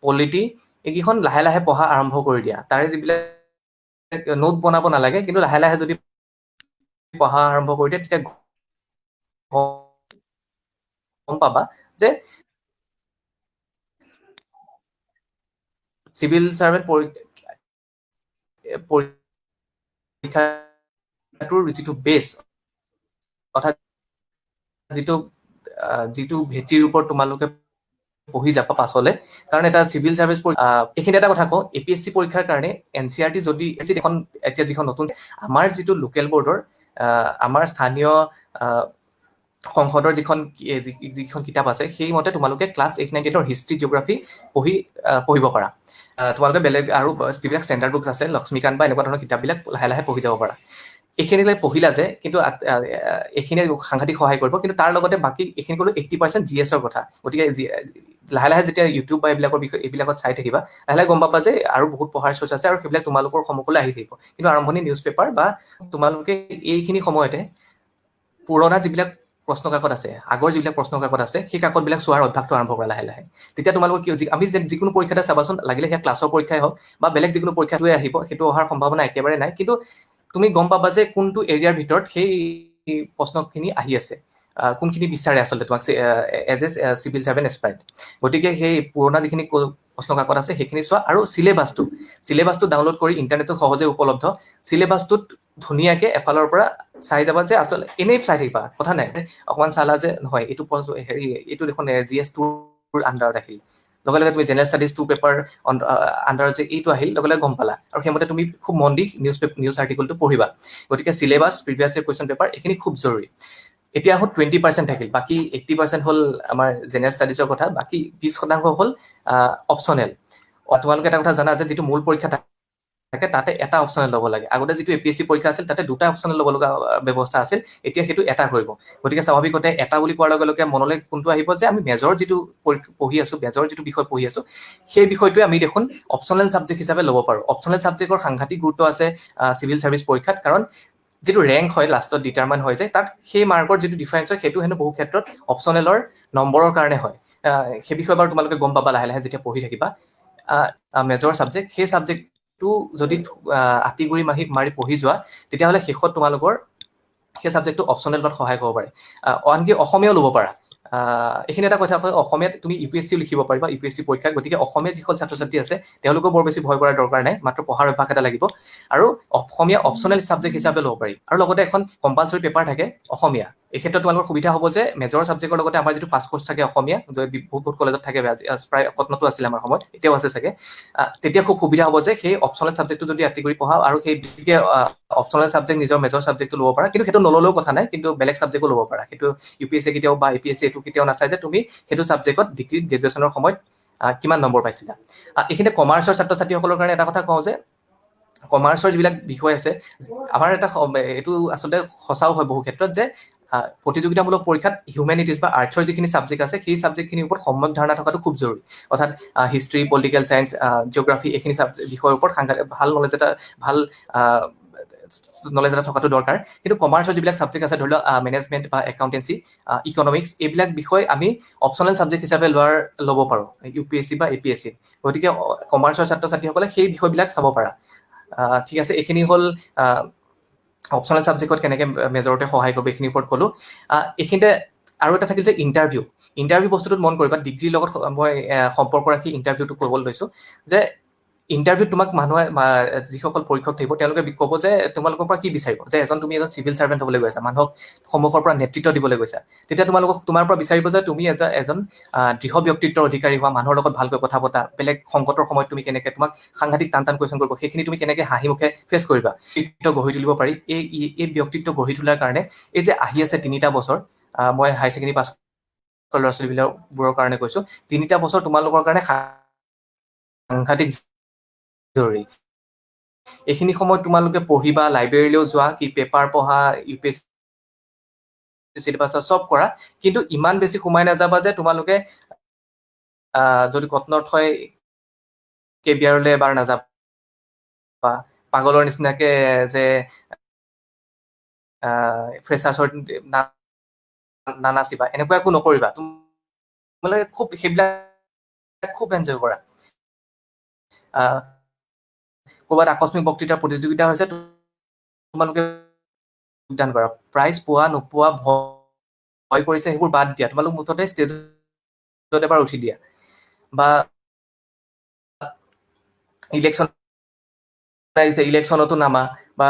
পলিটি এইকেইখন লাহে লাহে পঢ়া আৰম্ভ কৰি দিয়া তাৰে যিবিলাক নোট বনাব নালাগে কিন্তু লাহে লাহে যদি পঢ়া আৰম্ভ কৰি দিয়ে তেতিয়া গম পাবা যে চিভিল চাৰ্ভেণ্ট পৰীক্ষাটোৰ যিটো বেছ অৰ্থাৎ যিটো ভেটিৰ ওপৰত তোমালোকে পঢ়ি যাবা পাছলৈ কাৰণ এটা চিভিল চাৰ্ভিচ এইখিনি এটা কথা কওঁ APSC পৰীক্ষাৰ কাৰণে NCERT যদি এখন এতিয়া যিখন নতুন আমাৰ যিটো লোকেল বৰ্ডৰ আমাৰ স্থানীয় সংসদৰ যিখন কিতাপ আছে সেইমতে তোমালোকে ক্লাছ 8, 9, 10ৰ হিষ্ট্ৰী জিঅ'গ্ৰাফী পঢ়িব পাৰা তোমালোকে বেলেগ আৰু যিবিলাক ষ্টেণ্ডাৰ্ড বুকছ আছে লক্ষ্মীকান্ত বা এনেকুৱা ধৰণৰ কিতাপবিলাক লাহে লাহে পঢ়ি যাব পাৰা এইখিনিলৈ পঢ়িলা যে কিন্তু এইখিনিয়ে সাংঘাতিক সহায় কৰিব কিন্তু তাৰ লগতে বাকী এইখিনি ক'লো 80% GSৰ কথা গতিকে লাহে লাহে যেতিয়া ইউটিউব বা এইবিলাকত চাই থাকিবা লাহে লাহে গম পাবা যে আৰু বহুত পঢ়াৰ চৰ্চ আছে আৰু সেইবিলাক তোমালোকৰ সন্মুখলৈ আহি থাকিব কিন্তু আৰম্ভণি নিউজ পেপাৰ বা তোমালোকে এইখিনি সময়তে পুৰণা যিবিলাক প্ৰশ্ন কাকত আছে আগৰ যিবিলাক প্ৰশ্ন কাকত আছে সেই কাকতবিলাক চোৱাৰ অভ্যাসটো আৰম্ভ কৰা লাহে লাহে তেতিয়া তোমালোকৰ কি আমি যিকোনো পৰীক্ষাতে চাবাচোন লাগিলে সেয়া ক্লাছৰ পৰীক্ষাই হওক বা বেলেগ যিকোনো পৰীক্ষাটোৱে আহিব সেইটো অহাৰ সম্ভাৱনা একেবাৰে নাই কিন্তু তুমি গম পাবা যে কোনটো এৰিয়াৰ ভিতৰত সেই প্ৰশ্নখিনি আহি আছে কোনখিনি বিচাৰে আচলতে তোমাক এজ এ চিভিল চাৰ্ভেণ্ট এছপাইৰেণ্ট গতিকে সেই পুৰণা যিখিনি প্ৰশ্ন কাকত আছে সেইখিনি চোৱা আৰু চিলেবাছটো ডাউনলোড কৰি ইণ্টাৰনেটত সহজে উপলব্ধ চিলেবাছটোত ধুনীয়াকৈ এফালৰ পৰা চাই যাবা যে আচলতে এনেই চাই থাকিবা কথা নাই অকণমান চালা যে নহয় এইটো এইটো দেখোন GS2ৰ আণ্ডাৰত আহিল লগে লগে তুমি জেনেৰেল ষ্টাডিজ 2 পেপাৰ আণ্ডাৰত যে এইটো আহিল লগে লগে গম পালা আৰু সেইমতে তুমি খুব মন দি নিউজ আৰ্টিকলটো পঢ়িবা গতিকে syllabus previous year question paper এইখিনি খুব জৰুৰী এতিয়া হ'ল 20% থাকিল, বাকী 80% হ'ল আমাৰ জেনেৰেল ষ্টাডিজৰ কথা, বাকী 20% হ'ল অপশ্যনেল। তোমালোকে এটা কথা জানা যে যিটো মূল পৰীক্ষা থাকে তাতে এটা অপশ্যনেল ল'ব লাগে। আগতে যিটো APSC পৰীক্ষা আছিল তাতে দুটা অপশ্যনেল ল'ব লগা ব্যৱস্থা আছিল, এতিয়া সেইটো এটা কৰিব। গতিকে স্বাভাৱিকতে এটা বুলি কোৱাৰ লগে লগে মনলৈ কোনটো আহিব যে আমি মেজৰ যিটো পঢ়ি আছো, মেজৰ যিটো বিষয় পঢ়ি আছো, সেই বিষয়টোৱে আমি দেখোন অপশ্যনেল ছাবজেক্ট হিচাপে ল'ব পাৰোঁ। অপশ্যনেল ছাবজেক্টৰ সাংঘাতিক গুৰুত্ব আছে চিভিল ছাৰ্ভিচ পৰীক্ষাত, কাৰণ যিটো ৰেংক হয় লাষ্টত ডিটাৰমাইন হয় যে তাত সেই মাৰ্কৰ যিটো ডিফাৰেঞ্চ হয় সেইটো হেনো বহু ক্ষেত্ৰত অপশ্যনেলৰ নম্বৰৰ কাৰণে হয়। সেই বিষয়ে বাৰু তোমালোকে গম পাবা লাহে লাহে যেতিয়া পঢ়ি থাকিবা। মেজৰ ছাবজেক্ট, সেই ছাবজেক্টটো যদি আঁতিগুৰি মাৰি পঢ়ি যোৱা তেতিয়াহ'লে শেষত তোমালোকৰ সেই ছাবজেক্টটো অপশ্যনেলত সহায় কৰিব পাৰে। আনকি অসমীয়াও ল'ব পাৰা। এইখিনি এটা কথা কয়, অসমীয়াত তুমি UPSC লিখিব পাৰিবা UPSC পৰীক্ষাত। গতিকে অসমীয়া যিসকল ছাত্ৰ ছাত্ৰী আছে তেওঁলোকেও বৰ বেছি ভয় কৰাৰ দৰকাৰ নাই, মাত্ৰ পঢ়াৰ অভ্যাস এটা লাগিব। আৰু অসমীয়া অপশ্যনেল ছাবজেক্ট হিচাপে ল'ব পাৰি। আৰু লগতে এখন কম্পালচৰি পেপাৰ থাকে অসমীয়া। এই ক্ষেত্ৰত তোমালোকৰ সুবিধা হ'ব যে মেজৰ ছাবজেক্টৰ লগতে আমাৰ যিটো পাছ কোৰ্চ থাকে অসমীয়া, বহুত কলেজত থাকে, প্ৰায় কটনতো আছিলে আমাৰ সময়ত, এতিয়াও আছে চাগে, তেতিয়া খুব সুবিধা হ'ব যে সেই অপশ্যনেল ছাবজেক্টটো যদি আঁতি কৰি পঢ়া আৰু সেই অপশ্যনেল ছাবজেক্ট নিজৰ মেজৰ ছাবজেক্টটো ল'ব পাৰা। কিন্তু সেইটো নল'লেও কথা নাই, কিন্তু বেলেগ ছাবজেক্টও ল'ব পাৰা। সেইটো UPSC কেতিয়াও বা APSC এইটো কেতিয়াও নাচায় যে তুমি সেইটো ছাবজেক্টত ডিগ্ৰী গ্ৰেজুৱেশ্যনৰ সময়ত কিমান নম্বৰ পাইছিলা। এইখিনিতে কমাৰ্চৰ ছাত্ৰ ছাত্ৰীসকলৰ কাৰণে এটা কথা কওঁ যে কমাৰ্চৰ যিবিলাক বিষয় আছে, আমাৰ এইটো আচলতে সঁচাও হয় বহু ক্ষেত্ৰত যে প্ৰতিযোগিতামূলক পৰীক্ষাত হিউমেনিটিজ বা আৰ্টছৰ যিখিনি ছাবজেক্ট আছে সেই ছাবজেক্টখিনিৰ ওপৰত সম্যক ধাৰণা থকাটো খুব জৰুৰী। অৰ্থাৎ হিষ্ট্ৰী, পলিটিকেল চায়েন্স, জিঅ'গ্ৰাফী এইখিনি বিষয়ৰ ওপৰত ভাল নলেজ এটা থকাটো দৰকাৰ। কিন্তু কমাৰ্চৰ যিবিলাক ছাবজেক্ট আছে, ধৰি লওক মেনেজমেণ্ট বা একাউণ্টেঞ্চি, ইকনমিক্স, এইবিলাক বিষয় আমি অপশ্যনেল ছাবজেক্ট হিচাপে ল'ব পাৰোঁ UPSC বা APSC। গতিকে কমাৰ্চৰ ছাত্ৰ ছাত্ৰীসকলে সেই বিষয়বিলাক চাব পাৰা। ঠিক আছে, এইখিনি হ'ল অপশ্যনেল ছাবজেক্টত কেনেকৈ মেজৰতে সহায় কৰিব, এইখিনিৰ ওপৰত ক'লোঁ। এইখিনিতে আৰু এটা থাকিল যে ইণ্টাৰভিউ বস্তুটোত মন কৰিবা, ডিগ্ৰীৰ লগত মই সম্পৰ্ক ৰাখি ইণ্টাৰভিউটো ক'বলৈ লৈছোঁ যে ইণ্টাৰভিউত তোমাক মানুহে যিসকল পৰীক্ষক থাকিব তেওঁলোকে ক'ব যে তোমালোকৰ পৰা কি বিচাৰিব, যে তুমি এজন চিভিল ছাৰ্ভেণ্ট হ'বলৈ গৈছা, মানুহক সন্মুখৰ পৰা নেতৃত্ব দিবলৈ গৈছা, তেতিয়া তোমাৰ পৰা বিচাৰিব যে তুমি এজন দৃঢ় ব্যক্তিত্বৰ অধিকাৰী হোৱা, মানুহৰ লগত ভালকৈ কথা পতা, বেলেগ সংকটৰ সময়ত তুমি কেনেকৈ, তোমাক সাংঘাতিক টান কুৱেশ্যন কৰিব, সেইখিনি তুমি কেনেকৈ হাঁহি মুখে ফেচ কৰিবা, ব্যক্তিত্ব গঢ়ি তুলিব পাৰি। এই ব্যক্তিত্ব গঢ়ি তোলাৰ কাৰণে এই যে আহি আছে 3টা বছৰ, মই হায়াৰ ছেকেণ্ডেৰী পাছ কৰা ল'ৰা ছোৱালীবোৰৰ কাৰণে কৈছোঁ, 3টা বছৰ তোমালোকৰ কাৰণে সাংঘাতিক জৰুৰী। এইখিনি সময়ত তোমালোকে পঢ়িবা, লাইব্ৰেৰীলৈও যোৱা, কি পেপাৰ পঢ়া, UPSC চিলেবাছ চব কৰা, কিন্তু ইমান বেছি সোমাই নাযাবা যে তোমালোকে যদি কটনত হয় কেবিয়াৰলৈ এবাৰ নাযাবা, পাগলৰ নিচিনাকে যে ফ্ৰেছাৰ্ছৰ নানাচিবা, এনেকুৱা একো নকৰিবা। তোমালোকে সেইবিলাক খুব এনজয় কৰা। ক'ৰবাত আকস্মিক বক্তৃতাৰ প্ৰতিযোগিতা হৈছে, তোমালোকে যোগদান কৰা। প্ৰাইজ পোৱা নোপোৱা ভয় কৰিছে সেইবোৰ বাদ দিয়া, তোমালোক মুঠতে ষ্টেজত এবাৰ উঠি দিয়া। বা ইলেকশ্যন আহিছে, ইলেকশ্যনতো নামা, বা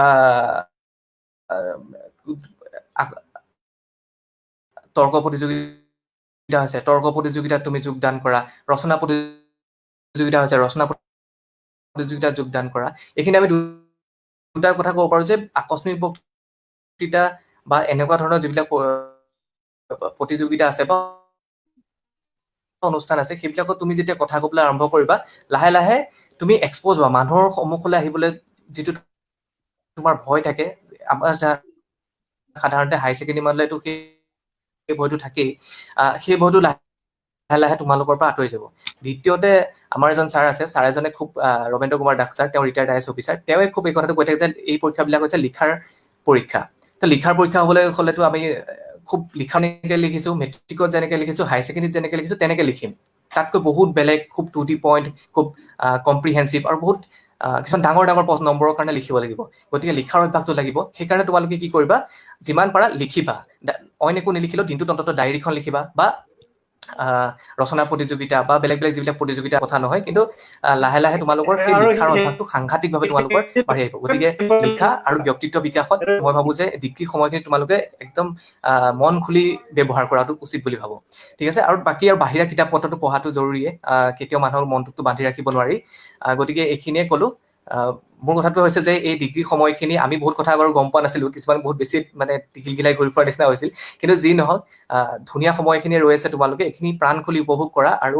তৰ্ক প্ৰতিযোগিতা হৈছে, তৰ্ক প্ৰতিযোগিতাত তুমি যোগদান কৰা, ৰচনা প্ৰতিযোগিতা হৈছে, ৰচনা প্ৰতিযোগিতাত যোগদান কৰা। এইখিনি আমি দুটা কথা ক'ব পাৰোঁ যে আকস্মিক বক্তৃতা বা এনেকুৱা ধৰণৰ যিবিলাক প্ৰতিযোগিতা আছে বা অনুষ্ঠান আছে, সেইবিলাকত তুমি যেতিয়া কথা ক'বলৈ আৰম্ভ কৰিবা, লাহে লাহে তুমি এক্সপ'জ হোৱা, মানুহৰ সন্মুখলৈ আহিবলৈ যিটো তোমাৰ ভয় থাকে, আমাৰ সাধাৰণতে হায়াৰ ছেকেণ্ডেৰী মানলৈতো সেই ভয়টো থাকেই, সেই ভয়টো লাহে লাহে তোমালোকৰ পৰা আঁতৰি যাব। দ্বিতীয়তে আমাৰ এজন ছাৰ আছে, ছাৰ এজনে খুব ৰবীন্দ্ৰ কুমাৰ দাস ছাৰ, তেওঁ ৰিটায়াৰ্ড IAS অফিচাৰ, তেওঁৱে খুব এই কথাটো কৈ থাকে যে এই পৰীক্ষাবিলাক হৈছে লিখাৰ পৰীক্ষা। তো লিখাৰ পৰীক্ষা হ'বলৈ হ'লেতো আমি খুব লিখা লিখিছোঁ, মেট্ৰিকত যেনেকৈ লিখিছোঁ, হায়াৰ ছেকেণ্ডেৰীত যেনেকৈ লিখিছোঁ তেনেকৈ লিখিম। তাতকৈ বহুত বেলেগ, খুব টু দি পইণ্ট, খুব কম্প্ৰিহেনচিভ আৰু বহুত কিছুমান ডাঙৰ নম্বৰৰ কাৰণে লিখিব লাগিব। গতিকে লিখাৰ অভ্যাসটো লাগিব। সেইকাৰণে তোমালোকে কি কৰিবা, যিমান পাৰা লিখিবা, অইন একো নিলিখিলেও দিনটোত অন্ততঃ ডায়েৰীখন লিখিবা, বা ৰচনা প্ৰতিযোগিতা বা বেলেগ বেলেগ যিবিলাক প্ৰতিযোগিতাৰ কথা নহয়, কিন্তু লাহে লাহে তোমালোকৰ সেই লিখাৰ অভ্যাসটো সাংঘাতিকভাৱে তোমালোকৰ বাঢ়ি আহিব। গতিকে লিখা আৰু ব্যক্তিত্ব বিকাশত মই ভাবোঁ যে ডিগ্ৰী সময়খিনি তোমালোকে একদম মন খুলি ব্যৱহাৰ কৰাটো উচিত বুলি ভাবোঁ। ঠিক আছে, আৰু বাকী আৰু বাহিৰা কিতাপ পত্ৰটো পঢ়াটো জৰুৰীয়ে, কেতিয়াও মানুহৰ মনটোতো বান্ধি ৰাখিব নোৱাৰি। গতিকে এইখিনিয়ে ক'লোঁ। মোৰ কথাটো হৈছে যে এই ডিগ্ৰী সময়খিনি আমি বহুত কথা বাৰু গম পোৱা নাছিলোঁ, কিছুমান বহুত বেছি মানে টিকিলগিলাই ঘূৰি ফুৱাৰ নিচিনা হৈছিল, কিন্তু যি নহওক ধুনীয়া সময়খিনি ৰৈ আছে, তোমালোকে এইখিনি প্ৰাণ খুলি উপভোগ কৰা। আৰু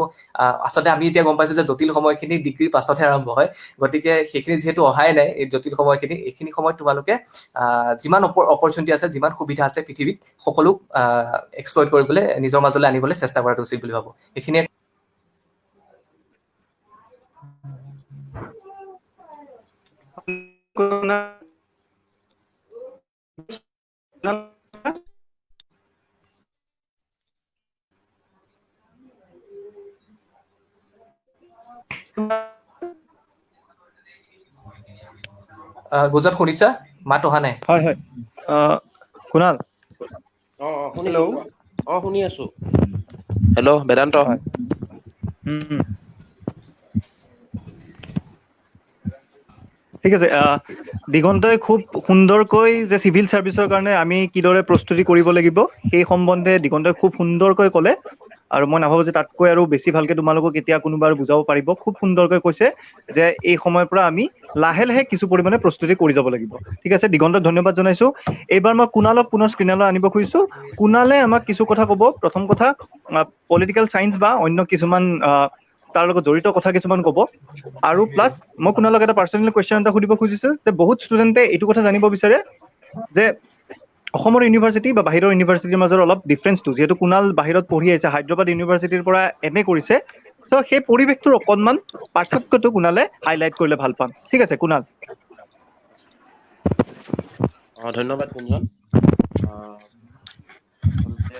আচলতে আমি এতিয়া গম পাইছোঁ যে জটিল সময়খিনি ডিগ্ৰীৰ পাছতহে আৰম্ভ হয়, গতিকে সেইখিনি যিহেতু অহাই নাই এই জটিল সময়খিনি, এইখিনি সময়ত তোমালোকে যিমান অপৰচুনিটি আছে, যিমান সুবিধা আছে পৃথিৱীত, সকলো এক্সপ্লইট কৰিবলৈ নিজৰ মাজলৈ আনিবলৈ চেষ্টা কৰাটো উচিত বুলি ভাবোঁ। এইখিনিয়ে গুজৰাট শুনিছা? মাত অহা নাই। হয় হয় কুণাল শুনিছো। শুনি আছো। হেল্ল' বেদান্ত। ঠিক আছে। দিগন্তই খুব সুন্দৰকৈ যে চিভিল ছাৰ্ভিচৰ কাৰণে আমি কিদৰে প্ৰস্তুতি কৰিব লাগিব সেই সম্বন্ধে দিগন্তই খুব সুন্দৰকৈ ক'লে, আৰু মই নাভাবোঁ যে তাতকৈ আৰু বেছি ভালকৈ তোমালোকক এতিয়া কোনোবা আৰু বুজাব পাৰিব। খুব সুন্দৰকৈ কৈছে যে এই সময়ৰ পৰা আমি লাহে লাহে কিছু পৰিমাণে প্ৰস্তুতি কৰি যাব লাগিব। ঠিক আছে, দিগন্তক ধন্যবাদ জনাইছোঁ। এইবাৰ মই কুণালক পুনৰ স্ক্ৰীণলৈ আনিব খুজিছোঁ। কুণালে আমাক কিছু কথা ক'ব। প্ৰথম কথা, পলিটিকেল ছায়েন্স বা অন্য কিছুমান তাৰ লগত জড়িত কথা কিছুমান ক'ব। আৰু প্লাছ মই কুণালক এটা পাৰ্চনেল কুৱেশ্যন এটা সুধিব খুজিছোঁ যে বহুত ষ্টুডেণ্টে এইটো কথা জানিব বিচাৰে যে অসমৰ ইউনিভাৰ্চিটি বা বাহিৰৰ ইউনিভাৰ্চিটিৰ মাজৰ অলপ ডিফাৰেঞ্চটো, যিহেতু কুণাল বাহিৰত পঢ়ি আহিছে, হায়দৰাবাদ ইউনিভাৰ্চিটিৰ পৰা MA কৰিছে, চ' সেই পৰিৱেশটোৰ অকণমান পাৰ্থক্যটো কুণালে হাইলাইট কৰিলে ভাল পাম। ঠিক আছে কুণাল। ধন্যবাদ কুঞ্জন। আচলতে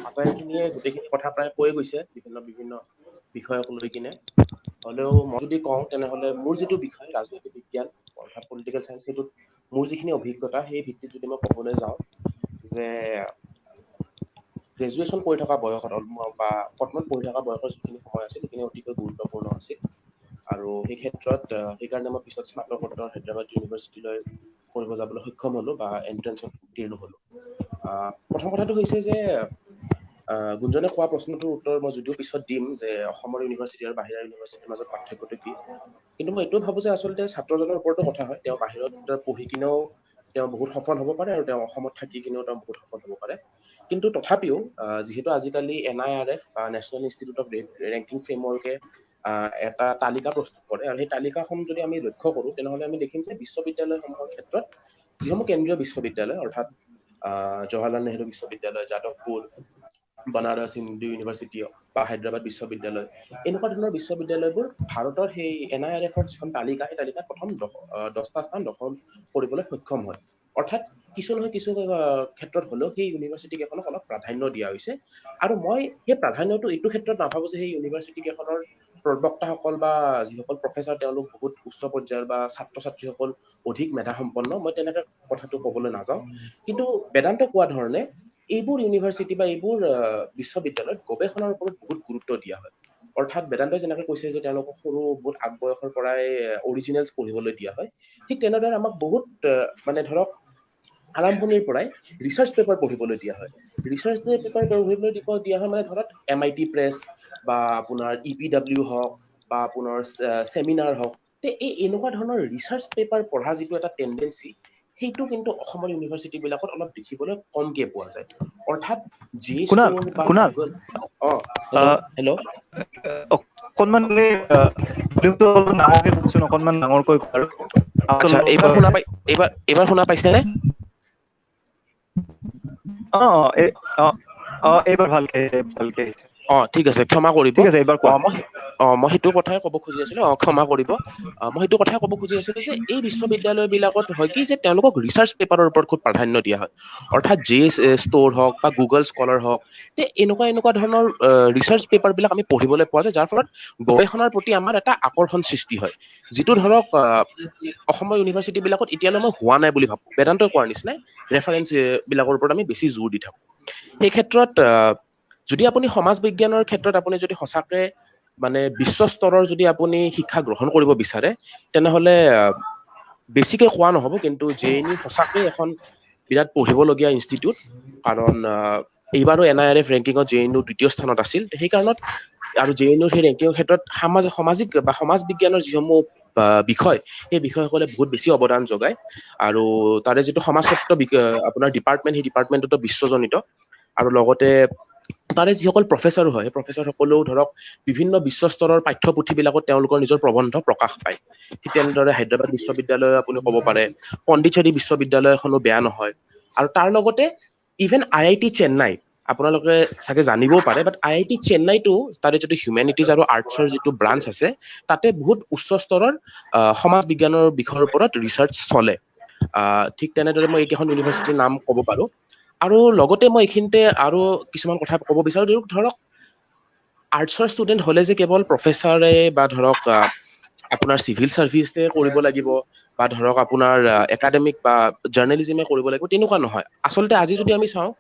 আটাইখিনিয়ে গোটেইখিনি কথা প্ৰায় কৈ গৈছে বিভিন্ন বিষয়ক লৈ কিনে। হ'লেও মই যদি কওঁ তেনেহ'লে মোৰ যিটো বিষয় ৰাজনীতি বিজ্ঞান অৰ্থাৎ পলিটিকেল ছায়েন্স, সেইটোত মোৰ যিখিনি অভিজ্ঞতা সেই ভিত্তিত যদি মই ক'বলৈ যাওঁ যে গ্ৰেজুৱেশ্যন পঢ়ি থকা বয়সত বা বৰ্তমান পঢ়ি থকা বয়সৰ যিখিনি সময় আছিল সেইখিনি অতিকৈ গুৰুত্বপূৰ্ণ আছিল। আৰু সেই ক্ষেত্ৰত সেইকাৰণে মই পিছত স্নাতকোত্তৰ হায়দৰাবাদ ইউনিভাৰ্চিটিলৈ পঢ়িব যাবলৈ সক্ষম হ'লোঁ বা এণ্ট্ৰেঞ্চত উত্তীৰ্ণ হ'লোঁ। প্ৰথম কথাটো হৈছে যে গুঞ্জনে কোৱা প্ৰশ্নটোৰ উত্তৰ মই যদিও পিছত দিম যে অসমৰ ইউনিভাৰ্চিটি আৰু বাহিৰা ইউনিভাৰ্চিটিৰ মাজত পাৰ্থক্যটো কি, কিন্তু মই এইটোও ভাবোঁ যে আচলতে ছাত্ৰজনৰ ওপৰতো কথা হয়। তেওঁ বাহিৰত পঢ়ি কিনেও তেওঁ বহুত সফল হ'ব পাৰে আৰু তেওঁ অসমত থাকি কিনেও তেওঁ বহুত সফল হ'ব পাৰে। কিন্তু তথাপিও যিহেতু আজিকালি NIRF বা নেশ্যনেল ইনষ্টিটিউট অফ ৰেংকিং ফ্ৰেমৱৰ্কে এটা তালিকা প্ৰস্তুত কৰে, আৰু সেই তালিকাখন যদি আমি লক্ষ্য কৰোঁ তেনেহ'লে আমি দেখিম যে বিশ্ববিদ্যালয়সমূহৰ ক্ষেত্ৰত যিসমূহ কেন্দ্ৰীয় বিশ্ববিদ্যালয় অৰ্থাৎ জৱাহৰলাল নেহৰু বিশ্ববিদ্যালয়, যাদৱপুৰ, বনাৰস হিন্দু ইউনিভাৰ্চিটি বা হায়দৰাবাদ বিশ্ববিদ্যালয়, এনেকুৱা ধৰণৰ বিশ্ববিদ্যালয়বোৰ ভাৰতৰ সেই NIRFৰ যিখন তালিকা, সেই তালিকাত প্ৰথম 10টা স্থান দখল কৰিবলৈ সক্ষম হয়। অৰ্থাৎ কিছু নহয় কিছু ক্ষেত্ৰত হ'লেও সেই ইউনিভাৰ্চিটি কেইখনক অলপ প্ৰাধান্য দিয়া হৈছে। আৰু মই সেই প্ৰাধান্যটো এইটো ক্ষেত্ৰত নাভাবোঁ যে সেই ইউনিভাৰ্চিটি কেইখনৰ প্ৰবক্তাসকল বা যিসকল প্ৰফেচাৰ তেওঁলোক বহুত উচ্চ পৰ্যায়ৰ বা ছাত্ৰ ছাত্ৰীসকল অধিক মেধাসম্পন্ন, মই তেনেকৈ কথাটো ক'বলৈ নাযাওঁ। কিন্তু বেদান্ত কোৱা ধৰণে এইবোৰ ইউনিভাৰ্চিটি বা এইবোৰ বিশ্ববিদ্যালয়ত গৱেষণাৰ ওপৰত বহুত গুৰুত্ব দিয়া হয়। অৰ্থাৎ বেদান্তই যেনেকৈ কৈছে যে তেওঁলোকক বহুত আগবয়সৰ পৰাই অৰিজিনেলছ পঢ়িবলৈ দিয়া হয়, ঠিক তেনেদৰে আমাক বহুত মানে ধৰক আৰম্ভণিৰ পৰাই ৰিচাৰ্চ পেপাৰ পঢ়িবলৈ দিয়া হয়। ৰিচাৰ্চ পেপাৰ পঢ়িবলৈ দিয়া হয় মানে ধৰক MIT প্ৰেছ বা আপোনাৰ EPW হওক বা আপোনাৰ চেমিনাৰ হওক, এই এনেকুৱা ধৰণৰ ৰিচাৰ্চ পেপাৰ পঢ়া যিটো এটা টেণ্ডেঞ্চি, সেইটো কিন্তু অসমৰ ইউনিভাৰ্চিটিবিলাকত অলপ দেখিবলৈ কমকে পোৱা যায়। অৰ্থাৎ কুণাল কুণাল হেল্ল' অকণমান অকণমান ডাঙৰকৈ আচ্ছা, এইবাৰ শুনা পাইছেনে? এইবাৰ ভালকে ঠিক আছে, ক্ষমা কৰিব। ঠিক আছে, এইবাৰ কোৱা। মই সেইটো কথাই ক'ব খুজি আছিলো, ক্ষমা কৰিব। মই সেইটো কথাই ক'ব খুজি আছিলো যে এই বিশ্ববিদ্যালয়বিলাকত হয় কি যে তেওঁলোকক ৰিচাৰ্চ পেপাৰৰ ওপৰত খুব প্ৰাধান্য দিয়া হয়। অৰ্থাৎ ষ্ট'ৰ হওক বা গুগল স্কলাৰ হওক, এনেকুৱা ধৰণৰ ৰিচাৰ্চ পেপাৰবিলাক আমি পঢ়িবলৈ পোৱা যায়, যাৰ ফলত গৱেষণাৰ প্ৰতি আমাৰ এটা আকৰ্ষণ সৃষ্টি হয়, যিটো ধৰক অসমৰ ইউনিভাৰ্চিটিবিলাকত এতিয়ালৈ মই হোৱা নাই বুলি ভাবোঁ। বেদান্তই কোৱাৰ নিচিনাই ৰেফাৰেঞ্চ বিলাকৰ ওপৰত আমি বেছি জোৰ দি থাকোঁ। সেই ক্ষেত্ৰত যদি আপুনি সমাজ বিজ্ঞানৰ ক্ষেত্ৰত আপুনি যদি সঁচাকে মানে বিশ্বস্তৰৰ যদি আপুনি শিক্ষা গ্ৰহণ কৰিব বিচাৰে, তেনেহ'লে বেছিকে কোৱা নহ'ব, কিন্তু JNU সঁচাকৈ এখন বিৰাট পঢ়িবলগীয়া ইনষ্টিটিউট। কাৰণ এইবাৰো NIRF ৰেংকিঙত JNU দ্বিতীয় স্থানত আছিল। সেই কাৰণত আৰু JNUৰ সেই ৰেংকিঙৰ ক্ষেত্ৰত সামাজিক বা সমাজ বিজ্ঞানৰ যিসমূহ বিষয় সেই বিষয়সকলে বহুত বেছি অৱদান যোগায় আৰু তাৰে যিটো সমাজতত্ব আপোনাৰ ডিপাৰ্টমেণ্ট সেই ডিপাৰ্টমেণ্টতো বিশ্বজনিত আৰু লগতে তাৰে যিসকল প্ৰফেচৰ হয় সেই প্ৰফেচৰসকলেও ধৰক বিভিন্ন বিশ্বস্তৰৰ পাঠ্যপুথিবিলাকত তেওঁলোকৰ নিজৰ প্ৰবন্ধ প্ৰকাশ পায় ঠিক তেনেদৰে হায়দৰাবাদ বিশ্ববিদ্যালয় আপুনি ক'ব পাৰে পণ্ডিচেৰী বিশ্ববিদ্যালয় এখনো বেয়া নহয় আৰু তাৰ লগতে ইভেন IIT চেন্নাই আপোনালোকে চাগে জানিবও পাৰে বাট IIT চেন্নাইটো তাৰে যিটো হিউমেনিটিজ আৰু আৰ্টছৰ যিটো ব্ৰাঞ্চ আছে তাতে বহুত উচ্চ স্তৰৰ সমাজ বিজ্ঞানৰ বিষয়ৰ ওপৰত ৰিচাৰ্চ চলে ঠিক তেনেদৰে মই এইকেইখন ইউনিভাৰ্চিটিৰ নাম ক'ব পাৰো আৰু লগতে মই এইখিনিতে আৰু কিছুমান কথা ক'ব বিচাৰো ধৰক আৰ্টছৰ ষ্টুডেণ্ট হ'লে যে কেৱল প্ৰফেচাৰে বা ধৰক আপোনাৰ চিভিল চাৰ্ভিছে কৰিব লাগিব বা ধৰক আপোনাৰ একাডেমিক বা জাৰ্নেলিজিমে কৰিব লাগিব তেনেকুৱা নহয় আচলতে আজি যদি আমি চাওঁ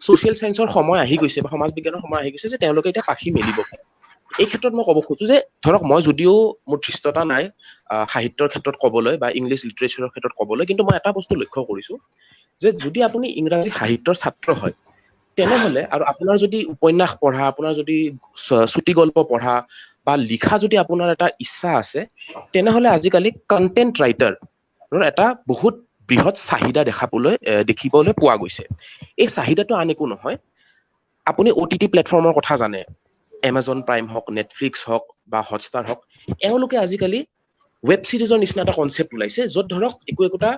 ছ'চিয়েল চায়েন্সৰ সময় আহি গৈছে বা সমাজ বিজ্ঞানৰ সময় আহি গৈছে যে তেওঁলোকে এতিয়া পাখি মেলিব এই ক্ষেত্ৰত মই ক'ব খোজো যে ধৰক মই যদিও মোৰ ধৃষ্টতা নাই সাহিত্যৰ ক্ষেত্ৰত ক'বলৈ বা ইংলিছ লিটাৰেচাৰৰ ক্ষেত্ৰত ক'বলৈ কিন্তু মই এটা বস্তু লক্ষ্য কৰিছো যে যদি আপুনি ইংৰাজী সাহিত্যৰ ছাত্ৰ হয় তেনেহলে আৰু আপোনাৰ যদি উপন্যাস পঢ়া আপোনাৰ যদি চুটি গল্প পঢ়া বা লিখা যদি আপোনাৰ এটা ইচ্ছা আছে তেনেহলে আজিকালি কণ্টেণ্ট ৰাইটাৰ এটা বহুত বৃহৎ চাহিদা দেখিবলৈ পোৱা গৈছে এই চাহিদাটো আন একো নহয় আপুনি OTT প্লেটফৰ্মৰ কথা জানে এমাজন প্ৰাইম হওক নেটফ্লিক্স হওক বা হটষ্টাৰ হওক এওঁলোকে আজিকালি ৱেব ছিৰিজৰ নিচিনা এটা কনচেপ্ট ওলাইছে য'ত ধৰক একোটা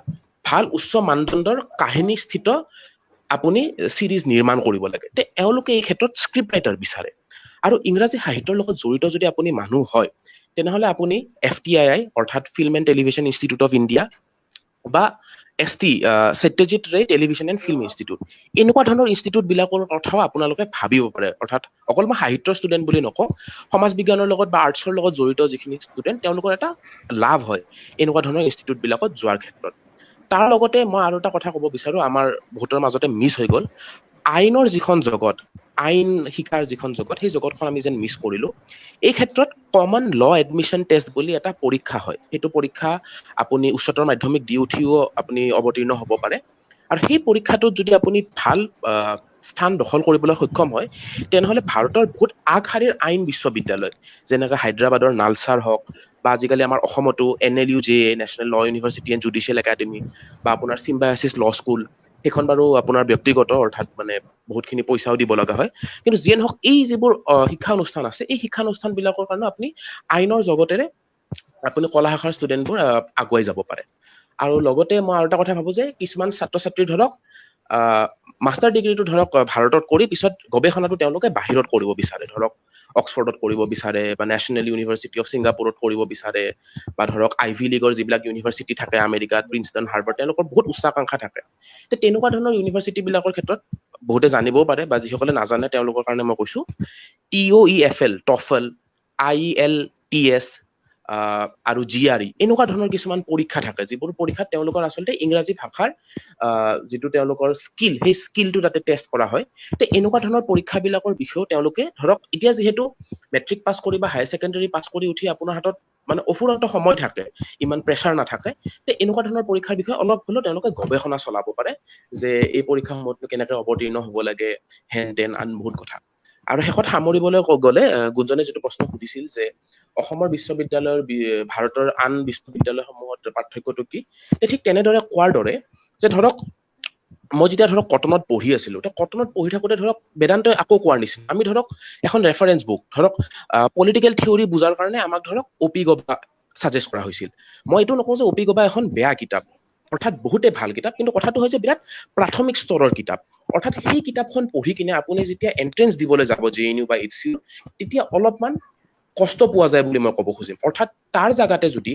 ভাল উচ্চ মানদণ্ডৰ কাহিনীস্থিত আপুনি সিৰিজ নিৰ্মাণ কৰিব লাগে তে এওঁলোকে এই ক্ষেত্ৰত স্ক্ৰিপ্ট ৰাইটাৰ বিচাৰে আৰু ইংৰাজী সাহিত্যৰ লগত জড়িত যদি আপুনি মানুহ হয় তেনেহলে আপুনি FTII অৰ্থাৎ film and television institute of India বা ST সত্যজিৎ ৰে টেলিভিছন এণ্ড ফিল্ম ইনষ্টিটিউট এনেকুৱা ধৰণৰ ইনষ্টিটিউট বিলাকৰ কথাও আপোনালোকে ভাবিব পাৰে অৰ্থাৎ অকল মই সাহিত্যৰ ষ্টুডেণ্ট বুলি নকওঁ সমাজ বিজ্ঞানৰ লগত বা আৰ্টছৰ লগত জড়িত যিখিনি ষ্টুডেণ্ট তেওঁলোকৰ এটা লাভ হয় এনেকুৱা ধৰণৰ ইনষ্টিটিউট বিলাকত যোৱাৰ ক্ষেত্ৰত তাৰ লগতে মই আৰু এটা কথা ক'ব বিচাৰো আমাৰ বহুতৰ মাজতে মিছ হৈ গ'ল আইনৰ যিখন জগত আইন শিকাৰ যিখন জগত সেই জগতখন আমি যেন মিছ কৰিলো এই ক্ষেত্ৰত কমন ল এডমিশ্যন টেষ্ট বুলি এটা পৰীক্ষা হয় সেইটো পৰীক্ষা আপুনি উচ্চতৰ মাধ্যমিক দি উঠিও আপুনি অৱতীৰ্ণ হ'ব পাৰে আৰু সেই পৰীক্ষাটোত যদি আপুনি ভাল স্থান দখল কৰিবলৈ সক্ষম হয় তেনেহলে ভাৰতৰ বহুত আগশাৰীৰ আইন বিশ্ববিদ্যালয় যেনেকৈ হায়দৰাবাদৰ নালচাৰ হওক বা আজিকালি আমাৰ অসমতো NLUJA নেশ্যনেল ল ইউনিভাৰ্চিটি এণ্ড জুডিচিয়েল একাডেমি বা আপোনাৰ চিম্বায়াছিছ ল স্কুল সেইখন বাৰু আপোনাৰ ব্যক্তিগত অৰ্থাৎ মানে বহুতখিনি পইচাও দিব লগা হয় কিন্তু যিয়ে নহওক এই যিবোৰ শিক্ষা অনুষ্ঠান আছে এই শিক্ষা অনুষ্ঠানবিলাকৰ কাৰণে আপুনি আইনৰ জগতেৰে আপুনি কলা শাখাৰ ষ্টুডেণ্টবোৰ আগুৱাই যাব পাৰে আৰু লগতে মই আৰু এটা কথা ভাবো যে কিছুমান ছাত্ৰ ছাত্ৰী ধৰক মাষ্টাৰ ডিগ্ৰীটো ধৰক ভাৰতত কৰি পিছত গৱেষণাটো তেওঁলোকে বাহিৰত কৰিব বিচাৰে ধৰক অক্সফৰ্ডত কৰিব বিচাৰে বা নেশ্যনেল ইউনিভাৰ্চিটি অফ ছিংগাপুৰত কৰিব বিচাৰে বা ধৰক আইভি লীগৰ যিবিলাক ইউনিভাৰ্চিটি থাকে আমেৰিকাত প্ৰিন্সটন হাৰ্ভাৰ্ড তেওঁলোকৰ বহুত উচ্চাকাংক্ষা থাকে তেনেকুৱা ধৰণৰ ইউনিভাৰ্চিটি বিলাকৰ ক্ষেত্ৰত বহুতে জানিবও পাৰে বা যিসকলে নাজানে তেওঁলোকৰ কাৰণে মই কৈছো TOEFL TOEFL IELTS আৰু GRE এনেকুৱা ধৰণৰ কিছুমান পৰীক্ষা থাকে যিবোৰ পৰীক্ষাত তেওঁলোকৰ আচলতে ইংৰাজী ভাষাৰ যিটো তেওঁলোকৰ স্কিল সেই স্কিলটো তাতে টেষ্ট কৰা হয় এনেকুৱা ধৰণৰ পৰীক্ষাবিলাকৰ বিষয়েও তেওঁলোকে ধৰক এতিয়া যিহেতু মেট্ৰিক পাছ কৰি বা হায়াৰ ছেকেণ্ডাৰী পাছ কৰি উঠি আপোনাৰ হাতত মানে অফুৰন্ত সময় থাকে ইমান প্ৰেছাৰ নাথাকে এনেকুৱা ধৰণৰ পৰীক্ষাৰ বিষয়ে অলপ হ'লেও তেওঁলোকে গৱেষণা চলাব পাৰে যে এই পৰীক্ষাসমূহত কেনেকৈ অৱতীৰ্ণ হ'ব লাগে হেন তেন আন বহুত কথা আৰু শেষত সামৰিবলৈ গ'লে গুঞ্জনে যিটো প্ৰশ্ন সুধিছিল যে অসমৰ বিশ্ববিদ্যালয়ৰ ভাৰতৰ আন বিশ্ববিদ্যালয়সমূহত পাৰ্থক্যটো কি ঠিক তেনেদৰে কোৱাৰ দৰে যে ধৰক মই যেতিয়া ধৰক কটনত পঢ়ি আছিলো কটনত পঢ়ি থাকোঁতে ধৰক বেদান্তই আকৌ কোৱাৰ নিচিনা আমি ধৰক এখন ৰেফাৰেঞ্চ বুক ধৰক পলিটিকেল থিয়ৰী বুজাৰ কাৰণে আমাক ধৰক OP গবা ছাজেষ্ট কৰা হৈছিল মই এইটো নকওঁ যে OP গবা এখন বেয়া কিতাপ অৰ্থাৎ বহুতে ভাল কিতাপ কিন্তু কথাটো হয় যে বিৰাট প্ৰাথমিক স্তৰৰ কিতাপ অৰ্থাৎ সেই কিতাপখন পঢ়ি কিনে আপুনি যেতিয়া এন্ট্ৰেন্স দিবলৈ যাব JNU বা HCU তেতিয়া অলপমান কষ্ট পোৱা যায় বুলি মই ক'ব খুজিম অৰ্থাৎ তাৰ জাগাতে যদি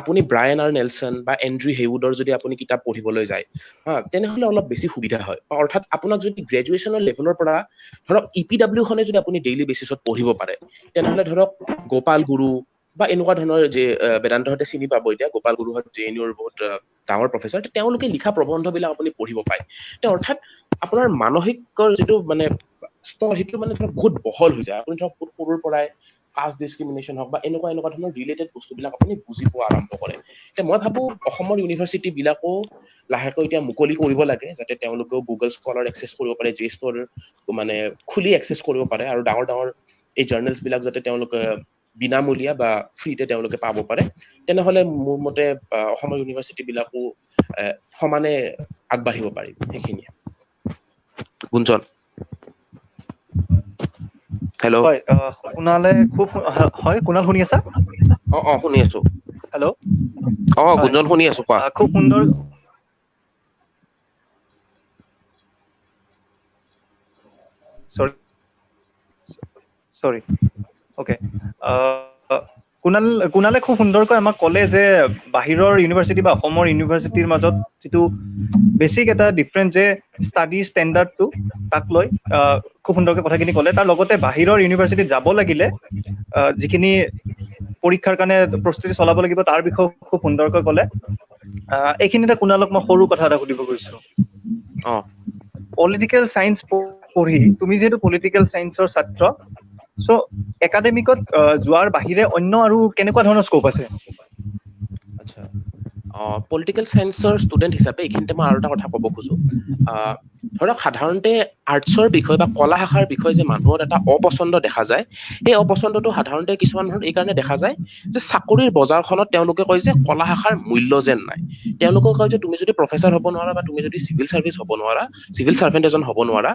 আপুনি ব্ৰায়ান আৰ নেলছন বা এন্ড্ৰু হেউডৰ যদি আপুনি কিতাপ পঢ়িবলৈ যায় তেনেহলে অলপ বেছি সুবিধা হয় অৰ্থাৎ আপোনাক যদি গ্ৰেজুৱেশ্যনৰ লেভেলৰ পৰা ধৰক EPW খনে যদি আপুনি ডেইলি বেচিছত পঢ়িব পাৰে তেনেহলে ধৰক গোপাল গুৰু বা এনেকুৱা ধৰণৰ যে বেদান্তহঁতে চিনি পাব এতিয়া গোপাল গুৰুহঁত JNUৰ বহুত ডাঙৰ প্ৰফেচাৰ তেওঁলোকে লিখা প্ৰবন্ধবিলাক আপুনি পঢ়িব পায় অৰ্থাৎ আপোনাৰ মানসিকৰ যিটো মানে স্তৰ সেইটো মানে ধৰক বহুত বহল হৈ যায় আপুনি ধৰক বহুত সৰুৰ পৰাই কাষ্ট ডিছক্ৰিমিনেশ্যন হওক বা এনেকুৱা ধৰণৰ ৰিলেটেড বস্তুবিলাক আপুনি বুজি পোৱা আৰম্ভ কৰে মই ভাবো অসমৰ ইউনিভাৰ্চিটি বিলাকো লাহেকৈ এতিয়া মুকলি কৰিব লাগে যাতে তেওঁলোকেও গুগল স্কলাৰ এক্সেছ কৰিব পাৰে JSTOR মানে খুলি এক্সেছ কৰিব পাৰে আৰু ডাঙৰ ডাঙৰ এই জাৰ্নেলছ বিলাক যাতে তেওঁলোকে বিনামূলীয়া বা ফ্ৰীতে তেওঁলোকে পাব পাৰে, তেনেহ'লে মোৰ মতে অসমৰ ইউনিভাৰ্চিটিবিলাকো সমানে আগবাঢ়িব পাৰিব। সেইখিনিয়ে। গুঞ্জন। হেল্ল'। হয়, কুণালে খুব হয়, কুণাল শুনি আছা? শুনি আছো। হেল্ল'। গুঞ্জন শুনি আছো, কোৱা। খুব সুন্দৰ। চৰি অ'কে। কুণালে খুব সুন্দৰকৈ আমাক ক'লে যে বাহিৰৰ ইউনিভাৰ্চিটি বা অসমৰ ইউনিভাৰ্চিটিৰ মাজত যিটো বেছিক এটা ডিফাৰেঞ্চ যে ষ্টাডি ষ্টেণ্ডাৰ্ডটো তাক লৈ খুব সুন্দৰকৈ কথাখিনি ক'লে। তাৰ লগতে বাহিৰৰ ইউনিভাৰ্চিটিত যাব লাগিলে যিখিনি পৰীক্ষাৰ কাৰণে প্ৰস্তুতি চলাব লাগিব তাৰ বিষয়ে খুব সুন্দৰকৈ ক'লে। এইখিনিতে কুণালক মই সৰু কথা এটা সুধিব গৈছো। পলিটিকেল চায়েন্স পঢ়ি তুমি যিহেতু পলিটিকেল চায়েন্সৰ ছাত্ৰ, চ' একাডেমিকত যোৱাৰ বাহিৰে অন্য আৰু কেনেকুৱা ধৰণৰ স্কোপ আছে? আচ্ছা, পলিটিকেল চায়েন্সৰ ষ্টুডেণ্ট হিচাপে এইখিনিতে মই আৰু এটা কথা ক'ব খোজো। ধৰক সাধাৰণতে আৰ্টছৰ বিষয় বা কলা শাখাৰ বিষয়ে যে মানুহৰ এটা অপচন্দ দেখা যায়, সেই অপচন্দটো সাধাৰণতে কিছুমান মানুহৰ এই কাৰণে দেখা যায় যে চাকৰিৰ বজাৰখনত তেওঁলোকে কয় যে কলা শাখাৰ মূল্য যেন নাই। তেওঁলোকে কয় যে তুমি যদি প্ৰফেচাৰ হ'ব নোৱাৰা বা তুমি যদি চিভিল চাৰ্ভিচ হ'ব নোৱাৰা, চিভিল চাৰ্ভেণ্ট এজন হ'ব নোৱাৰা,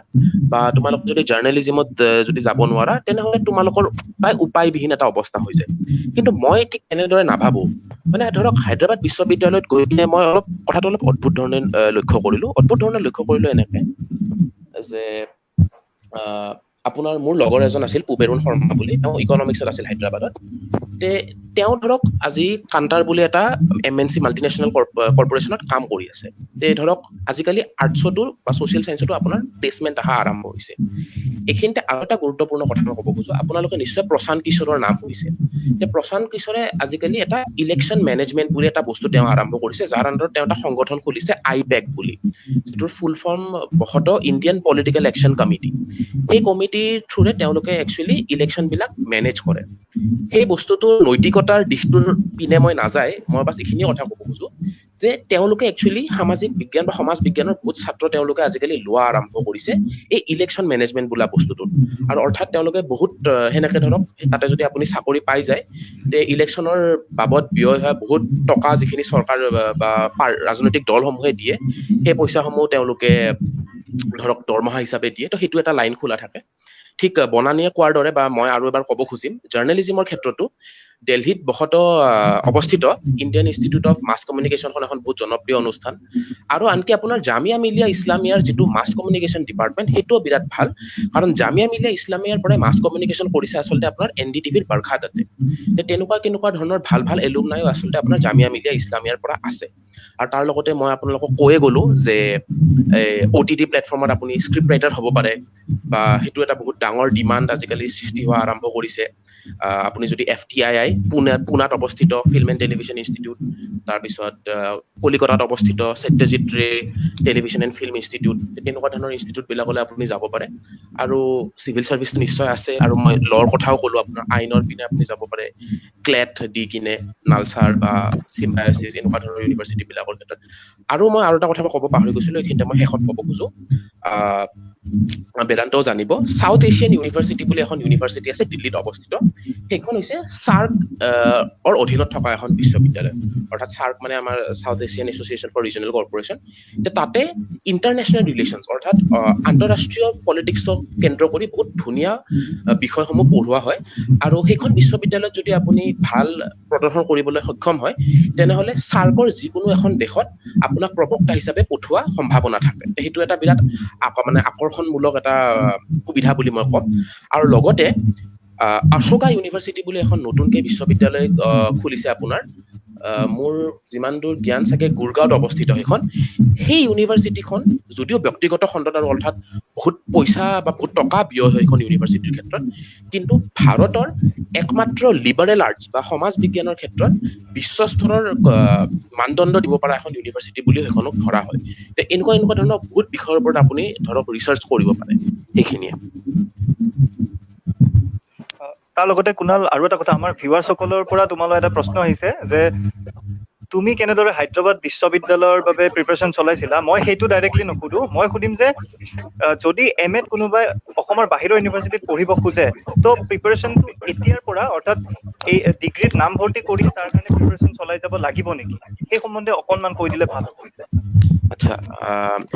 বা তোমালোক যদি জাৰ্নেলিজিমত যদি যাব নোৱাৰা, তেনেহ'লে তোমালোকৰ প্ৰায় উপায়বিহীন এটা অৱস্থা হৈ যায়। কিন্তু মই ঠিক এনেদৰে নাভাবো। মানে ধৰক হায়দৰাবাদ বিশ্ববিদ্যালয়ত গৈ কিনে মই কথাটো অলপ অদ্ভুত ধৰণে লক্ষ্য কৰিলো এনেকে যে আপোনাৰ মোৰ লগৰ এজন আছিল পুবেৰুণ শৰ্মা বুলি, তেওঁ ইকনমিক্সত আছিল হায়দৰাবাদত। তেওঁ ধৰক আজি কান্টাৰ বুলি এটা MNC মাল্টিনেশ্যনেল কৰ্পৰেশ্যনত কাম কৰি আছে। ধৰক আজিকালি আৰ্টছতো বা ছ'চিয়েল চায়েন্সতো আপোনাৰ প্লেচমেণ্ট অহা আৰম্ভ হৈছে। এইখিনিতে আৰু এটা গুৰুত্বপূৰ্ণ কথা ক'ব খোজো, আপোনালোকে নিশ্চয় প্ৰশান্ত কিশোৰৰ নাম শুনিছে। প্ৰশান্ত কিশোৰে আজিকালি এটা ইলেকশ্যন মেনেজমেণ্ট বুলি এটা বস্তু তেওঁ আৰম্ভ কৰিছে, যাৰ আণ্ডাৰত তেওঁ এটা সংগঠন খুলিছে IPAC বুলি, যিটোৰ ফুল ফৰ্ম বশতঃ ইণ্ডিয়ান পলিটিকেল একশ্যন কমিটি। সেই কমিটিৰ থ্ৰুৰে তেওঁলোকে একচুৱেলি ইলেকশ্যনবিলাক মেনেজ কৰে। সেই বস্তুটোৰ নৈতিকতাৰ দিশটোৰ পিনে মই নাযায়, মই বাছ এইখিনিয়ে কথা ক'ব খোজো যে তেওঁলোকে একচুৱেলি সামাজিক বিজ্ঞান বা সমাজ বিজ্ঞানৰ বহুত ছাত্ৰ তেওঁলোকে আজিকালি লোৱা আৰম্ভ কৰিছে এই ইলেকশ্যন মেনেজমেণ্ট বোলা বস্তুটোত। আৰু অৰ্থাৎ তেওঁলোকে বহুত সেনেকে ধৰক তাতে যদি আপুনি চাকৰি পাই যায়, তে ইলেকশ্যনৰ বাবদ ব্যয় হোৱা বহুত টকা যিখিনি চৰকাৰ বা ৰাজনৈতিক দলসমূহে দিয়ে, সেই পইচাসমূহ তেওঁলোকে ধৰক দৰমহা হিচাপে দিয়ে। তো সেইটো এটা লাইন খোলা থাকে। ঠিক বনানীয়ে কোৱাৰ দৰে, বা মই আৰু এবাৰ ক'ব খুজিম, জাৰ্নেলিজিমৰ ক্ষেত্ৰতো দিল্লীত বশতঃ অৱস্থিত ইণ্ডিয়ান ইনষ্টিটিউট অফ মাছ কমিউনিকেশ্যনখন এখন বহুত জনপ্ৰিয় অনুষ্ঠান। আৰু আনকি আপোনাৰ জামিয়া মিলিয়া ইছলামিয়াৰ যিটো মাছ কমিউনিকেশ্যন ডিপাৰ্টমেণ্ট, সেইটোও বিৰাট ভাল। কাৰণ জামিয়া মিলিয়া ইছলামিয়াৰ পৰাই মাছ কমিউনিকেশ্যন কৰিছে আচলতে আপোনাৰ NDTVৰ বাৰখাতাতে। তেনেকুৱা ধৰণৰ ভাল ভাল এলুমনাইও আচলতে আপোনাৰ জামিয়া মিলিয়া ইছলামিয়াৰ পৰা আছে। আৰু তাৰ লগতে মই আপোনালোকক কৈয়ে গ'লো যে OTT প্লেটফৰ্মত আপুনি স্ক্ৰিপ্ট ৰাইটাৰ হ'ব পাৰে, বা সেইটো এটা বহুত ডাঙৰ ডিমাণ্ড আজিকালি সৃষ্টি হোৱা আৰম্ভ কৰিছে। আপুনি যদি FTII পুনাত অৱস্থিত ফিল্ম এণ্ড টেলিভিছন ইনষ্টিটিউট, তাৰপিছত কলিকতাত অৱস্থিত সত্যজিৎ ৰে টেলিভিছন এণ্ড ফিল্ম ইনষ্টিটিউট, তেনেকুৱা ধৰণৰ ইনষ্টিটিউটবিলাকলৈ আপুনি যাব পাৰে। আৰু চিভিল চাৰ্ভিচটো নিশ্চয় আছে। আৰু মই লৰ কথাও ক'লো, আপোনাৰ আইনৰ পিনে আপুনি যাব পাৰে, ক্লেট দি কিনে নালচাৰ বা চিম্বায়চিছ এনেকুৱা ধৰণৰ ইউনিভাৰ্চিটিবিলাকৰ ক্ষেত্ৰত। আৰু এটা কথা মই ক'ব পাহৰি গৈছিলো, এইখিনিতে মই শেষত ক'ব খোজো, বেদান্তও জানিব, সাউথ এছিয়ান ইউনিভাৰ্চিটি বুলি এখন ইউনিভাৰ্চিটি আছে দিল্লীত অৱস্থিত। সেইখন হৈছে SAARC অধীনত থকা এখন বিশ্ববিদ্যালয়। অৰ্থাৎ SAARC মানে আমাৰ South Asian Association for Regional Cooperation. তাতে ইণ্টাৰনেশ্যনেল ৰিলেশ্যনছ অৰ্থাৎ আন্তঃৰাষ্ট্ৰীয় পলিটিক্সক কেন্দ্ৰ কৰি বহুত ধুনীয়া বিষয়সমূহ পঢ়োৱা হয়। আৰু সেইখন বিশ্ববিদ্যালয়ত যদি আপুনি ভাল প্ৰদৰ্শন কৰিবলৈ সক্ষম হয়, তেনেহ'লে SAARCৰ যিকোনো এখন দেশত আপোনাক প্ৰবক্তা হিচাপে পঠোৱা সম্ভাৱনা থাকে। সেইটো এটা বিৰাট আকৰ্ষণমূলক এটা সুবিধা বুলি মই ক'ম। আৰু লগতে অশোকা ইউনিভাৰ্চিটি বুলি এখন নতুনকৈ বিশ্ববিদ্যালয় খুলিছে আপোনাৰ, মোৰ যিমান দূৰ জ্ঞান চাগে গুৰগাঁৱত অৱস্থিত সেইখন। সেই ইউনিভাৰ্চিটিখন যদিও ব্যক্তিগত খণ্ডত, আৰু অৰ্থাৎ বহুত পইচা বা বহুত টকা ব্যয় হয় সেইখন ইউনিভাৰ্চিটিৰ ক্ষেত্ৰত, কিন্তু ভাৰতৰ একমাত্ৰ লিবাৰেল আৰ্টছ বা সমাজ বিজ্ঞানৰ ক্ষেত্ৰত বিশ্বস্তৰৰ মানদণ্ড দিব পৰা এখন ইউনিভাৰ্চিটি বুলিও সেইখনক ধৰা হয়। এনেকুৱা ধৰণৰ বহুত বিষয়ৰ ওপৰত আপুনি ধৰক ৰিচাৰ্চ কৰিব পাৰে। সেইখিনিয়ে। তাৰ লগতে কুণাল, আৰু এটা কথা, আমাৰ ভিউৱাৰ্ছসকলৰ পৰা তোমালৈ এটা প্ৰশ্ন আহিছে যে তুমি কেনেদৰে হায়দৰাবাদ বিশ্ববিদ্যালয়ৰ বাবে প্ৰিপাৰেশ্যন চলাইছিলা মই সেইটো ডাইৰেক্টলি নুসুধো মই সুধিম যে যদি এম.এত কোনোবাই অসমৰ বাহিৰৰ ইউনিভাৰ্চিটিত পঢ়িব খোজে তো প্ৰিপাৰেশ্যনটো এতিয়াৰ পৰা অৰ্থাৎ এই ডিগ্ৰীত নামভৰ্তি কৰি তাৰ কাৰণে প্ৰিপাৰেশ্যন চলাই যাব লাগিব নেকি সেই সম্বন্ধে অকণমান কৈ দিলে ভাল হ'ব আচ্ছা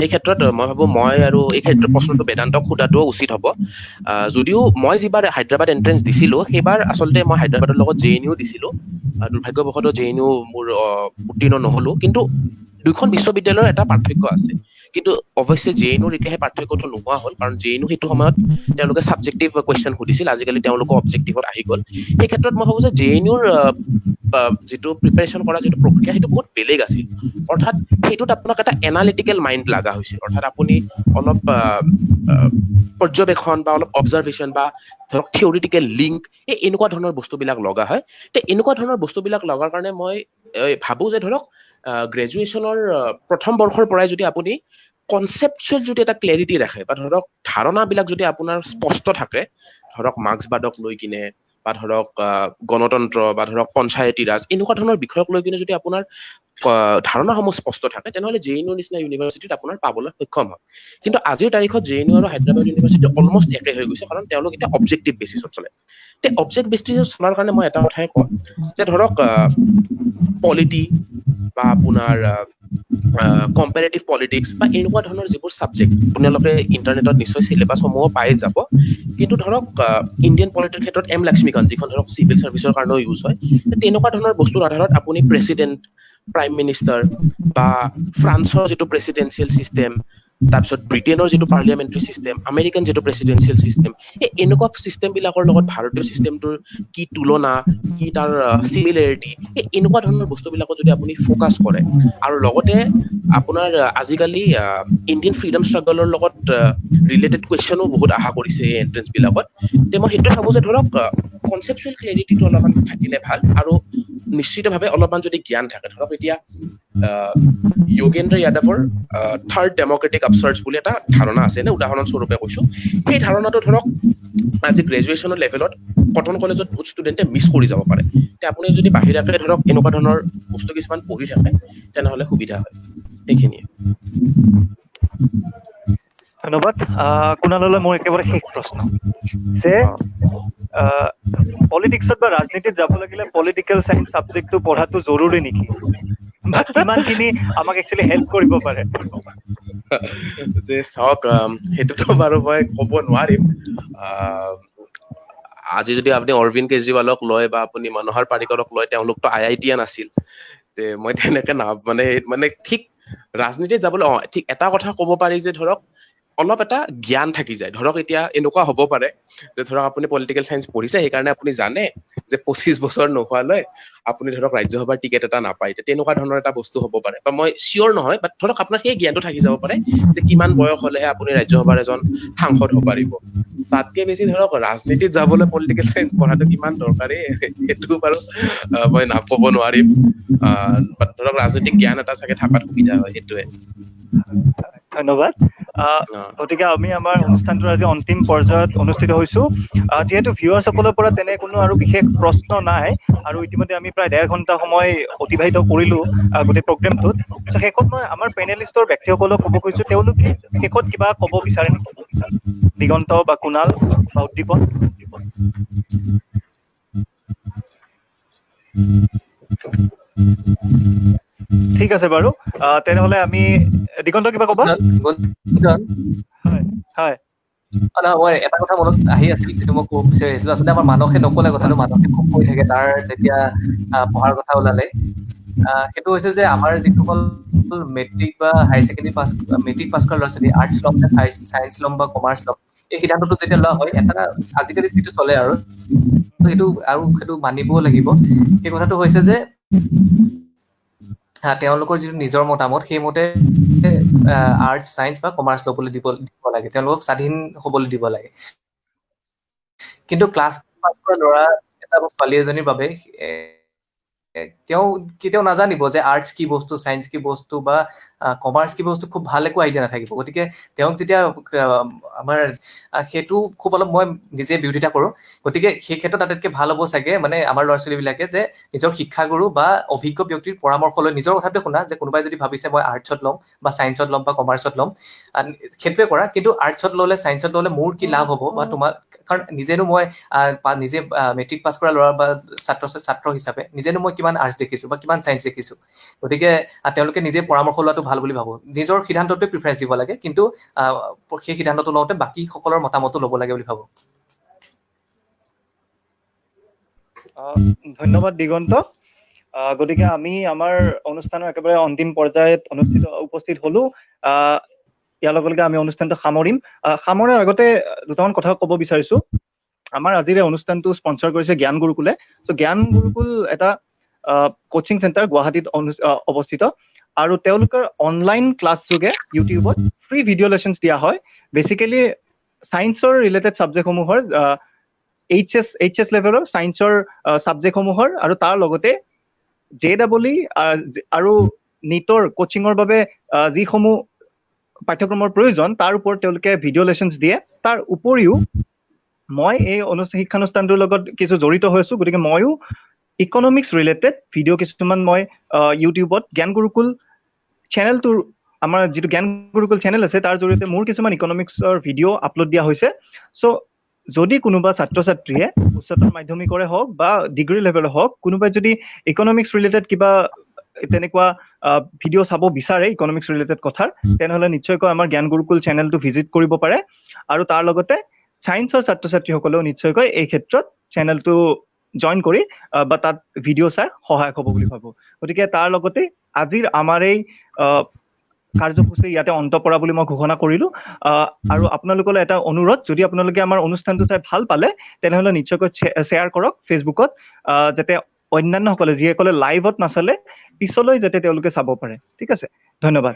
এই ক্ষেত্ৰত মই ভাবো মই আৰু এই ক্ষেত্ৰত প্ৰশ্নটো বেদান্তক সোধাটো উচিত হ'ব যদিও মই যিবাৰ হায়দৰাবাদ এন্ট্ৰেন্স দিছিলো সেইবাৰ আচলতে মই হায়দৰাবাদৰ লগত JNU দিছিলো দুৰ্ভাগ্যবশতঃ JNU মোৰ উত্তীৰ্ণ নহলো কিন্তু দুইখন বিশ্ববিদ্যালয়ৰ এটা পাৰ্থক্য আছে কিন্তু অৱশ্যে JNUৰ এতিয়া সেই পাৰ্থক্যটো নোহোৱা হ'ল কাৰণ JNU সেইটো সময়ত তেওঁলোকে ছাবজেক্টিভ কুৱেশ্যন সুধিছিল আজিকালি তেওঁলোকে অবজেক্টিভত আহি গ'ল সেই ক্ষেত্ৰত মই ভাবো যে JNUৰ যিটো প্ৰিপাৰেশ্যন কৰা যিটো প্ৰক্ৰিয়া সেইটো বহুত বেলেগ আছিল অৰ্থাৎ সেইটোত আপোনাক এটা এনালিটিকেল মাইণ্ড লগা হৈছিল অৰ্থাৎ আপুনি অলপ পৰ্যবেক্ষণ বা অলপ অবজাৰভেশ্যন বা ধৰক থিয়ৰিটিকেল লিংক এনেকুৱা ধৰণৰ বস্তুবিলাক লগা হয় তে এনেকুৱা ধৰণৰ বস্তুবিলাক লগাৰ কাৰণে মই ভাবো যে ধৰক গ্ৰেজুৱেশ্যনৰ প্ৰথম বৰ্ষৰ পৰাই যদি আপুনি কনচেপচুৱেল যদি এটা ক্লেৰিটি ৰাখে বা ধৰক ধাৰণাবিলাক যদি আপোনাৰ স্পষ্ট থাকে ধৰক মাৰ্ক্সবাদক লৈ কিনে বা ধৰক গণতন্ত্ৰ বা ধৰক পঞ্চায়তী ৰাজ এনেকুৱা ধৰণৰ বিষয়ক লৈ কিনে যদি আপোনাৰ ধাৰণাসমূহ স্পষ্ট থাকে তেনেহ'লে JNU নিচিনা ইউনিভাৰ্চিটিত আপোনাৰ পাবলৈ সক্ষম হয় কিন্তু আজিৰ তাৰিখত JNU আৰু হায়দৰাবাদ ইউনিভাৰ্চিটি অলমষ্ট একে হৈ গৈছে কাৰণ তেওঁলোক এতিয়া অবজেক্টিভ বেচিছত চলে তে অবজেক্ট বেচিছত চলাৰ কাৰণে মই এটা কথাই কওঁ যে ধৰক পলিটি বা আপোনাৰ কম্পেৰেটিভ পলিটিক্স বা এনেকুৱা ধৰণৰ যিবোৰ ছাবজেক্ট আপোনালোকে ইণ্টাৰনেটত নিশ্চয় চিলেবাছসমূহ পাই যাব কিন্তু ধৰক ইণ্ডিয়ান পলিটিৰ ক্ষেত্ৰত M লক্ষ্মীকান্ত যিখন ধৰক চিভিল চাৰ্ভিচৰ কাৰণেও ইউজ হয় তেনেকুৱা ধৰণৰ বস্তুৰ আধাৰত আপুনি প্ৰেচিডেণ্ট প্ৰাইম মিনিষ্টাৰ বা ফ্ৰান্সৰ যিটো প্ৰেচিডেঞ্চিয়েল চিষ্টেম তাৰপিছত ব্ৰিটেইনৰ যিটো পাৰ্লিয়ামেণ্টাৰী চিষ্টেম আমেৰিকান যিটো প্ৰেচিডেঞ্চিয়েল চিষ্টেম এনেকুৱা চিষ্টেমবিলাকৰ লগত ভাৰতীয় চিষ্টেমটোৰ কি তুলনা কি তাৰ চিমিলাৰিটি এনেকুৱা ধৰণৰ বস্তুবিলাকত যদি আপুনি ফ'কাছ কৰে আৰু লগতে আপোনাৰ আজিকালি ইণ্ডিয়ান ফ্ৰীডম ষ্ট্ৰাগলৰ লগত ৰিলেটেড কুৱেশ্যনো বহুত আশা কৰিছে এই এণ্ট্ৰেন্সবিলাকত তে মই সেইটোৱে ভাবোঁ যে ধৰক কনচেপচুৱেল ক্লেৰিটিটো অলপমান থাকিলে ভাল আৰু নিশ্চিতভাৱে অলপমান যদি জ্ঞান থাকে ধৰক এতিয়া যোগেন্দ্ৰ যাদৱৰ থাৰ্ড ডেম'ক্ৰেটিক আপচাৰ্জ বুলি এটা ধাৰণা আছে নে উদাহৰণস্বৰূপে কৈছোঁ সেই ধাৰণাটো ধৰক আজি গ্ৰেজুৱেশ্যনৰ লেভেলত কটন কলেজত বহুত ষ্টুডেণ্টে মিছ কৰি যাব পাৰে তে আপুনি যদি বাহিৰাকে ধৰক এনেকুৱা ধৰণৰ বস্তু কিছুমান পঢ়ি থাকে তেনেহ'লে সুবিধা হয় এইখিনিয়ে ধন্যবাদ কুণাললৈ মোৰ একেবাৰে শেষ প্ৰশ্ন যে পলিটিক্সত বা ৰাজনীতিত যাব লাগিলে পলিটিকেল চাইন্স ছাবজেক্টটো পঢ়াটো জৰুৰী নেকি বা কিমানখিনি আমাক একচুৱেলি হেল্প কৰিব পাৰে যে চাওক সেইটোতো বাৰু মই ক'ব নোৱাৰিম আজি যদি আপুনি অৰবিন্দ কেজৰিৱালক লয় বা আপুনি মনোহৰ পাৰিকৰক লয় তেওঁলোকতো IITian আছিল তে মই তেনেকে মানে ঠিক ৰাজনীতিত যাবলৈ ঠিক এটা কথা ক'ব পাৰি যে ধৰক অলপ এটা জ্ঞান থাকি যায় ধৰক এতিয়া এনেকুৱা হ'ব পাৰে যে ধৰক আপুনি পলিটিকেল চাইন্স পঢ়িছে সেইকাৰণে আপুনি জানে যে 25 বছৰ নোহোৱালৈ আপুনি ধৰক ৰাজ্যসভাৰ টিকেট এটা নাপায় তেনেকুৱা ধৰণৰ এটা বস্তু হ'ব পাৰে বা মই চিয়ৰ নহয় বাট ধৰক আপোনাৰ সেই জ্ঞানটো থাকি যাব পাৰে যে কিমান বয়স হ'লেহে আপুনি ৰাজ্যসভাৰ এজন সাংসদ হ'ব পাৰিব তাতকে বেছি ধৰক ৰাজনীতিত যাবলৈ পলিটিকেল চাইন্স পঢ়াটো কিমান দৰকাৰী সেইটো বাৰু মই ক'ব নোৱাৰিম বাট ধৰক ৰাজনৈতিক জ্ঞান এটা চাগে থকাত সুবিধা হয় সেইটোৱে ধন্যবাদ গতিকে আমি আমাৰ অনুষ্ঠানটোৰ আজি অন্তিম পৰ্যায়ত অনুষ্ঠিত হৈছোঁ যিহেতু ভিউৱাৰ্ছসকলৰ পৰা তেনে কোনো আৰু বিশেষ প্ৰশ্ন নাই আৰু ইতিমধ্যে আমি প্ৰায় 1.5 ঘণ্টা সময় অতিবাহিত কৰিলোঁ গোটেই প্ৰগ্ৰেমটোত শেষত মই আমাৰ পেনেলিষ্টৰ ব্যক্তিসকলক ক'ব খুজিছোঁ তেওঁলোকে শেষত কিবা ক'ব বিচাৰে নেকি দিগন্ত বা কুণাল বা উদ্দীপন ঠিক আছে বাৰু তেনেহ'লে আমি দিগন্ত কিবা ক'ব হয় মই এটা কথা মনত আহি আছিল যিটো মই ক'ব বিচাৰি আহিছিলো আচলতে আমাৰ মানসে নক'লে কথাটো মানসে খুব কৈ থাকে তাৰ যেতিয়া পঢ়াৰ কথা ওলালে সেইটো হৈছে যে আমাৰ যিসকল মেট্ৰিক বা হায়াৰ ছেকেণ্ডেৰী মেট্ৰিক পাছ কৰা ল'ৰা ছোৱালী আৰ্টছ ল'ম নে চায়েন্স ল'ম বা কমাৰ্চ ল'ম এই সিদ্ধান্তটো যেতিয়া লোৱা হয় এটা আজিকালি যিটো চলে আৰু সেইটো মানিবও লাগিব সেই কথাটো হৈছে যে তেওঁলোকৰ যিটো নিজৰ মতামত সেইমতে আৰ্টছ চায়েন্স বা কমাৰ্চ ল'বলৈ দিব লাগে তেওঁলোকক স্বাধীন হ'বলৈ দিব লাগে কিন্তু ক্লাছ পাছ কৰা ল'ৰা এটা বা ছোৱালী এজনীৰ বাবে তেওঁ কেতিয়াও নাজানিব যে আৰ্টছ কি বস্তু চায়েন্স কি বস্তু বা কমাৰ্চ কি বস্তু খুব ভাল একো আইডিয়া নাথাকিব। গতিকে তেওঁক যেতিয়া আমাৰ সেইটো খুব অলপ মই নিজে বিৰোধিতা কৰোঁ। গতিকে সেই ক্ষেত্ৰত আটাইতকৈ ভাল হ'ব চাগে মানে আমাৰ ল'ৰা ছোৱালীবিলাকে যে নিজৰ শিক্ষাগুৰু বা অভিজ্ঞ ব্যক্তিৰ পৰামৰ্শ লৈ নিজৰ কথাটো শুনা, যে কোনোবাই যদি ভাবিছে মই আৰ্টছত ল'ম বা ছায়েন্সত ল'ম বা কমাৰ্চত ল'ম, সেইটোৱে কৰা। কিন্তু আৰ্টছত ল'লে ছায়েন্সত ল'লে মোৰ কি লাভ হ'ব বা তোমাৰ, কাৰণ নিজেনো মই নিজে মেট্ৰিক পাছ কৰা ল'ৰা বা ছাত্ৰ হিচাপে নিজেনো মই কিমান আৰ্টছ দেখিছোঁ বা কিমান ছায়েন্স দেখিছোঁ। গতিকে তেওঁলোকে নিজে পৰামৰ্শ লোৱাটো ভাল বুলি ভাবোঁ। নিজৰ সিদ্ধান্তটোৱে প্ৰিফাৰেঞ্চ দিব লাগে, কিন্তু সেই সিদ্ধান্তটো লওঁতে বাকীসকলৰ মতামতো ল'ব লাগে বুলি ভাবোঁ। ধন্যবাদ দিগন্ত। গতিকে আমি আমাৰ অনুষ্ঠানৰ একেবাৰে অন্তিম পৰ্যায়ত উপস্থিত হলো। ইয়াৰ লগে লগে আমি অনুষ্ঠানটো সামৰিম। সামৰাৰ আগতে দুটামান কথা ক'ব বিচাৰিছো। আমাৰ আজিৰ এই অনুষ্ঠানটো স্পন্সৰ কৰিছে জ্ঞান গুৰুকুলে। চ' জ্ঞান গুৰুকুল এটা কোচিং চেণ্টাৰ গুৱাহাটীত অৱস্থিত, আৰু তেওঁলোকৰ অনলাইন ক্লাছ যোগে ইউটিউবত ফ্ৰী ভিডিঅ' লেচনছ দিয়া হয়। বেচিকেলি ছায়েন্সৰ ৰিলেটেড ছাবজেক্টসমূহৰ এইচ এছ লেভেলৰ ছায়েন্সৰ ছাবজেক্টসমূহৰ, আৰু তাৰ লগতে JEE আৰু নিটৰ কোচিঙৰ বাবে যিসমূহ পাঠ্যক্ৰমৰ প্ৰয়োজন তাৰ ওপৰত তেওঁলোকে ভিডিঅ' লেচনছ দিয়ে। তাৰ উপৰিও মই এই শিক্ষানুষ্ঠানটোৰ লগত কিছু জড়িত হৈছো, গতিকে ময়ো ইকনমিক্স ৰিলেটেড ভিডিঅ' কিছুমান মই ইউটিউবত জ্ঞান গুৰুকুল চেনেলটোৰ, আমাৰ যিটো জ্ঞান গুৰুকুল চেনেল আছে তাৰ জৰিয়তে মোৰ কিছুমান ইকনমিক্সৰ ভিডিঅ' আপলোড দিয়া হৈছে। চ' যদি কোনোবা ছাত্ৰ ছাত্ৰীয়ে উচ্চতৰ মাধ্যমিকৰে হওক বা ডিগ্ৰী লেভেলৰ হওক, কোনোবাই যদি ইকনমিক্স ৰিলেটেড কিবা তেনেকুৱা ভিডিঅ' চাব বিচাৰে ইকনমিক্স ৰিলেটেড কথাৰ, তেনেহ'লে নিশ্চয়কৈ আমাৰ জ্ঞান গুৰুকুল চেনেলটো ভিজিট কৰিব পাৰে। আৰু তাৰ লগতে ছায়েন্সৰ ছাত্ৰ ছাত্ৰীসকলেও নিশ্চয়কৈ এই ক্ষেত্ৰত চেনেলটো জইন কৰি বা তাত ভিডিঅ' চাই সহায়ক হ'ব বুলি ভাবোঁ। গতিকে তাৰ লগতে আজিৰ আমাৰ এই কাৰ্যসূচী ইয়াতে অন্ত পৰা বুলি মই ঘোষণা কৰিলোঁ। আৰু আপোনালোকলৈ এটা অনুৰোধ, যদি আপোনালোকে আমাৰ অনুষ্ঠানটো চাই ভাল পালে তেনেহ'লে নিশ্চয়কৈ শ্বেয়াৰ কৰক ফেচবুকত, যাতে অন্যান্যসকলে যিসকলে লাইভত নাচালে পিছলৈ যাতে তেওঁলোকে চাব পাৰে। ঠিক আছে, ধন্যবাদ।